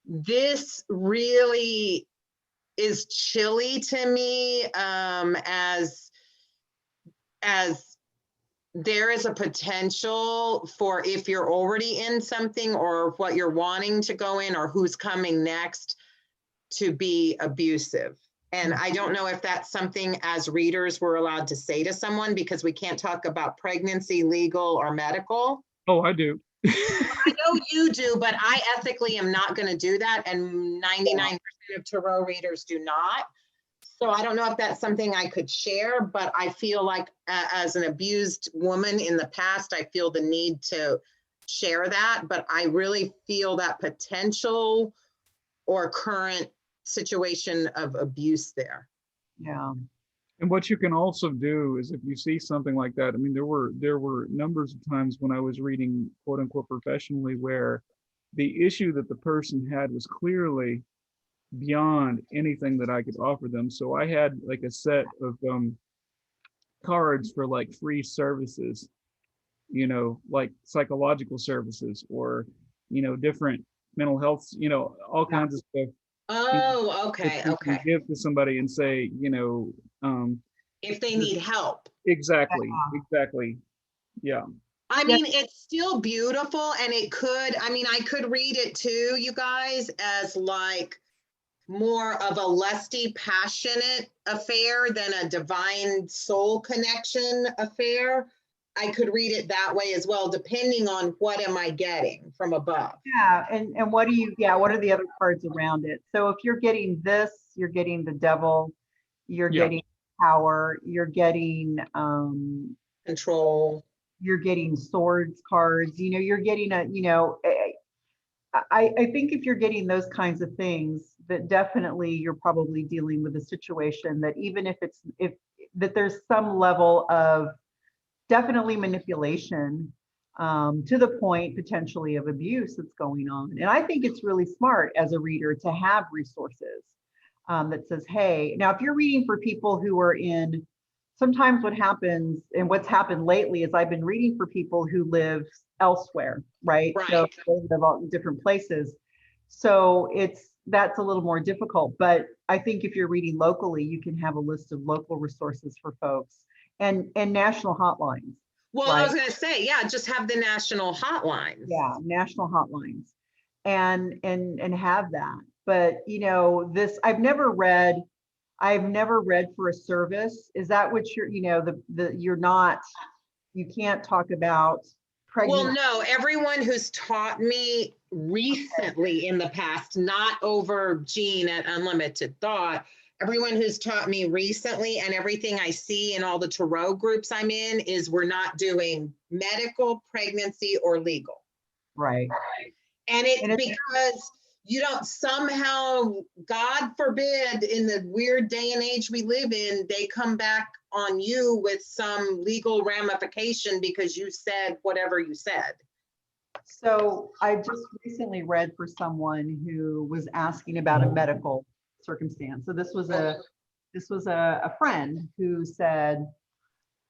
Speaker 3: this really is chilly to me, as there is a potential for, if you're already in something or what you're wanting to go in or who's coming next, to be abusive. And I don't know if that's something as readers we're allowed to say to someone, because we can't talk about pregnancy, legal, or medical.
Speaker 1: Oh, I do.
Speaker 3: I know you do, but I ethically am not going to do that. And 99% of tarot readers do not. So I don't know if that's something I could share, but I feel like as an abused woman in the past, I feel the need to share that. But I really feel that potential or current situation of abuse there.
Speaker 2: Yeah.
Speaker 1: And what you can also do is, if you see something like that, I mean, there were numbers of times when I was reading, quote unquote, professionally, where the issue that the person had was clearly beyond anything that I could offer them. So I had like a set of cards for like free services, you know, like psychological services, or, you know, different mental health, you know, all
Speaker 2: Yeah.
Speaker 1: kinds of stuff
Speaker 3: Oh,
Speaker 1: that
Speaker 3: okay,
Speaker 1: you can
Speaker 3: okay.
Speaker 1: give to somebody and say, you know,
Speaker 3: If they need help.
Speaker 1: exactly, yeah.
Speaker 3: I
Speaker 2: Yeah.
Speaker 3: mean, it's still beautiful, and it could, I mean, I could read it too, you guys, as like more of a lusty, passionate affair than a divine soul connection affair. I could read it that way as well, depending on what am I getting from above.
Speaker 2: Yeah. And what do you, yeah, what are the other cards around it? So if you're getting this, you're getting the devil, you're
Speaker 1: Yeah.
Speaker 2: getting power, you're getting
Speaker 3: Control.
Speaker 2: swords cards, you know, you're getting a, you know, I think if you're getting those kinds of things, that definitely you're probably dealing with a situation that, even if it's, if that there's some level of definitely manipulation, to the point potentially of abuse that's going on. And I think it's really smart as a reader to have resources, that says, hey, now if you're reading for people who are in, sometimes what happens, and what's happened lately is I've been reading for people who live elsewhere, right?
Speaker 3: Right.
Speaker 2: So they live out in different places. So that's a little more difficult. But I think if you're reading locally, you can have a list of local resources for folks, and national hotlines.
Speaker 3: Well, I
Speaker 2: Right.
Speaker 3: was going to say, yeah, just have the national hotlines.
Speaker 2: Yeah, national hotlines, and have that. But you know, this, I've never read for a service. Is that what you're, you know, you're not, you can't talk about
Speaker 3: Well,
Speaker 2: pregnant.
Speaker 3: no, everyone who's taught me recently in the past, not over Gene at Unlimited Thought, everyone who's taught me recently and everything I see in all the tarot groups I'm in is we're not doing medical, pregnancy, or legal.
Speaker 2: Right.
Speaker 3: And
Speaker 2: And
Speaker 3: it's
Speaker 2: it's,
Speaker 3: because you don't somehow, God forbid, in the weird day and age we live in, they come back on you with some legal ramification because you said whatever you said.
Speaker 2: so I just recently read for someone who was asking about a medical circumstance. So this was a friend who said,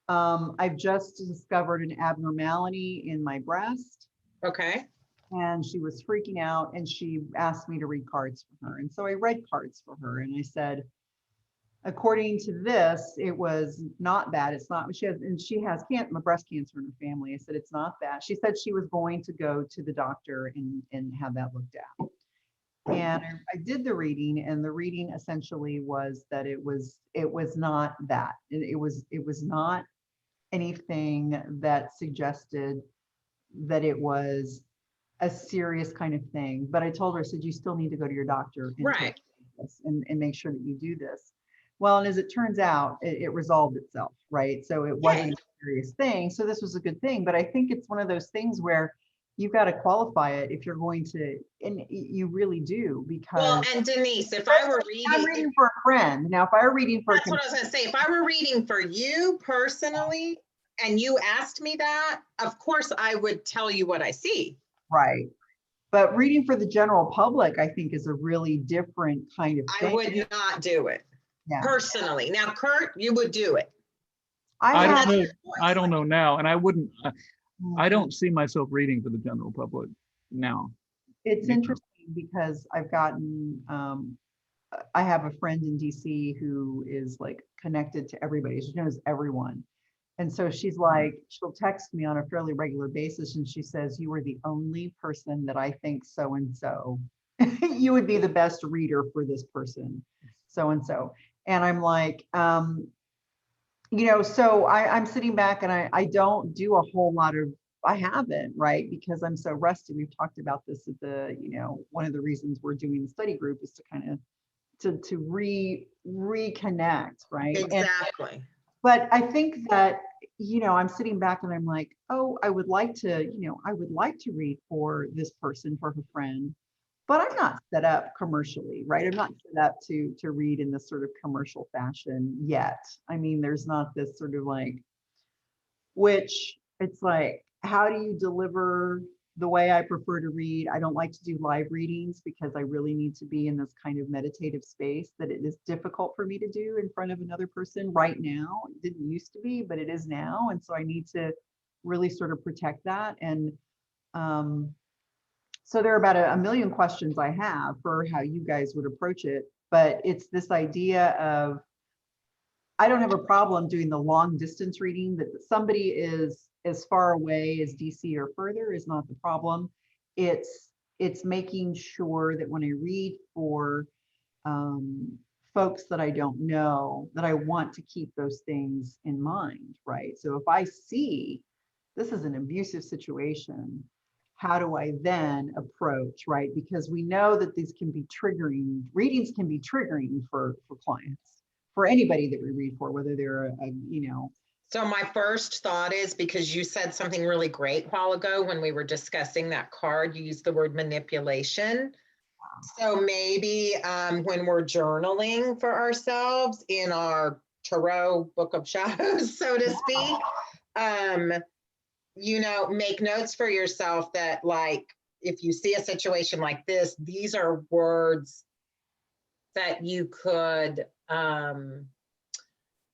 Speaker 2: I've just discovered an abnormality in my breast.
Speaker 3: Okay.
Speaker 2: And she was freaking out and she asked me to read cards for her. And so I read cards for her and I said, according to this, it was not bad. It's not, she has breast cancer in her family. I said, it's not that. She said she was going to go to the doctor and have that looked at. And I did the reading, and the reading essentially was that it was not that. It was not anything that suggested that it was a serious kind of thing. But I told her, I said, you still need to go to your doctor and
Speaker 3: Right.
Speaker 2: take this and make sure that you do this. Well, and as it turns out, it resolved itself, right? So it wasn't a serious thing. So this was a good thing. But I think it's one of those things where you've got to qualify it if you're going to, and you really do,
Speaker 3: Well,
Speaker 2: because
Speaker 3: and Denise, if I were
Speaker 2: I'm
Speaker 3: reading,
Speaker 2: reading for a friend. Now, if I were reading for
Speaker 3: that's what I was gonna say. If I were reading for you personally, and you asked me that, of course I would tell you what I see.
Speaker 2: right. But reading for the general public, I think, is a really different kind of
Speaker 3: I
Speaker 2: thing.
Speaker 3: would not do it
Speaker 2: Yeah.
Speaker 3: personally. Now, Kurt, you would do it.
Speaker 1: I
Speaker 2: have,
Speaker 1: don't know. I don't know now, and I wouldn't. I
Speaker 2: Mhm.
Speaker 1: don't see myself reading for the general public now.
Speaker 2: It's
Speaker 1: You know.
Speaker 2: interesting because I've gotten, I have a friend in DC who is like connected to everybody. She knows everyone. And so she's like, she'll text me on a fairly regular basis and she says, you are the only person that I think so and so. You would be the best reader for this person, so and so. And I'm like, so I'm sitting back and I don't do a whole lot of, I haven't, right? Because I'm so rusty. We've talked about this at the, one of the reasons we're doing the study group is to kind of reconnect, right?
Speaker 3: Exactly.
Speaker 2: But I think that, I'm sitting back and I'm like, oh, I would like to read for this person, for her friend, but I'm not set up commercially, right? I'm not set up to read in this sort of commercial fashion yet. I mean, there's not this sort of like, which it's like, how do you deliver the way I prefer to read? I don't like to do live readings because I really need to be in this kind of meditative space that it is difficult for me to do in front of another person right now. It didn't used to be, but it is now. And so I need to really sort of protect that. And so there are about a million questions I have for how you guys would approach it, but it's this idea of, I don't have a problem doing the long distance reading, that somebody is as far away as DC or further is not the problem. It's making sure that when I read for folks that I don't know, that I want to keep those things in mind, right? So if I see this is an abusive situation, how do I then approach, right? Because we know that these can be triggering, readings can be triggering for clients, for anybody that we read for, whether they're
Speaker 3: So my first thought is, because you said something really great a while ago when we were discussing that card, you used the word manipulation. So maybe when we're journaling for ourselves in our tarot book of shadows, so to speak, make notes for yourself that, like, if you see a situation like this, these are words that you could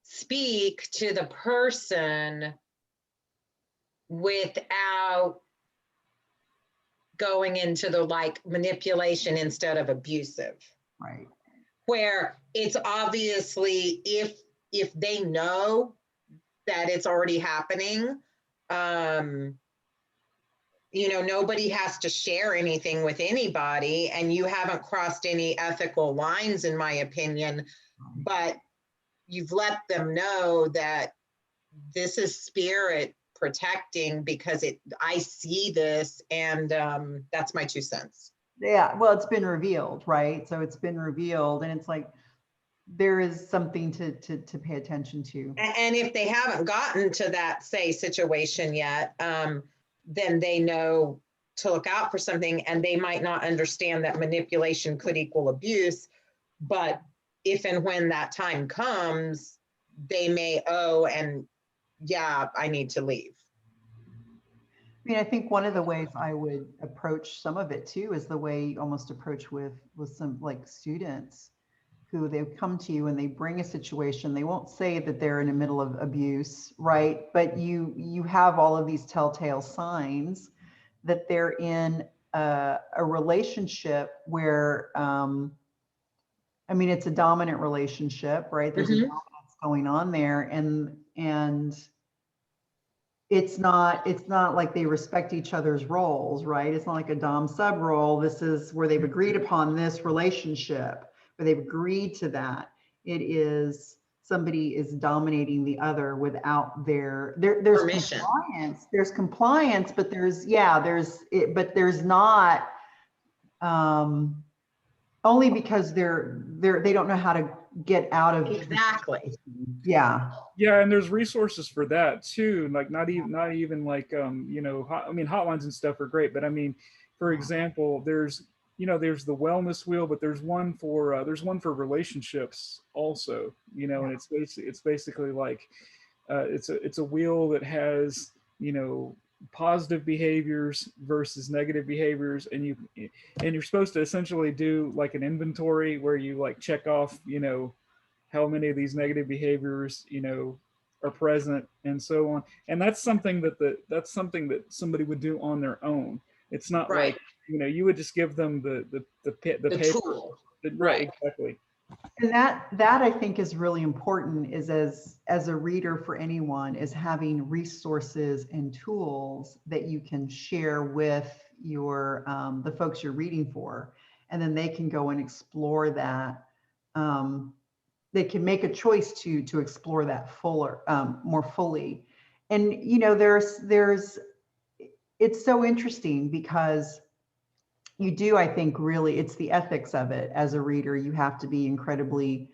Speaker 3: speak to the person without going into the like manipulation instead of abusive.
Speaker 2: Right.
Speaker 3: Where it's obviously, if they know that it's already happening, nobody has to share anything with anybody, and you haven't crossed any ethical lines, in my opinion, but you've let them know that this is spirit protecting because I see this, and that's my 2 cents.
Speaker 2: Yeah, well, it's been revealed, right? So it's been revealed, and it's like, there is something to pay attention to.
Speaker 3: And if they haven't gotten to that, say, situation yet, then they know to look out for something, and they might not understand that manipulation could equal abuse. But if and when that time comes, they may, and yeah, I need to leave.
Speaker 2: I mean, I think one of the ways I would approach some of it too is the way you almost approach with some like students who they come to you and they bring a situation. They won't say that they're in the middle of abuse, right? But you have all of these telltale signs that they're in a relationship where, I mean, it's a dominant relationship, right? There's a dominance going on there, and it's not like they respect each other's roles, right? It's not like a dom sub role. This is where they've agreed upon this relationship, where they've agreed to that. It is somebody is dominating the other without there's
Speaker 3: permission.
Speaker 2: Compliance. There's compliance, but but there's not, only because they don't know how to get out of.
Speaker 3: Exactly.
Speaker 2: Yeah.
Speaker 1: Yeah, and there's resources for that too. Like not even like you know, I mean, hotlines and stuff are great, but I mean, for example, there's the wellness wheel, but there's one for relationships also. You know, and it's basically like it's a wheel that has, you know, positive behaviors versus negative behaviors, and you're supposed to essentially do like an inventory where you like check off, you know, how many of these negative behaviors, you know, are present and so on. And that's something that somebody would do on their own. It's not
Speaker 3: right.
Speaker 1: Like, you know, you would just give them the paper.
Speaker 3: Tool.
Speaker 1: Right, exactly.
Speaker 2: And that I think is really important, is as a reader for anyone, is having resources and tools that you can share with your the folks you're reading for, and then they can go and explore that. They can make a choice to explore that more fully. And you know, it's so interesting because you do, I think, really, it's the ethics of it. As a reader, you have to be incredibly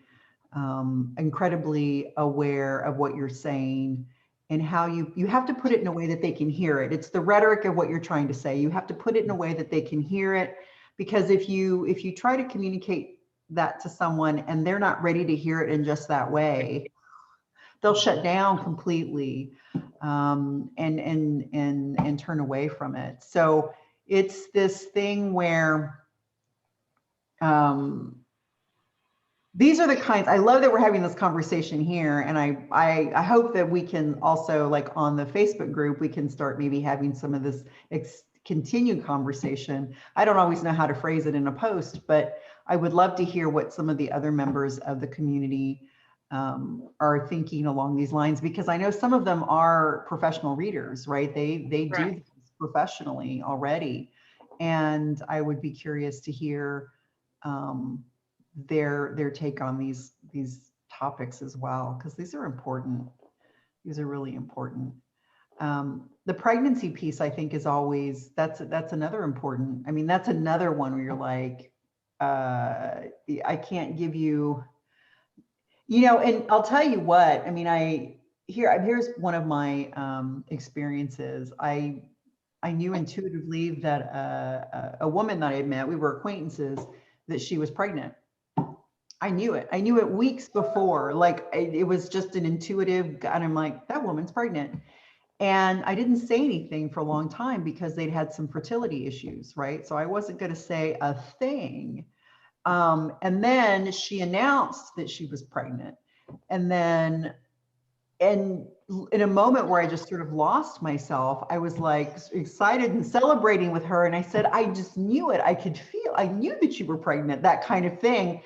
Speaker 2: aware of what you're saying, and how you have to put it in a way that they can hear it. It's the rhetoric of what you're trying to say. You have to put it in a way that they can hear it, because if you try to communicate that to someone and they're not ready to hear it in just that way, they'll shut down completely, and turn away from it. So it's this thing where these are the kinds, I love that we're having this conversation here, and I hope that we can also, like on the Facebook group, we can start maybe having some of this continued conversation. I don't always know how to phrase it in a post, but I would love to hear what some of the other members of the community are thinking along these lines, because I know some of them are professional readers, right? They do this professionally already, and I would be curious to hear their take on these topics as well, because these are important. These are really important. The pregnancy piece, I think, is always, that's another important. I mean, that's another one where you're like, I can't give you, you know, and I'll tell you what, I mean, here's one of my experiences. I knew intuitively that a woman that I had met, we were acquaintances, that she was pregnant. I knew it. I knew it weeks before. Like, it was just an intuitive, and I'm like, that woman's pregnant. And I didn't say anything for a long time because they'd had some fertility issues, right? So I wasn't going to say a thing. And then she announced that she was pregnant. And then, and in a moment where I just sort of lost myself, I was like excited and celebrating with her. And I said, I just knew it. I knew that you were pregnant, that kind of thing.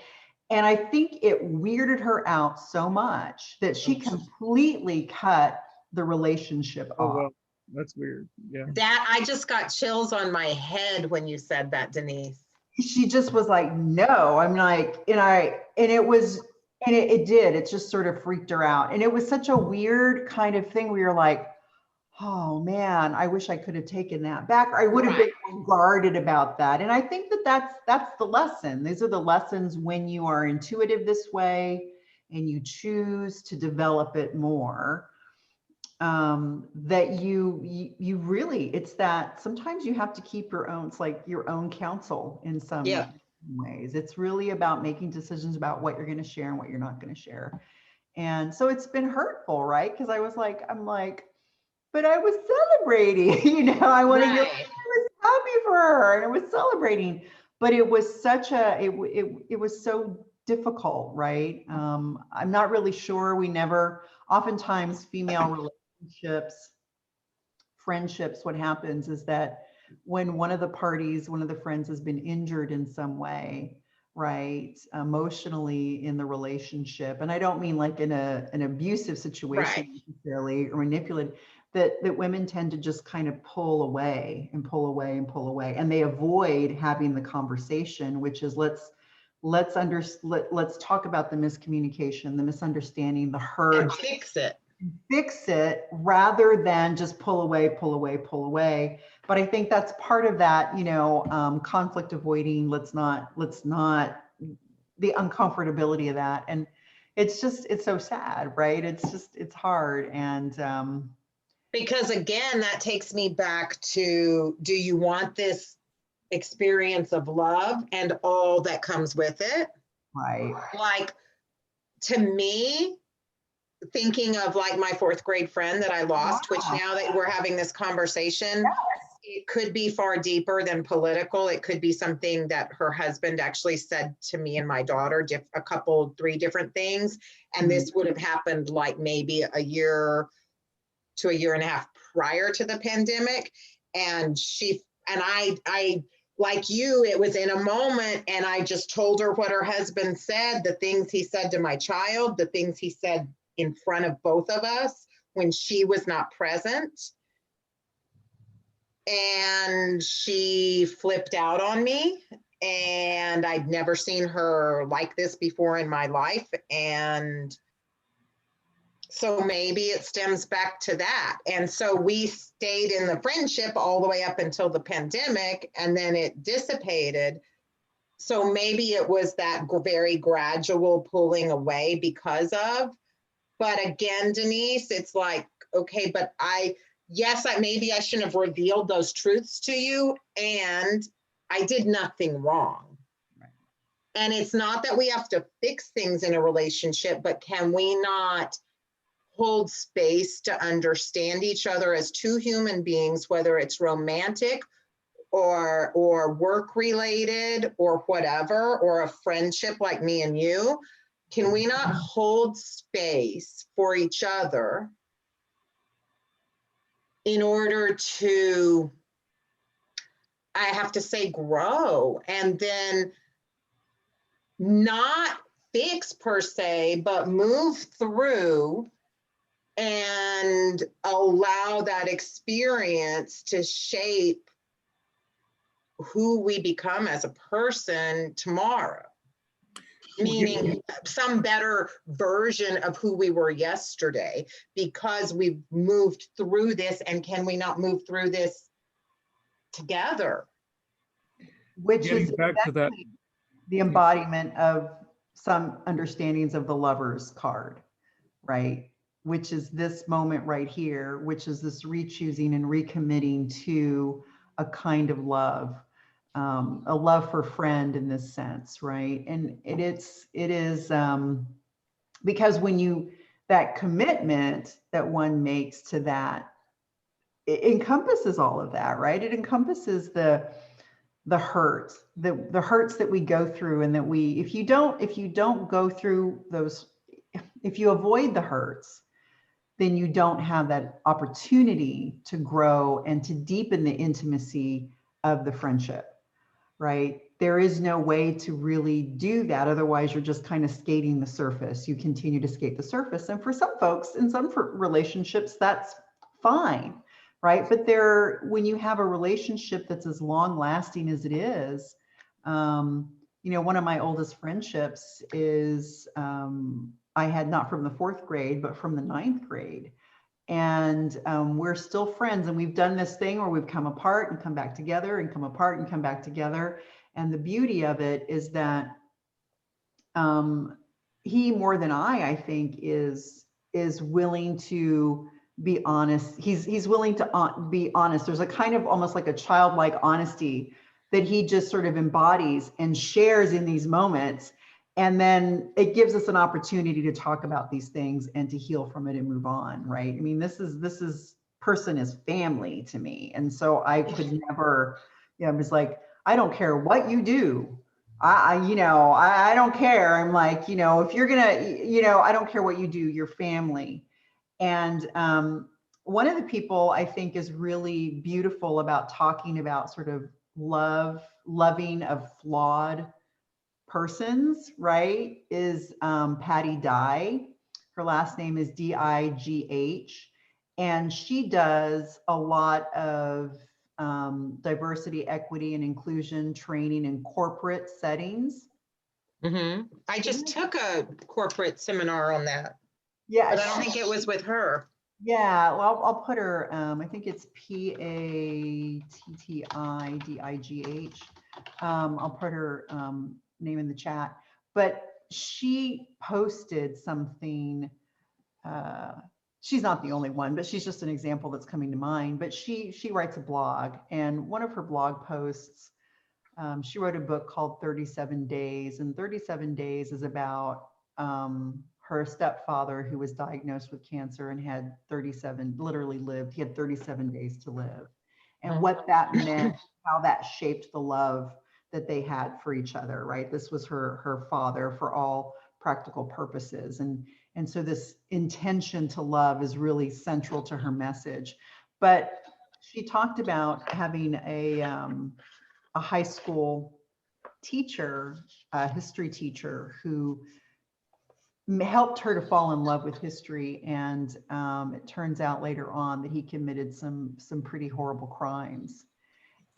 Speaker 2: And I think it weirded her out so much that she completely cut the relationship off.
Speaker 1: Well, that's weird. Yeah.
Speaker 3: That, I just got chills on my head when you said that, Denise.
Speaker 2: She just was like, no. I'm like, it just sort of freaked her out. And it was such a weird kind of thing where you're like, oh man, I wish I could have taken that back. I would have
Speaker 3: Right.
Speaker 2: been more guarded about that. And I think that that's the lesson. These are the lessons when you are intuitive this way and you choose to develop it more. That you really, it's that sometimes you have to keep your own, it's like your own counsel in some
Speaker 3: Yeah.
Speaker 2: ways. It's really about making decisions about what you're going to share and what you're not going to share. And so it's been hurtful, right? Because I'm like, but I was celebrating, I wanted you, I
Speaker 3: Right.
Speaker 2: was happy for her and I was celebrating, but it was such it was so difficult, right? I'm not really sure. Oftentimes female relationships, friendships, what happens is that when one of the parties, one of the friends has been injured in some way, right, emotionally in the relationship, and I don't mean like in an abusive situation
Speaker 3: Right.
Speaker 2: necessarily or manipulative, that women tend to just kind of pull away and pull away and pull away, and they avoid having the conversation, which is let's talk about the miscommunication, the misunderstanding, the hurt,
Speaker 3: And fix it.
Speaker 2: fix it rather than just pull away, pull away, pull away. But I think that's part of that, conflict avoiding. Let's not the uncomfortability of that. And it's so sad, right? It's hard. And
Speaker 3: Because again, that takes me back to, do you want this experience of love and all that comes with it?
Speaker 2: right.
Speaker 3: Like, to me, thinking of like my fourth grade friend that I lost, which
Speaker 2: Wow.
Speaker 3: now that we're having this conversation, it could be far deeper than political. It could be something that her husband actually said to me and my daughter, three different things. And this would have happened like maybe a year to a year and a half prior to the pandemic. And I, like you, it was in a moment, and I just told her what her husband said, the things he said to my child, the things he said in front of both of us when she was not present. And she flipped out on me, and I'd never seen her like this before in my life. And so maybe it stems back to that. And so we stayed in the friendship all the way up until the pandemic, and then it dissipated. So maybe it was that very gradual pulling away because of, but again, Denise, it's like, okay, but maybe I shouldn't have revealed those truths to you, and I did nothing wrong.
Speaker 2: Right.
Speaker 3: And it's not that we have to fix things in a relationship, but can we not hold space to understand each other as two human beings, whether it's romantic or work related or whatever, or a friendship like me and you? Can we not hold space for each other in order to, I have to say, grow, and then not fix per se, but move through and allow that experience to shape who we become as a person tomorrow? Meaning some better version of who we were yesterday, because we've moved through this. And can we not move through this together?
Speaker 2: Which
Speaker 1: Getting
Speaker 2: is
Speaker 1: back to that,
Speaker 2: exactly the embodiment of some understandings of the Lover's card, right? Which is this moment right here, which is this re-choosing and recommitting to a kind of love, a love for friend in this sense, right? And it is because that commitment that one makes to that, it encompasses all of that, right? It encompasses the hurt, the hurts that we go through, and that if you don't go through those, if you avoid the hurts, then you don't have that opportunity to grow and to deepen the intimacy of the friendship, right? There is no way to really do that. Otherwise, you're just kind of skating the surface. You continue to skate the surface. And for some folks, in some relationships, that's fine, right? But when you have a relationship that's as long lasting as it is, one of my oldest friendships is I had not from the fourth grade, but from the ninth grade. And we're still friends, and we've done this thing where we've come apart and come back together and come apart and come back together. And the beauty of it is that he, more than I think, is willing to be honest. He's willing to be honest. There's a kind of almost like a childlike honesty that he just sort of embodies and shares in these moments. And then it gives us an opportunity to talk about these things and to heal from it and move on, right? I mean, this person is family to me. And so I could never, I was like, I don't care what you do. I don't care. I'm like, if you're gonna, I don't care what you do, you're family. And one of the people I think is really beautiful about talking about sort of loving of flawed persons, right, is Patty Dye. Her last name is D-I-G-H. And she does a lot of diversity, equity, and inclusion training in corporate settings.
Speaker 3: I just took a corporate seminar on that.
Speaker 2: Yeah.
Speaker 3: But I don't think it was with her.
Speaker 2: Yeah, well, I'll put her, I think it's P-A-T-T-I-D-I-G-H. I'll put her name in the chat, but she posted something, she's not the only one, but she's just an example that's coming to mind, but she writes a blog, and one of her blog posts, she wrote a book called 37 Days, and 37 Days is about her stepfather who was diagnosed with cancer and had he had 37 days to live. And what that meant, how that shaped the love that they had for each other, right? This was her father for all practical purposes. And so this intention to love is really central to her message. But she talked about having a high school teacher, a history teacher, who helped her to fall in love with history. And it turns out later on that he committed some pretty horrible crimes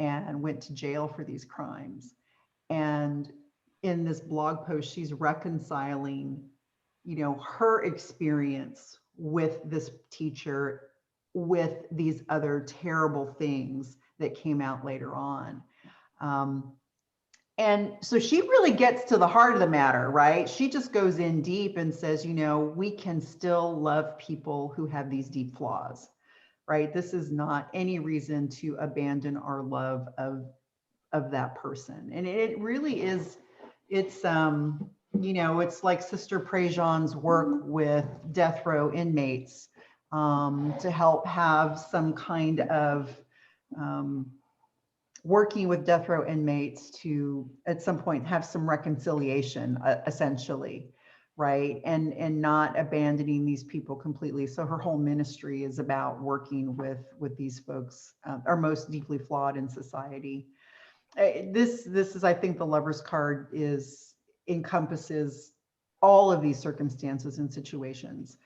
Speaker 2: and went to jail for these crimes. And in this blog post, she's reconciling, her experience with this teacher with these other terrible things that came out later on. And so she really gets to the heart of the matter, right? She just goes in deep and says, we can still love people who have these deep flaws, right? This is not any reason to abandon our love of that person. And it really is, it's, it's like Sister Prejean's work with death row inmates to help have some kind of working with death row inmates to at some point have some reconciliation, essentially, right? And not abandoning these people completely. So her whole ministry is about working with these folks, are most deeply flawed in society. This is, I think, the Lover's Card encompasses all of these circumstances and situations.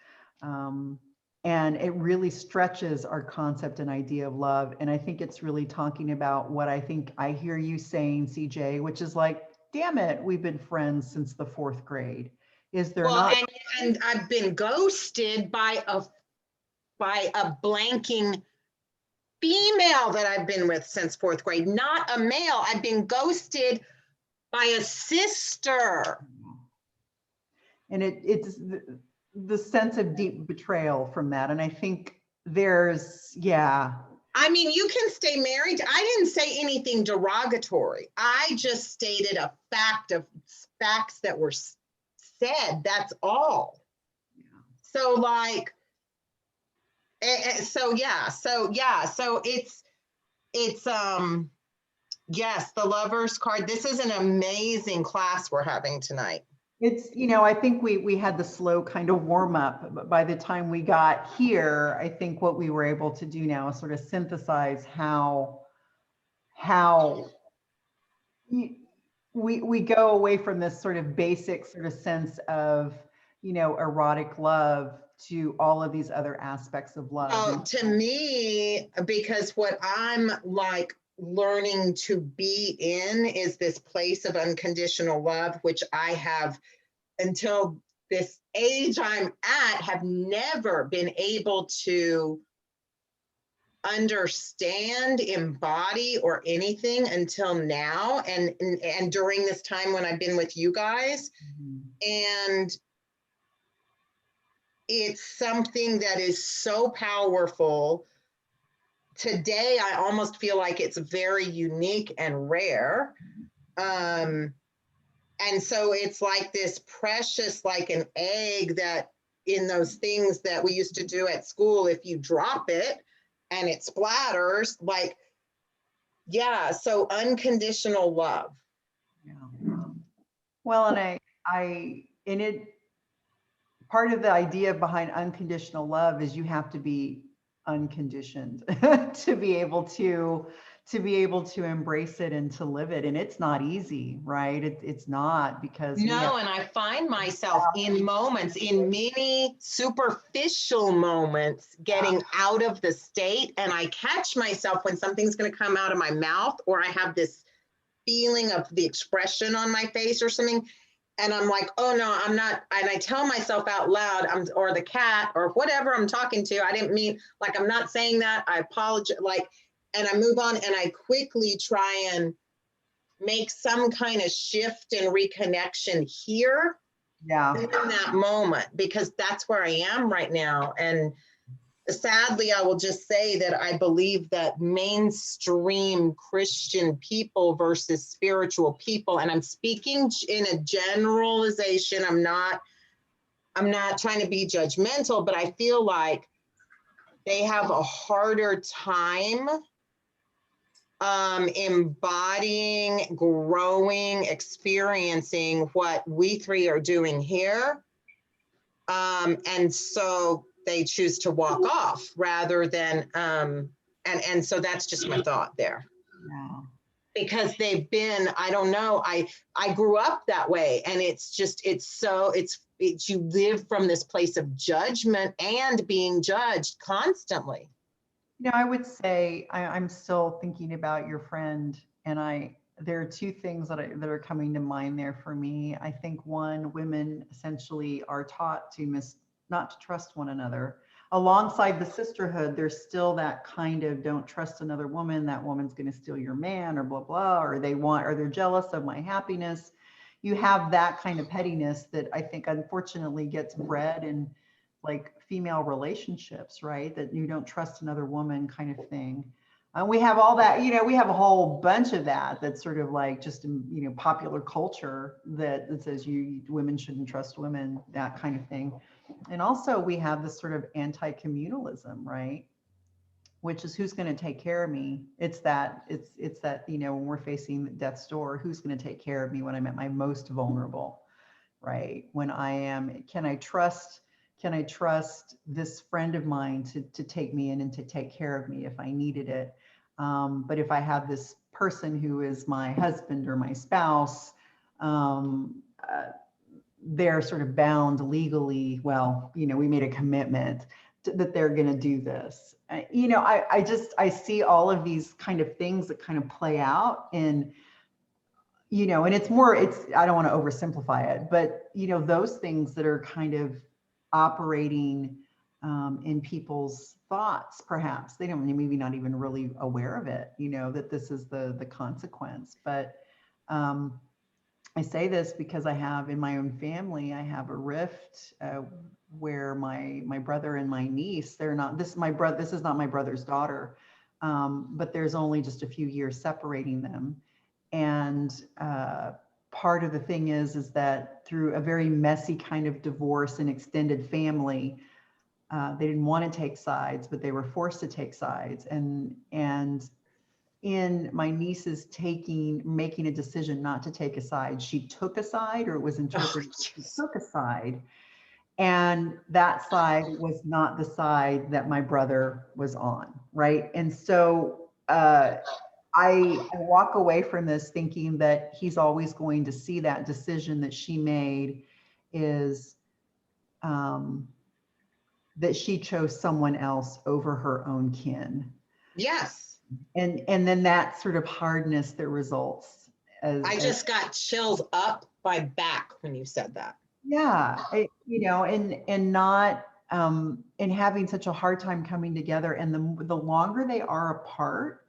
Speaker 2: And it really stretches our concept and idea of love. And I think it's really talking about what I think I hear you saying, CJ, which is like, damn it, we've been friends since the 4th grade. Is there not?
Speaker 3: And I've been ghosted by a blanking female that I've been with since 4th grade, not a male. I've been ghosted by a sister.
Speaker 2: And it's the sense of deep betrayal from that. And I think there's, yeah.
Speaker 3: I mean, you can stay married. I didn't say anything derogatory. I just stated a fact of facts that were said. That's all. Yeah. So like, so it's yes, the Lover's Card. This is an amazing class we're having tonight.
Speaker 2: It's, I think we had the slow kind of warm up, but by the time we got here, I think what we were able to do now is sort of synthesize how we go away from this sort of basic sort of sense of, erotic love to all of these other aspects of love.
Speaker 3: Oh, to me, because what I'm like learning to be in is this place of unconditional love, which I have until this age I'm at, have never been able to understand, embody, or anything until now, and during this time when I've been with you guys. And it's something that is so powerful. Today, I almost feel like it's very unique and rare. And so it's like this precious, like an egg that in those things that we used to do at school, if you drop it and it splatters, like, yeah, so unconditional love.
Speaker 2: Yeah. Well, and in it, part of the idea behind unconditional love is you have to be unconditioned to be able to embrace it and to live it. And it's not easy, right? It's not, because
Speaker 3: No, and I find myself in moments, in many superficial moments, getting out of the state, and I catch myself when something's going to come out of my mouth, or I have this feeling of the expression on my face or something, and I'm like, oh no, I'm not. And I tell myself out loud, or the cat or whatever I'm talking to, I didn't mean, like, I'm not saying that, I apologize, like, and I move on, and I quickly try and make some kind of shift and reconnection here in that moment, because that's where I am right now. And sadly, I will just say that I believe that mainstream Christian people versus spiritual people, and I'm speaking in a generalization, I'm not trying to be judgmental, but I feel like they have a harder time embodying, growing, experiencing what we three are doing here. And so they choose to walk off rather than, and so that's just my thought there.
Speaker 2: Yeah.
Speaker 3: Because they've been, I don't know, I grew up that way, and it's just, it's you live from this place of judgment and being judged constantly.
Speaker 2: I would say I'm still thinking about your friend, and there are two things that are coming to mind there for me. I think one, women essentially are taught not to trust one another. Alongside the sisterhood, there's still that kind of don't trust another woman. That woman's going to steal your man, or blah blah, or they're jealous of my happiness. You have that kind of pettiness that I think unfortunately gets bred in like female relationships, right? That you don't trust another woman kind of thing. And we have all that, we have a whole bunch of that that's sort of like just in, popular culture that says women shouldn't trust women, that kind of thing. And also we have this sort of anti-communalism, right? Which is, who's going to take care of me? It's that, when we're facing death's door, who's going to take care of me when I'm at my most vulnerable, right? When can I trust this friend of mine to take me in and to take care of me if I needed it? But if I have this person who is my husband or my spouse, they're sort of bound legally. Well, we made a commitment that they're going to do this. I see all of these kind of things that kind of play out in, and I don't want to oversimplify it, but, those things that are kind of operating in people's thoughts, perhaps they don't, maybe not even really aware of it, that this is the consequence. But I say this because I have in my own family, I have a rift where my brother and my niece, this is not my brother's daughter, but there's only just a few years separating them. And part of the thing is that through a very messy kind of divorce and extended family, they didn't want to take sides, but they were forced to take sides. And in my niece's making a decision not to take a side, she took a side, or it was interpreted she took a side. And that side was not the side that my brother was on, right? And so I walk away from this thinking that he's always going to see that decision that she made is that she chose someone else over her own kin.
Speaker 3: Yes.
Speaker 2: And then that sort of hardness that results.
Speaker 3: I just got chills up my back when you said that.
Speaker 2: Yeah, and not, and having such a hard time coming together. And the longer they are apart,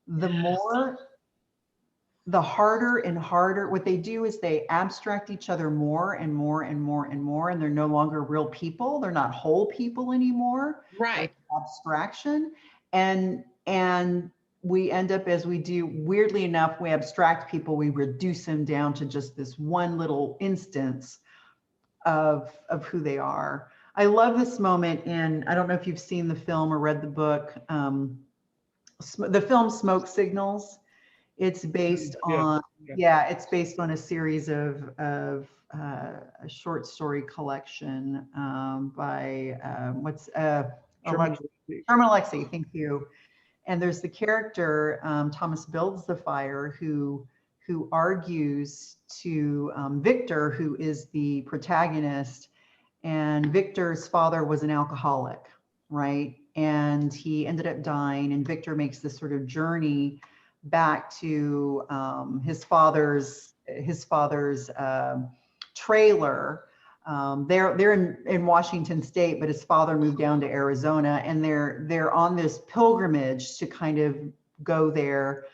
Speaker 2: the more, the harder and harder. What they do is they abstract each other more and more and more and more, and they're no longer real people. They're not whole people anymore. They're
Speaker 3: Right.
Speaker 2: abstraction. And we end up, as we do, weirdly enough, we abstract people, we reduce them down to just this one little instance of who they are. I love this moment in, I don't know if you've seen the film or read the book, the film Smoke Signals. It's based
Speaker 1: Yeah,
Speaker 2: on,
Speaker 1: yeah.
Speaker 2: yeah, it's based on a series a short story collection by
Speaker 1: German.
Speaker 2: Sherman Alexie, thank you. And there's the character Thomas Builds the Fire, who argues to Victor, who is the protagonist. And Victor's father was an alcoholic, right? And he ended up dying. And Victor makes this sort of journey back to his father's trailer. They're in Washington State, but his father moved down to Arizona, and they're on this pilgrimage to kind of go there,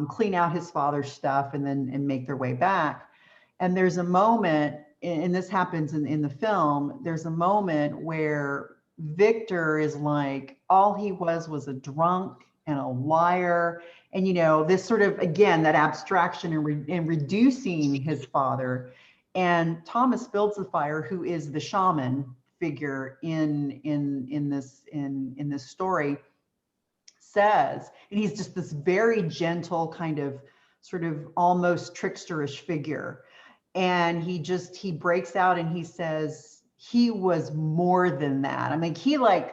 Speaker 2: clean out his father's stuff, and make their way back. And there's a moment, and this happens in the film, there's a moment where Victor is like, all he was a drunk and a liar. And, this sort of, again, that abstraction and reducing his father. And Thomas Builds the Fire, who is the shaman figure in this story, says, and he's just this very gentle kind of sort of almost tricksterish figure. And he breaks out and he says, he was more than that. I mean, Victor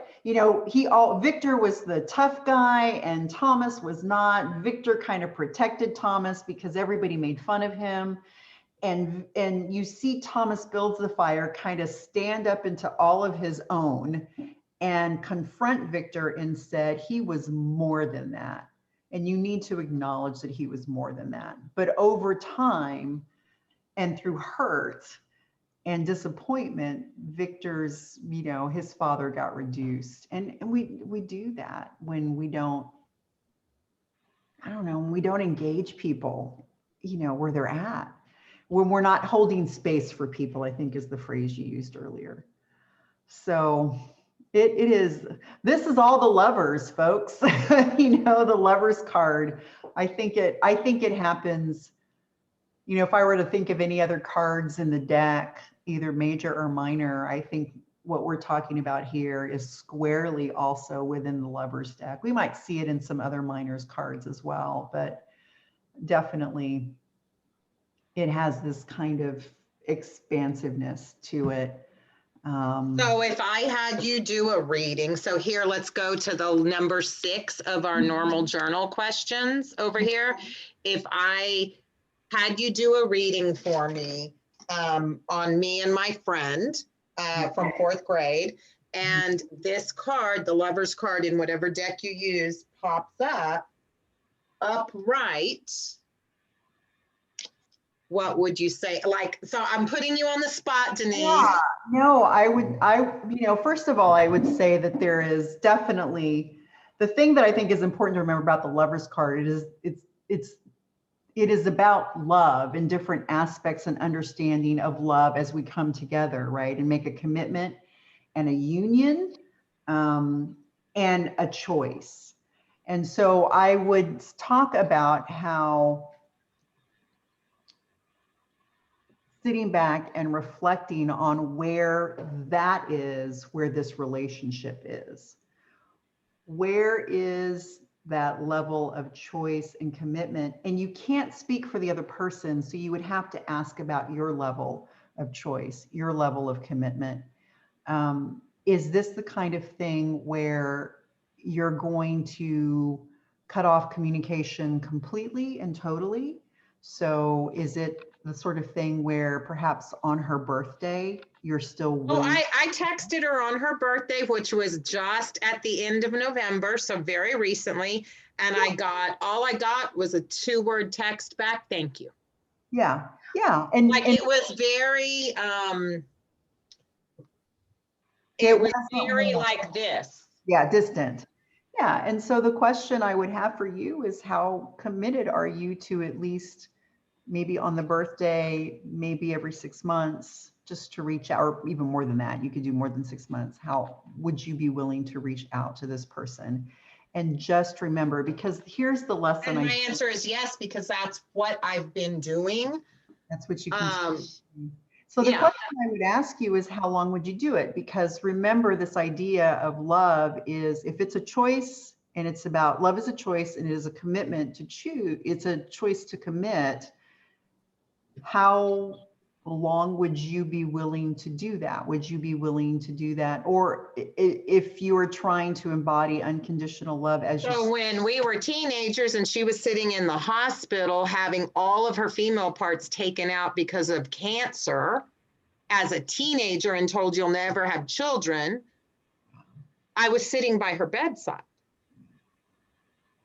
Speaker 2: was the tough guy and Thomas was not. Victor kind of protected Thomas because everybody made fun of him. And you see Thomas Builds the Fire kind of stand up into all of his own and confront Victor and said, he was more than that. And you need to acknowledge that he was more than that. But over time and through hurt and disappointment, Victor's, his father got reduced. And we do that when we don't, when we don't engage people, where they're at. When we're not holding space for people, I think is the phrase you used earlier. So this is all the lovers, folks. The lovers card. I think it happens, if I were to think of any other cards in the deck, either major or minor, I think what we're talking about here is squarely also within the lovers deck. We might see it in some other minors cards as well, but definitely it has this kind of expansiveness to it.
Speaker 3: So if I had you do a reading, so here, let's go to the number 6 of our normal journal questions over here. If I had you do a reading for me on me and my friend from 4th grade, and this card, the lover's card in whatever deck you use, pops up upright, what would you say? So I'm putting you on the spot, Denise.
Speaker 2: Yeah, no, first of all, I would say that there is definitely, the thing that I think is important to remember about the lover's card, it is about love and different aspects and understanding of love as we come together, right? And make a commitment and a union and a choice. And so I would talk about how sitting back and reflecting on where this relationship is. Where is that level of choice and commitment? And you can't speak for the other person, so you would have to ask about your level of choice, your level of commitment. Is this the kind of thing where you're going to cut off communication completely and totally? So is it the sort of thing where perhaps on her birthday, you're still willing?
Speaker 3: Oh, I texted her on her birthday, which was just at the end of November, so very recently. And all I got was a 2-word text back, thank you.
Speaker 2: Yeah. Yeah. And,
Speaker 3: Like
Speaker 2: and
Speaker 3: it was very,
Speaker 2: it
Speaker 3: it was
Speaker 2: was
Speaker 3: very like this.
Speaker 2: yeah, distant. Yeah. And so the question I would have for you is how committed are you to at least maybe on the birthday, maybe every 6 months, just to reach out, or even more than that, you could do more than 6 months. How would you be willing to reach out to this person? And just remember, because here's the lesson.
Speaker 3: And my answer is yes, because that's what I've been doing.
Speaker 2: That's what you can.
Speaker 3: Um,
Speaker 2: So the
Speaker 3: yeah.
Speaker 2: question I would ask you is, how long would you do it? Because remember, this idea of love is, if it's a choice, and it's about love is a choice and it is a commitment to choose, it's a choice to commit. How long would you be willing to do that? Would you be willing to do that? Or if you were trying to embody unconditional love as you.
Speaker 3: So when we were teenagers and she was sitting in the hospital having all of her female parts taken out because of cancer as a teenager and told you'll never have children, I was sitting by her bedside.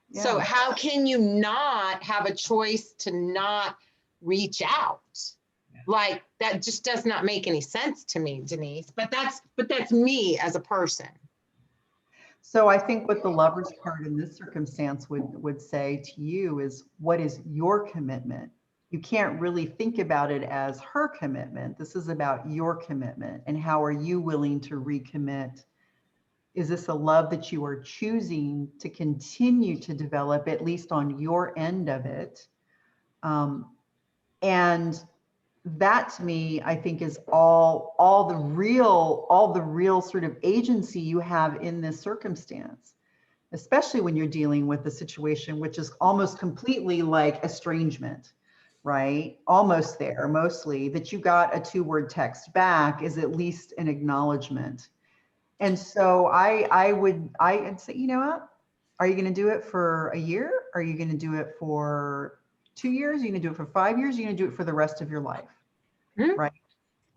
Speaker 2: Yeah.
Speaker 3: So how can you not have a choice to not reach out? Like that just does not make any sense to me, Denise, but that's me as a person.
Speaker 2: So I think what the lover's card in this circumstance would say to you is, what is your commitment? You can't really think about it as her commitment. This is about your commitment, and how are you willing to recommit? Is this a love that you are choosing to continue to develop, at least on your end of it? And that to me, I think, is all the real sort of agency you have in this circumstance, especially when you're dealing with a situation which is almost completely like estrangement, right? Almost there, mostly that you got a 2-word text back is at least an acknowledgement. And so I'd say, you know what? Are you going to do it for a year? Are you going to do it for 2 years? Are you going to do it for 5 years? Are you going to do it for the rest of your life?
Speaker 3: Mm-hmm.
Speaker 2: Right.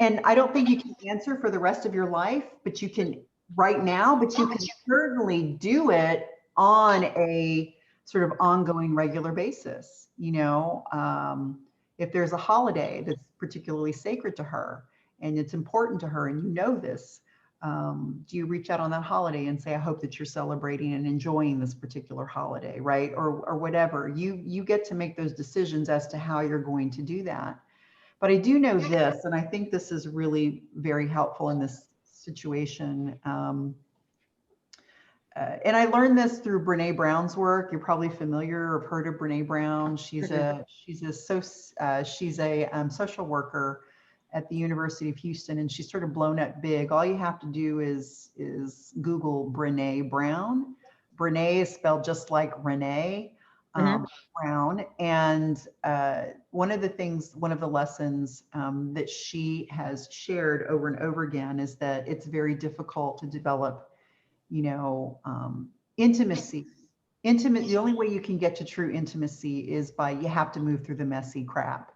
Speaker 2: And I don't think you can answer for the rest of your life, but you can right now, but you can certainly do it on a sort of ongoing regular basis. If there's a holiday that's particularly sacred to her and it's important to her and you know this, do you reach out on that holiday and say, I hope that you're celebrating and enjoying this particular holiday, right? Or whatever. You get to make those decisions as to how you're going to do that. But I do know this, and I think this is really very helpful in this situation. And I learned this through Brene Brown's work. You're probably familiar or have heard of Brene Brown. She's a social worker at the University of Houston, and she's sort of blown up big. All you have to do is Google Brene Brown. Brene is spelled just like Renee. Brown. And one of the lessons that she has shared over and over again is that it's very difficult to develop, intimacy. The only way you can get to true intimacy is you have to move through the messy crap,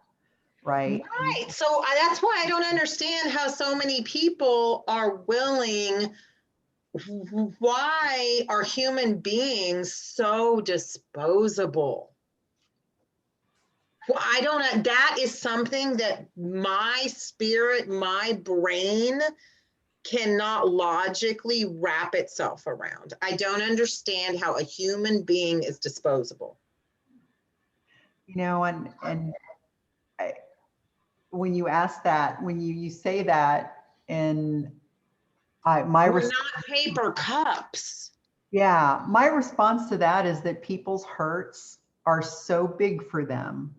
Speaker 2: right?
Speaker 3: Right. So that's why I don't understand how so many people are willing. Why are human beings so disposable? Well, I don't, that is something that my spirit, my brain cannot logically wrap itself around. I don't understand how a human being is disposable.
Speaker 2: And when you ask that, when you say that, and
Speaker 3: we're not paper cups.
Speaker 2: Yeah, my response to that is that people's hurts are so big for them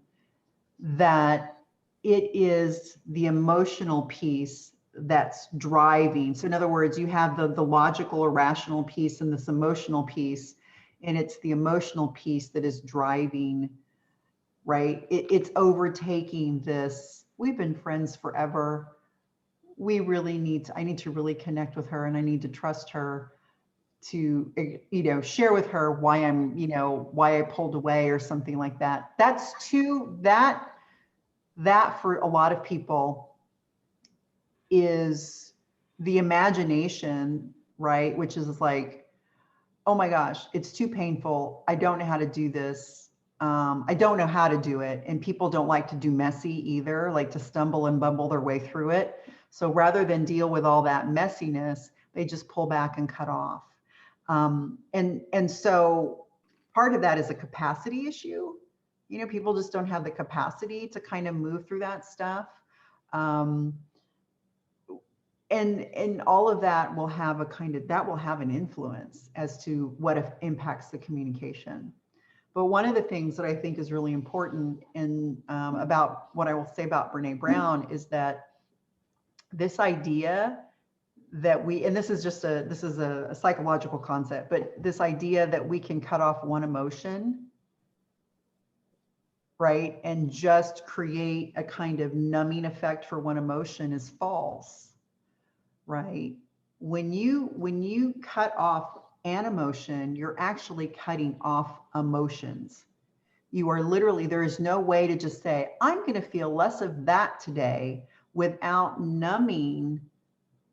Speaker 2: that it is the emotional piece that's driving. So in other words, you have the logical or rational piece and this emotional piece, and it's the emotional piece that is driving, right? It's overtaking this. We've been friends forever. I need to really connect with her, and I need to trust her to, share with her why why I pulled away or something like that. That for a lot of people is the imagination, right? Which is like, oh my gosh, it's too painful. I don't know how to do this. I don't know how to do it, and people don't like to do messy either, like to stumble and bumble their way through it. So rather than deal with all that messiness, they just pull back and cut off. And so part of that is a capacity issue. You know, people just don't have the capacity to kind of move through that stuff. Um, and all of that will have a kind of, that will have an influence as to what impacts the communication. But one of the things that I think is really important in about what I will say about Brene Brown is that this idea that we, and this is a psychological concept, but this idea that we can cut off one emotion, right, and just create a kind of numbing effect for one emotion is false, right? When you cut off an emotion, you're actually cutting off emotions. You are literally, there is no way to just say, I'm going to feel less of that today without numbing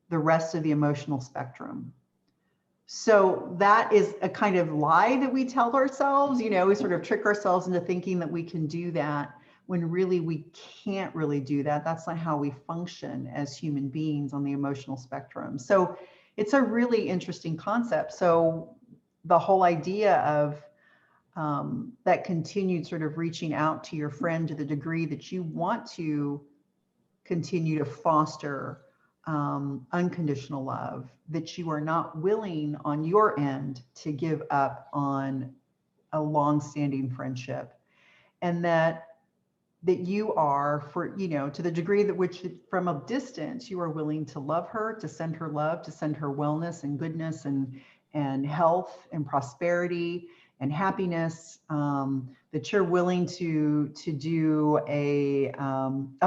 Speaker 2: the rest of the emotional spectrum. So that is a kind of lie that we tell ourselves, you know, we sort of trick ourselves into thinking that we can do that when really we can't really do that. That's not how we function as human beings on the emotional spectrum. So it's a really interesting concept. So the whole idea of that continued sort of reaching out to your friend to the degree that you want to continue to foster unconditional love, that you are not willing on your end to give up on a long-standing friendship, and that you are, for, you know, to the degree that which from a distance you are willing to love her, to send her love, to send her wellness and goodness and health and prosperity and happiness, that you're willing to do a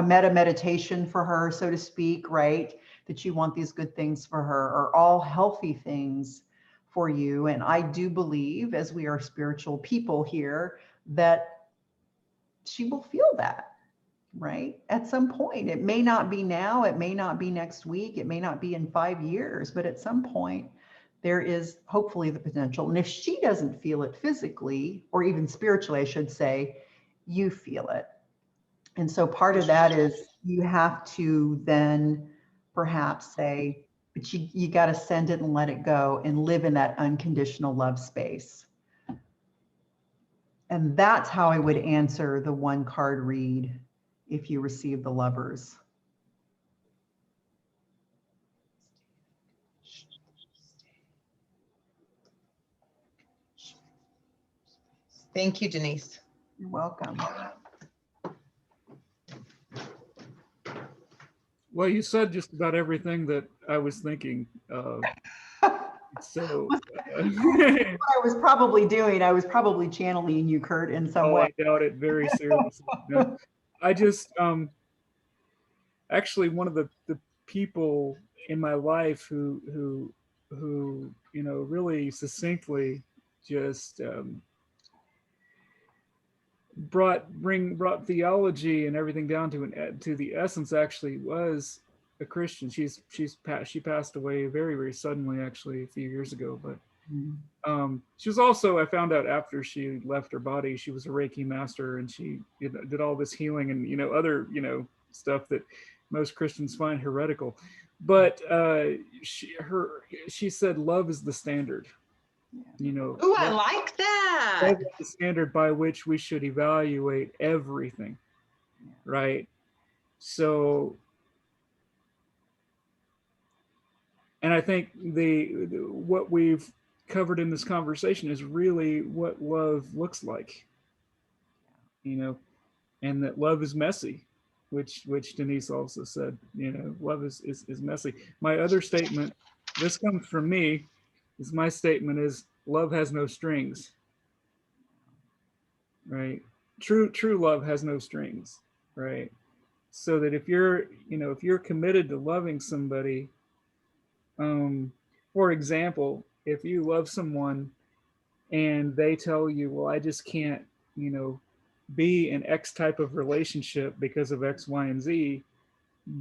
Speaker 2: meta meditation for her, so to speak, right? That you want these good things for her, are all healthy things for you. And I do believe, as we are spiritual people here, that she will feel that, right? At some point. It may not be now, it may not be next week, it may not be in 5 years, but at some point there is hopefully the potential. And if she doesn't feel it physically, or even spiritually, I should say, you feel it. And so part of that is you have to then perhaps say, but you got to send it and let it go and live in that unconditional love space. And that's how I would answer the one card read if you receive the Lovers.
Speaker 3: Thank you, Denise.
Speaker 2: You're welcome.
Speaker 1: Well, you said just about everything that I was thinking. So
Speaker 2: I was probably doing, I was probably channeling you, Kurt, in some
Speaker 1: oh,
Speaker 2: way.
Speaker 1: I doubt it very seriously. No, I just actually one of the people in my life who you know really succinctly just brought theology and everything down to the essence actually was a Christian. She passed away very suddenly, actually, a few years ago. But she was also, I found out after she left her body, she was a Reiki master, and she did all this healing and other stuff that most Christians find heretical. But she said love is the standard.
Speaker 3: Oh, I like that.
Speaker 1: Love is the standard by which we should evaluate everything, right? So, and I think what we've covered in this conversation is really what love looks like, and that love is messy, which Denise also said, love is messy. My other statement, this comes from me, my statement is love has no strings, right? True love has no strings, right? So that if you're committed to loving somebody, for example, if you love someone and they tell you, well, I just can't, be in X type of relationship because of X, Y, and Z,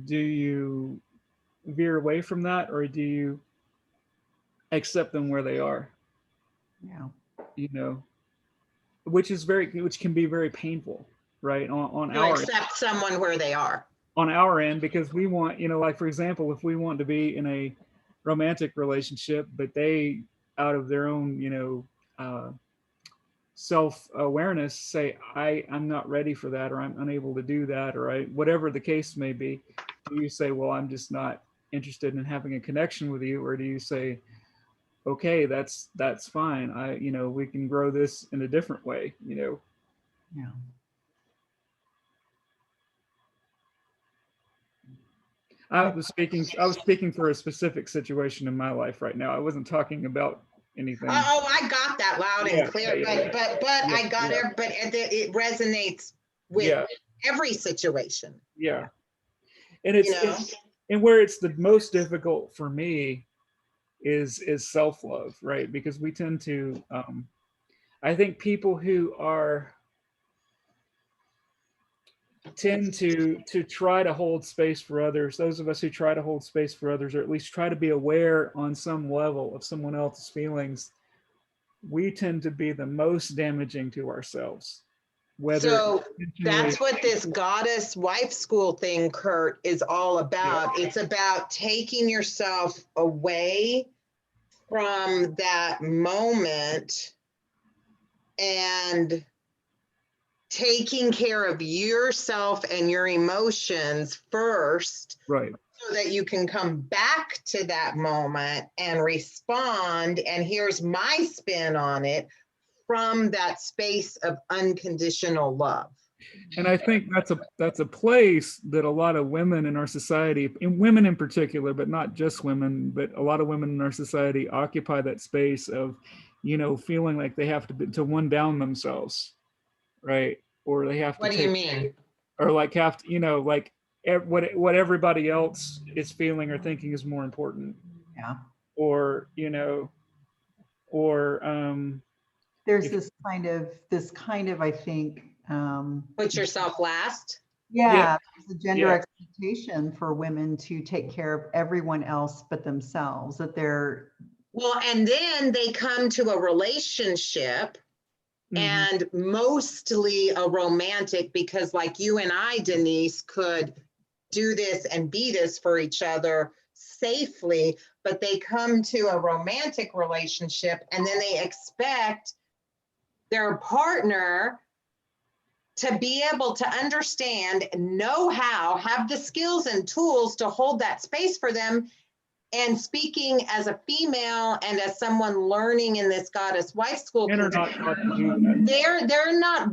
Speaker 1: do you veer away from that, or do you accept them where they are?
Speaker 2: Yeah.
Speaker 1: which can be very painful, right?
Speaker 3: To accept someone where they are.
Speaker 1: On our end, because we want, like, for example, if we want to be in a romantic relationship, but they, out of their own, self-awareness, say, I'm not ready for that, or I'm unable to do that, or whatever the case may be, do you say, well, I'm just not interested in having a connection with you? Or do you say, okay, that's fine. We can grow this in a different way,
Speaker 2: Yeah.
Speaker 1: I was speaking for a specific situation in my life right now. I wasn't talking about anything.
Speaker 3: Oh, I got that loud and clear, but I got it, but it resonates with every situation.
Speaker 1: Yeah. And it's and where it's the most difficult for me is self-love, right? Because we tend to, I think people who tend to try to hold space for others, those of us who try to hold space for others, or at least try to be aware on some level of someone else's feelings, we tend to be the most damaging to ourselves.
Speaker 3: So that's what this goddess wife school thing, Kurt, is all about. Yeah. It's about taking yourself away from that moment and taking care of yourself and your emotions first,
Speaker 1: right?
Speaker 3: So that you can come back to that moment and respond. And here's my spin on it from that space of unconditional love.
Speaker 1: And I think that's a place that a lot of women in our society, and women in particular, but not just women, but a lot of women in our society occupy that space of, feeling like they have to one down themselves, right? Or they have to.
Speaker 3: What do you mean?
Speaker 1: Or like have to, like what everybody else is feeling or thinking is more important.
Speaker 2: Yeah.
Speaker 1: Or
Speaker 2: there's this kind of I think
Speaker 3: put yourself last.
Speaker 2: Yeah. There's a gender expectation for women to take care of everyone else but themselves, that they're
Speaker 3: and then they come to a relationship. Mm-hmm. And mostly a romantic, because like you and I, Denise, could do this and be this for each other safely, but they come to a romantic relationship and then they expect their partner to be able to understand, know how, have the skills and tools to hold that space for them. And speaking as a female and as someone learning in this goddess wife school, they're not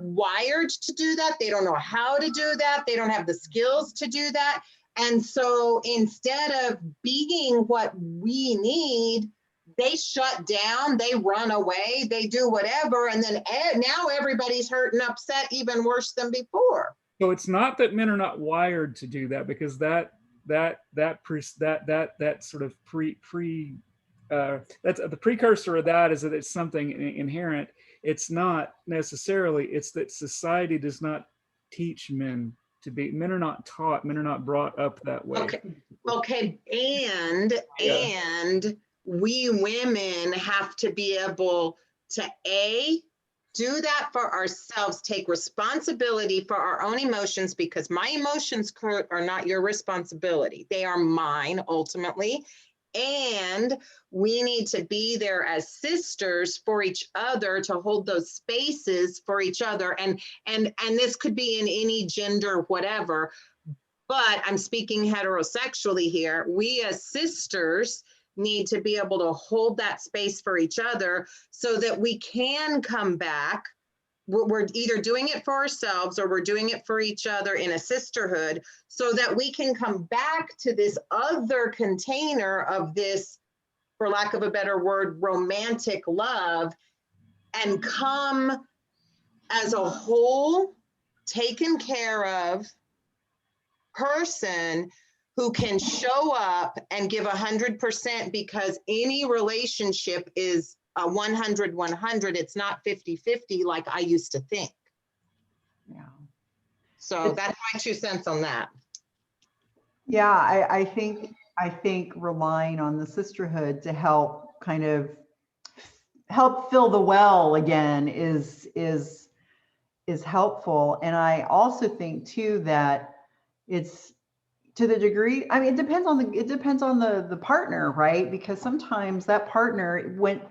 Speaker 3: wired to do that. They don't know how to do that. They don't have the skills to do that. And so instead of being what we need, they shut down, they run away, they do whatever. And then now everybody's hurt and upset even worse than before.
Speaker 1: So it's not that men are not wired to do that, because that sort of that's the precursor of that is that it's something inherent. It's not necessarily, it's that society does not teach men to be, men are not taught, men are not brought up that way.
Speaker 3: Okay. And we women have to be able to do that for ourselves, take responsibility for our own emotions, because my emotions, Kurt, are not your responsibility. They are mine ultimately. And we need to be there as sisters for each other, to hold those spaces for each other. And this could be in any gender, whatever, but I'm speaking heterosexually here. We as sisters need to be able to hold that space for each other so that we can come back. We're either doing it for ourselves or we're doing it for each other in a sisterhood, so that we can come back to this other container of this, for lack of a better word, romantic love, and come as a whole, taken care of person who can show up and give 100%, because any relationship is a 100-100. It's not 50-50 like I used to think.
Speaker 2: Yeah.
Speaker 3: So that's my 2 cents on that.
Speaker 2: Yeah, I think relying on the sisterhood to help kind of help fill the well again is helpful. And I also think too that it's, to the degree, I mean, it depends on the partner, right? Because sometimes that partner, when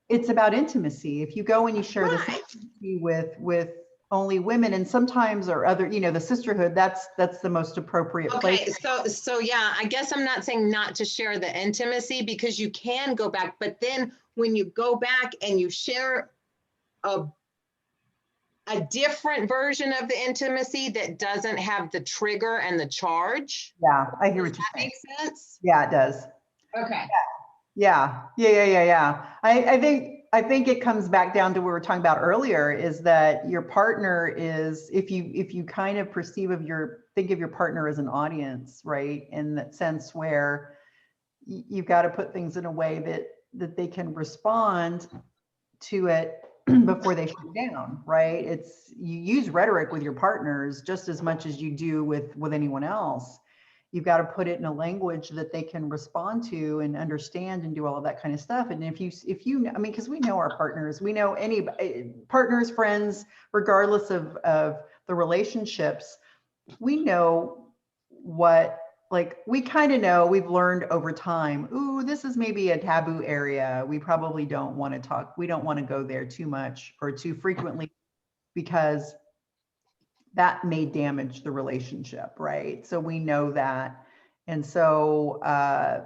Speaker 2: it's about intimacy, if you go and you share this
Speaker 3: Right.
Speaker 2: intimacy with only women, and sometimes, or other, the sisterhood, that's the most appropriate place.
Speaker 3: Okay, so yeah, I guess I'm not saying not to share the intimacy, because you can go back, but then when you go back and you share a different version of the intimacy that doesn't have the trigger and the charge.
Speaker 2: Yeah, I hear
Speaker 3: Does
Speaker 2: what you're
Speaker 3: that
Speaker 2: saying.
Speaker 3: make sense?
Speaker 2: Yeah, it does.
Speaker 3: Okay.
Speaker 2: Yeah. I think it comes back down to what we were talking about earlier, is that your partner is, if you kind of think of your partner as an audience, right? In that sense where you've got to put things in a way that they can respond to it before they shut down, right? You use rhetoric with your partners just as much as you do with anyone else. You've got to put it in a language that they can respond to and understand and do all of that kind of stuff. And if you, I mean, because we know our partners, we know any partners, friends, regardless of the relationships, we know what, like, we kind of know, we've learned over time, ooh, this is maybe a taboo area. We probably don't want to talk. We don't want to go there too much or too frequently, because that may damage the relationship, right? So we know that. And so, and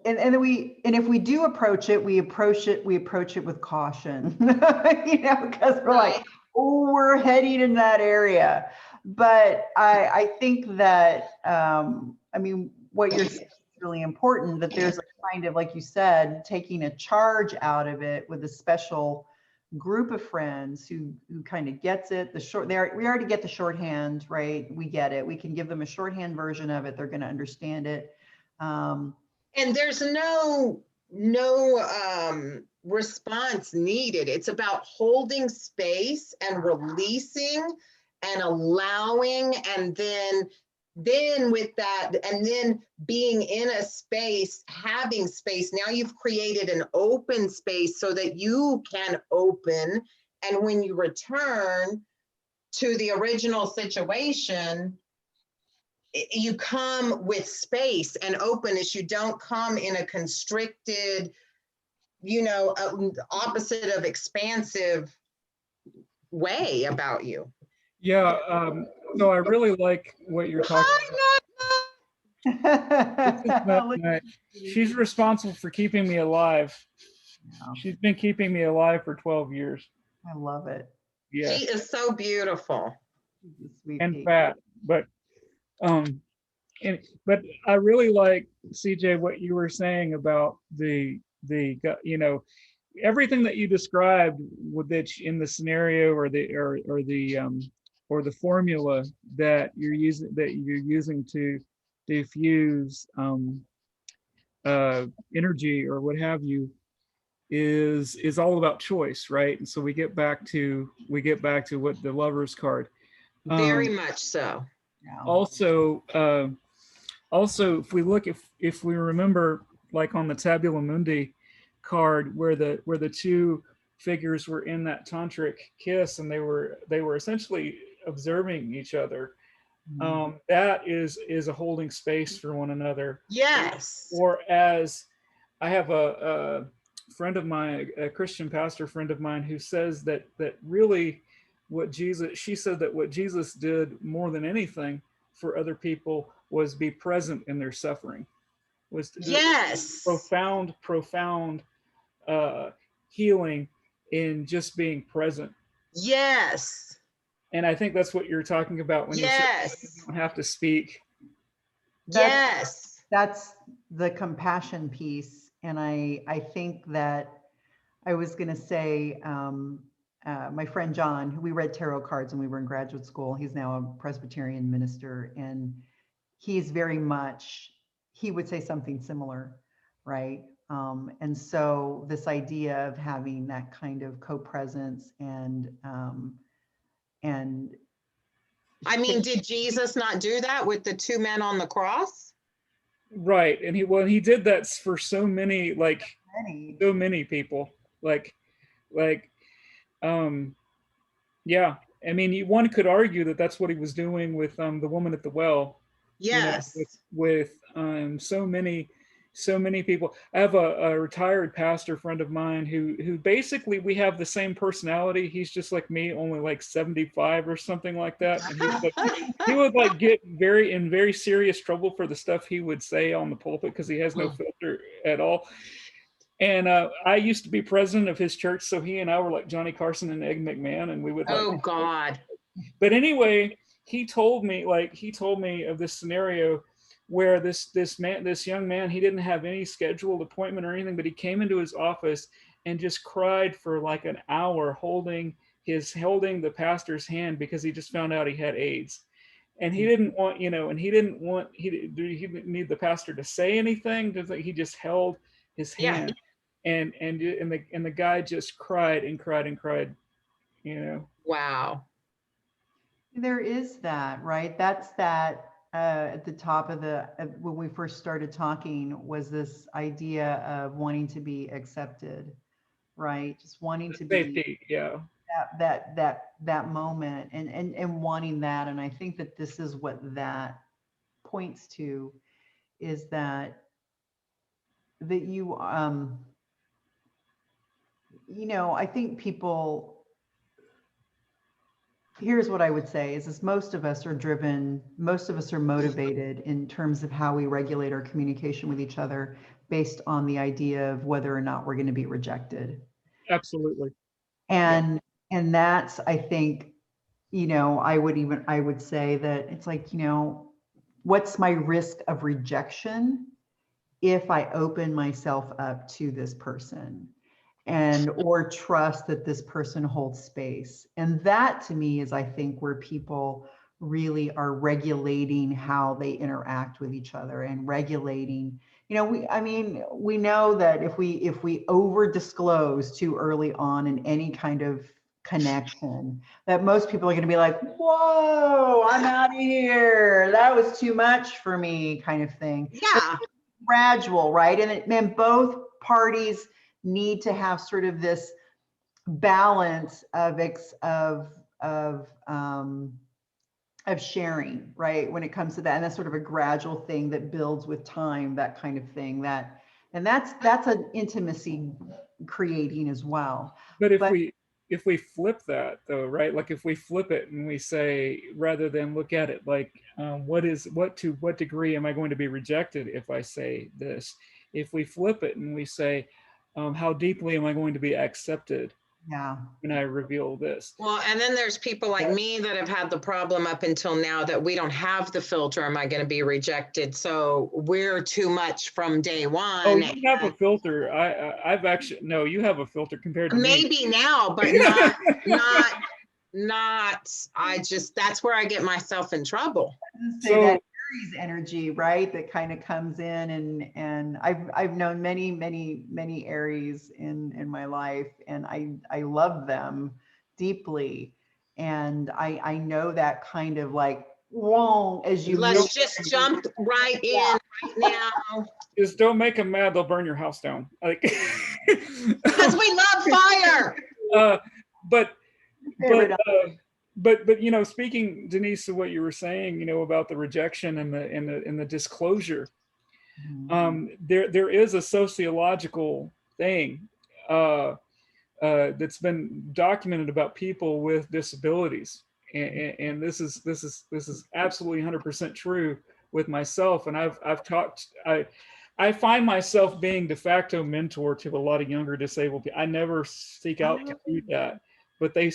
Speaker 2: if we do approach it, we approach it with caution, because we're like, oh, we're heading in that area. But I think that, I mean, what you're saying is really important, that there's a kind of, like you said, taking a charge out of it with a special group of friends who kind of gets it. We already get the shorthand, right? We get it. We can give them a shorthand version of it. They're going to understand it.
Speaker 3: And there's no response needed. It's about holding space and releasing and allowing, and then with that, and then being in a space, having space. Now you've created an open space so that you can open. And when you return to the original situation, you come with space and openness. You don't come in a constricted, opposite of expansive way about you.
Speaker 1: Yeah. So I really like what you're talking about. She's responsible for keeping me alive. She's been keeping me alive for 12 years.
Speaker 2: I love it.
Speaker 1: Yeah.
Speaker 3: She is so beautiful.
Speaker 1: And fat, but but I really like, CJ, what you were saying about the everything that you described with it in the scenario, or the formula that you're using to diffuse energy or what have you, is all about choice, right? And so we get back to what the Lover's card.
Speaker 3: Very much so.
Speaker 1: Also, if we look, if we remember, like on the Tabula Mundi card, where the two figures were in that tantric kiss, and they were essentially observing each other. That is a holding space for one another.
Speaker 3: Yes.
Speaker 1: Or as I have a friend of mine, a Christian pastor friend of mine, who says that really she said that what Jesus did more than anything for other people was be present in their suffering, was to do profound healing in just being present.
Speaker 3: Yes.
Speaker 1: And I think that's what you're talking about when you say you don't have to speak.
Speaker 3: Yes.
Speaker 2: That's the compassion piece. And I think that I was going to say, my friend John, who we read tarot cards when we were in graduate school, he's now a Presbyterian minister, and he's very much, he would say something similar, right? And so this idea of having that kind of co-presence and
Speaker 3: I mean, did Jesus not do that with the two men on the cross?
Speaker 1: Right. And he did that for so many, like
Speaker 2: many.
Speaker 1: so many people. Like um yeah, I mean, one could argue that that's what he was doing with the woman at the well, you know,
Speaker 3: Yes.
Speaker 1: with so many people. I have a retired pastor friend of mine who basically we have the same personality. He's just like me, only like 75 or something like that. And he would like get in very serious trouble for the stuff he would say on the pulpit because he has no filter at all. And I used to be president of his church, so he and I were like Johnny Carson and Egg McMahon, and we would like.
Speaker 3: Oh God.
Speaker 1: But anyway, he told me of this scenario where this young man, he didn't have any scheduled appointment or anything, but he came into his office and just cried for like an hour, holding the pastor's hand because he just found out he had AIDS. And he didn't want, he didn't need the pastor to say anything. He just held his hand, and the guy just cried and cried and cried,
Speaker 3: Wow.
Speaker 2: There is that, right? That's that at the top of when we first started talking, was this idea of wanting to be accepted, right? Just wanting to be
Speaker 1: Safety, yeah.
Speaker 2: that moment and wanting that. And I think that this is what that points to, is that you I think people, here's what I would say is most of us are motivated in terms of how we regulate our communication with each other based on the idea of whether or not we're going to be rejected.
Speaker 1: Absolutely.
Speaker 2: And that's, I think, I would say that it's like, what's my risk of rejection if I open myself up to this person? Or trust that this person holds space. And that to me is, I think, where people really are regulating how they interact with each other and regulating, we know that if we over disclose too early on in any kind of connection, that most people are going to be like, whoa, I'm out of here. That was too much for me, kind of thing.
Speaker 3: Yeah.
Speaker 2: Gradual, right? And both parties need to have sort of this balance of sharing, right? When it comes to that, and that's sort of a gradual thing that builds with time, that kind of thing. That's an intimacy creating as well.
Speaker 1: But if we flip that though, right? Like if we flip it and we say, rather than look at it like, to what degree am I going to be rejected if I say this? If we flip it and we say, how deeply am I going to be accepted when I reveal this?
Speaker 3: Well, and then there's people like me that have had the problem up until now that we don't have the filter, am I going to be rejected? So we're too much from day one.
Speaker 1: Oh, you have a filter. I've actually, no, you have a filter compared to
Speaker 3: maybe
Speaker 1: me.
Speaker 3: now, but not, that's where I get myself in trouble.
Speaker 2: So that Aries energy, right? That kind of comes in, and I've known many Aries in my life, and I love them deeply. And I know that kind of like, whoa, as you
Speaker 3: let's just jump right in right now.
Speaker 1: Just don't make them mad, they'll burn your house down. Like
Speaker 3: because we love fire.
Speaker 1: But speaking, Denise, to what you were saying, about the rejection and the disclosure, there is a sociological thing that's been documented about people with disabilities, and this is absolutely 100% true with myself. And I find myself being de facto mentor to a lot of younger disabled people. I never seek out to do that, but they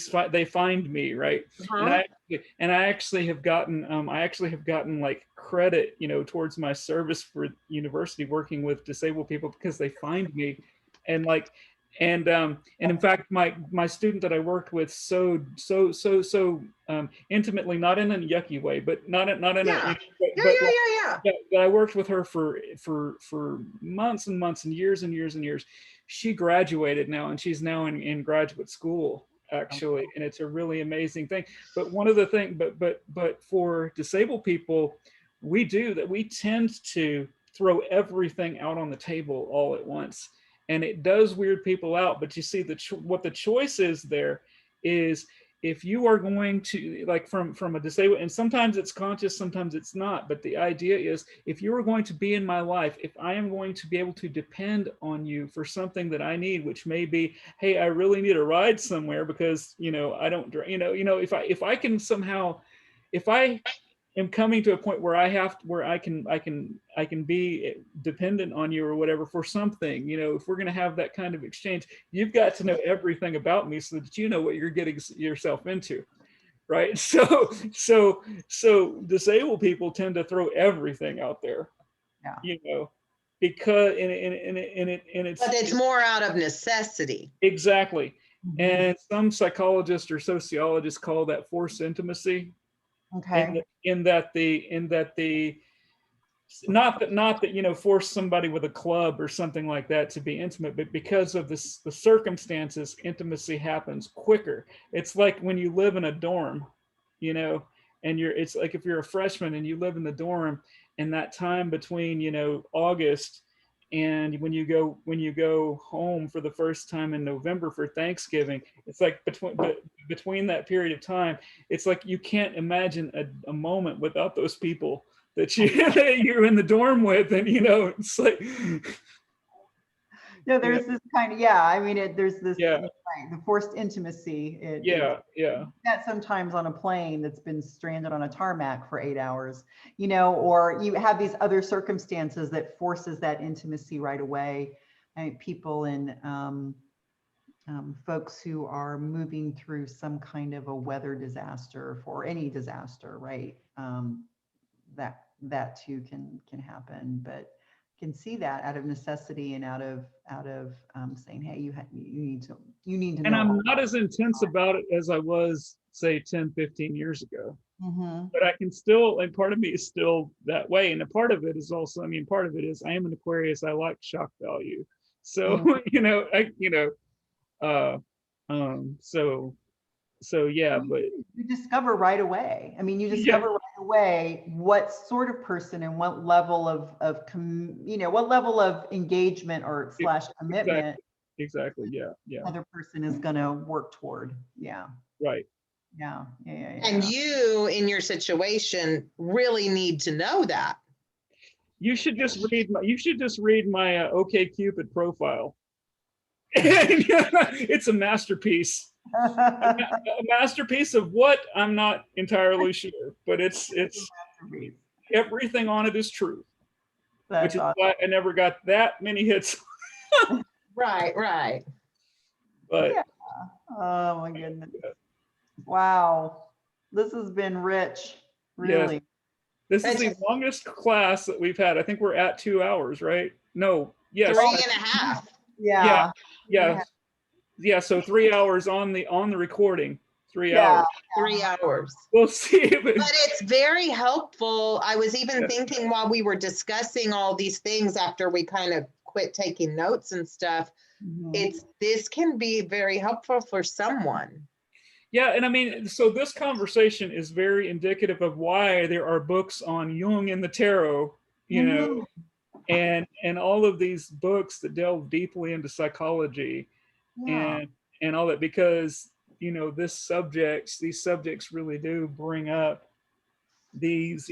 Speaker 1: find me, right? Uh-huh. And I actually have gotten like credit, towards my service for university working with disabled people because they find me, and in fact my student that I worked with so intimately, not in a yucky way, but not in a but I worked with her for months and months and years and years and years. She graduated now, and she's now in graduate school, actually, and it's a really amazing thing. But one of the things, but for disabled people, we tend to throw everything out on the table all at once. and it does weird people out. But you see, what the choice is there is, if you are going to, like, from a disabled, and sometimes it's conscious, sometimes it's not, but the idea is, if you are going to be in my life, if I am going to be able to depend on you for something that I need, which may be, hey, I really need a ride somewhere because, I don't, if I can somehow, if I am coming to a point where I can be dependent on you or whatever for something, if we're going to have that kind of exchange, you've got to know everything about me so that you know what you're getting yourself into, right? So disabled people tend to throw everything out there,
Speaker 2: Yeah.
Speaker 1: because
Speaker 3: But it's more out of necessity.
Speaker 1: exactly.
Speaker 2: Mhm.
Speaker 1: And some psychologists or sociologists call that forced intimacy.
Speaker 2: Okay.
Speaker 1: In that the not that force somebody with a club or something like that to be intimate, but because of the circumstances, intimacy happens quicker. It's like when you live in a dorm, and it's like if you're a freshman and you live in the dorm, and that time between August and when you go home for the first time in November for Thanksgiving, it's like between that period of time, it's like you can't imagine a moment without those people that you're in the dorm with, and it's like
Speaker 2: No, there's this kind of, I mean, there's this,
Speaker 1: Yeah.
Speaker 2: right, the forced intimacy.
Speaker 1: Yeah.
Speaker 2: That sometimes on a plane that's been stranded on a tarmac for 8 hours, or you have these other circumstances that forces that intimacy right away. I mean, people and folks who are moving through some kind of a weather disaster, for any disaster, right? That too can happen, but can see that out of necessity and out of saying, hey, you need to
Speaker 1: And
Speaker 2: know.
Speaker 1: I'm not as intense about it as I was, say, 10, 15 years ago.
Speaker 2: Mm-hmm.
Speaker 1: But I can still, and part of me is still that way. And a part of it is also, part of it is I am an Aquarius. I like shock value. So, so yeah, but
Speaker 2: you discover right away. I mean, you
Speaker 1: Yeah.
Speaker 2: discover right away what sort of person and what level of what level of engagement or slash commitment
Speaker 1: Exactly. Yeah.
Speaker 2: other person is going to work toward. Yeah.
Speaker 1: Right.
Speaker 2: Yeah.
Speaker 3: And you, in your situation, really need to know that.
Speaker 1: You should just read my OkCupid profile. It's a masterpiece. A masterpiece of what? I'm not entirely sure, but it's everything on it is true.
Speaker 2: That's
Speaker 1: which is
Speaker 2: awesome.
Speaker 1: why I never got that many hits.
Speaker 3: Right.
Speaker 1: But
Speaker 2: yeah. Oh my goodness. Wow. This has been rich. Really.
Speaker 1: Yes. This is the longest class that we've had. I think we're at 2 hours, right? No. Yes.
Speaker 3: 3.5.
Speaker 1: Yeah. So 3 hours on the recording. 3 hours.
Speaker 3: 3 hours.
Speaker 1: We'll see.
Speaker 3: But it's very helpful. I was even thinking while we were discussing all these things after we kind of quit taking notes and stuff, this can be very helpful for someone.
Speaker 1: Yeah, and so this conversation is very indicative of why there are books on Jung and the tarot, and all of these books that delve deeply into psychology and all that, because these subjects really do bring up these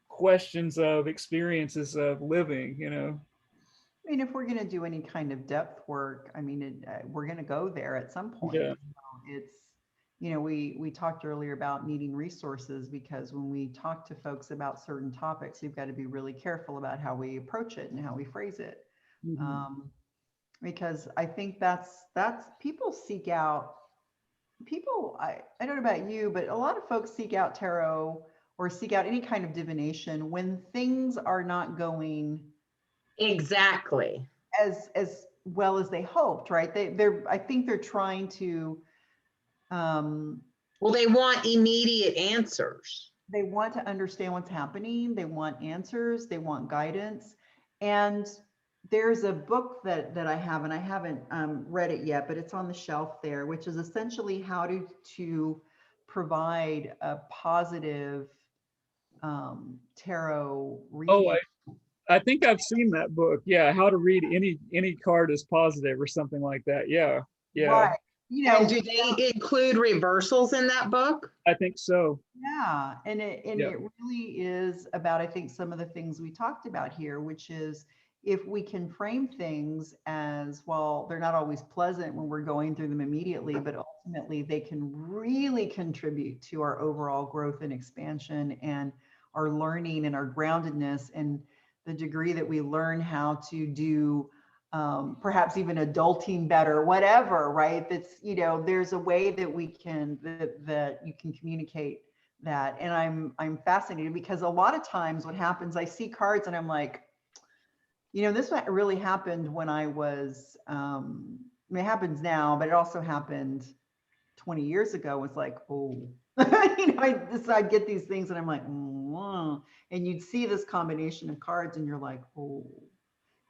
Speaker 1: questions of experiences of living.
Speaker 2: I mean, if we're going to do any kind of depth work, I mean, we're going to go there at some point.
Speaker 1: Yeah.
Speaker 2: It's, we talked earlier about needing resources, because when we talk to folks about certain topics, we've got to be really careful about how we approach it and how we phrase it. Because I think that's people seek out, I don't know about you, but a lot of folks seek out tarot or seek out any kind of divination when things are not going
Speaker 3: exactly
Speaker 2: as well as they hoped, right? I think they're trying to
Speaker 3: well, they want immediate answers.
Speaker 2: They want to understand what's happening. They want answers. They want guidance. And there's a book that I have, and I haven't read it yet, but it's on the shelf there, which is essentially how to provide a positive tarot reading.
Speaker 1: Oh, I think I've seen that book. Yeah, how to read any card as positive or something like that. Yeah, yeah,
Speaker 2: Right. You
Speaker 3: And
Speaker 2: know,
Speaker 3: do they include reversals in that book?
Speaker 1: I think so.
Speaker 2: yeah, and it
Speaker 1: Yeah,
Speaker 2: really is about, I think, some of the things we talked about here, which is if we can frame things as, well, they're not always pleasant when we're going through them immediately, but ultimately they can really contribute to our overall growth and expansion and our learning and our groundedness and the degree that we learn how to do perhaps even adulting better, whatever, right? That's, you know, there's a way that we can, that you can communicate that. And I'm fascinated because a lot of times what happens, I see cards and I'm like, you know, this really happened when I was, I mean, it happens now, but it also happened 20 years ago. It's like, oh, you know, I'd get these things and I'm like, and you'd see this combination of cards and you're like, oh,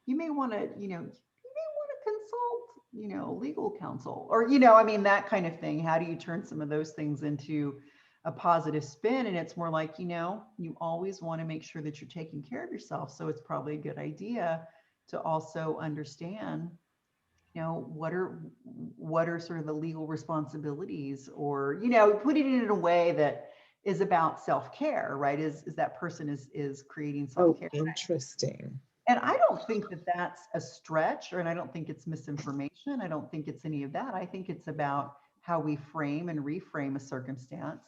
Speaker 2: you may want to, you know, you may want to consult, you know, legal counsel, or, you know, I mean, that kind of thing. How do you turn some of those things into a positive spin? And it's more like, you know, you always want to make sure that you're taking care of yourself. So it's probably a good idea to also understand, you know, what are sort of the legal responsibilities, or, you know, putting it in a way that is about self-care, right? Is that person is creating self-care.
Speaker 3: Interesting.
Speaker 2: And I don't think that that's a stretch, and I don't think it's misinformation. I don't think it's any of that. I think it's about how we frame and reframe a circumstance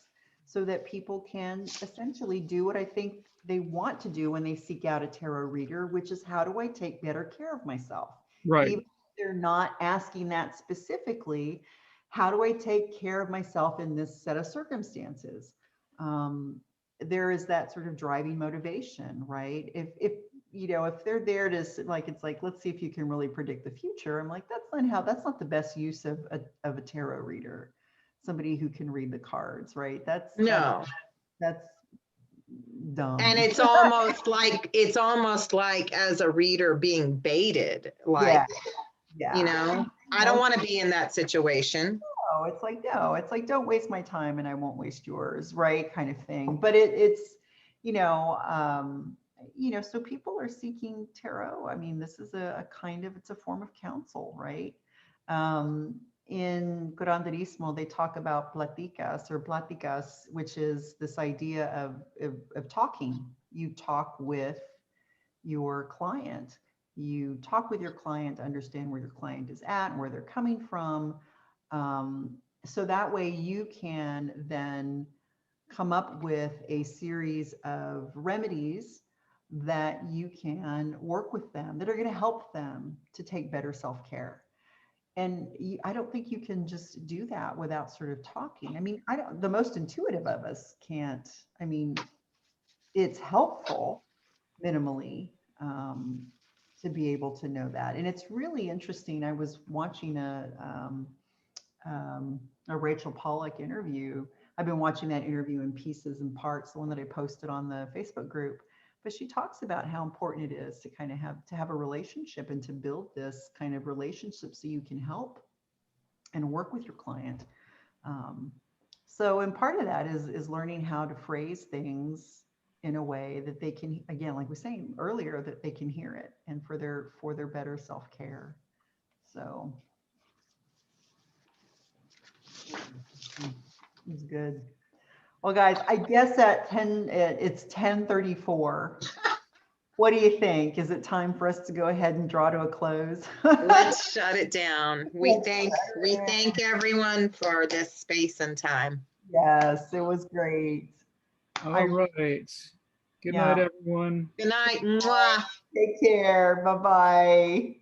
Speaker 2: so that people can essentially do what I think they want to do when they seek out a tarot reader, which is, how do I take better care of myself?
Speaker 1: right.
Speaker 2: Even if they're not asking that specifically, how do I take care of myself in this set of circumstances? There is that sort of driving motivation, right? If you know, if they're there to like, it's like, let's see if you can really predict the future. I'm like, that's not the best use of a tarot reader, somebody who can read the cards, right?
Speaker 3: No.
Speaker 2: That's dumb.
Speaker 3: And it's almost like as a reader being baited,
Speaker 2: Yeah,
Speaker 3: like,
Speaker 2: yeah.
Speaker 3: you know, I don't want to be in that situation.
Speaker 2: No, it's like, no, it's like, don't waste my time and I won't waste yours, right? Kind of thing. But it's, you know, so people are seeking tarot. I mean, this is a kind of, it's a form of counsel, right? In Curanderismo, they talk about pláticas, which is this idea of talking. You talk with your client. You talk with your client to understand where your client is at and where they're coming from. So that way you can then come up with a series of remedies that you can work with them that are going to help them to take better self-care. And I don't think you can just do that without sort of talking. I mean, the most intuitive of us can't. I mean, it's helpful minimally, to be able to know that. And it's really interesting. I was watching a Rachel Pollack interview. I've been watching that interview in pieces and parts, the one that I posted on the Facebook group. But she talks about how important it is to kind of have a relationship and to build this kind of relationship so you can help and work with your client. So, and part of that is learning how to phrase things in a way that they can, again, like we were saying earlier, that they can hear it, and for their better self-care. So it's good. Well, guys, I guess it's 10:34. What do you think? Is it time for us to go ahead and draw to a close?
Speaker 3: Let's shut it down. We thank everyone for this space and time.
Speaker 2: Yes, it was great.
Speaker 1: All right. Good
Speaker 2: Yeah.
Speaker 1: night, everyone.
Speaker 3: Good night. Mwah.
Speaker 2: Take care. Bye-bye.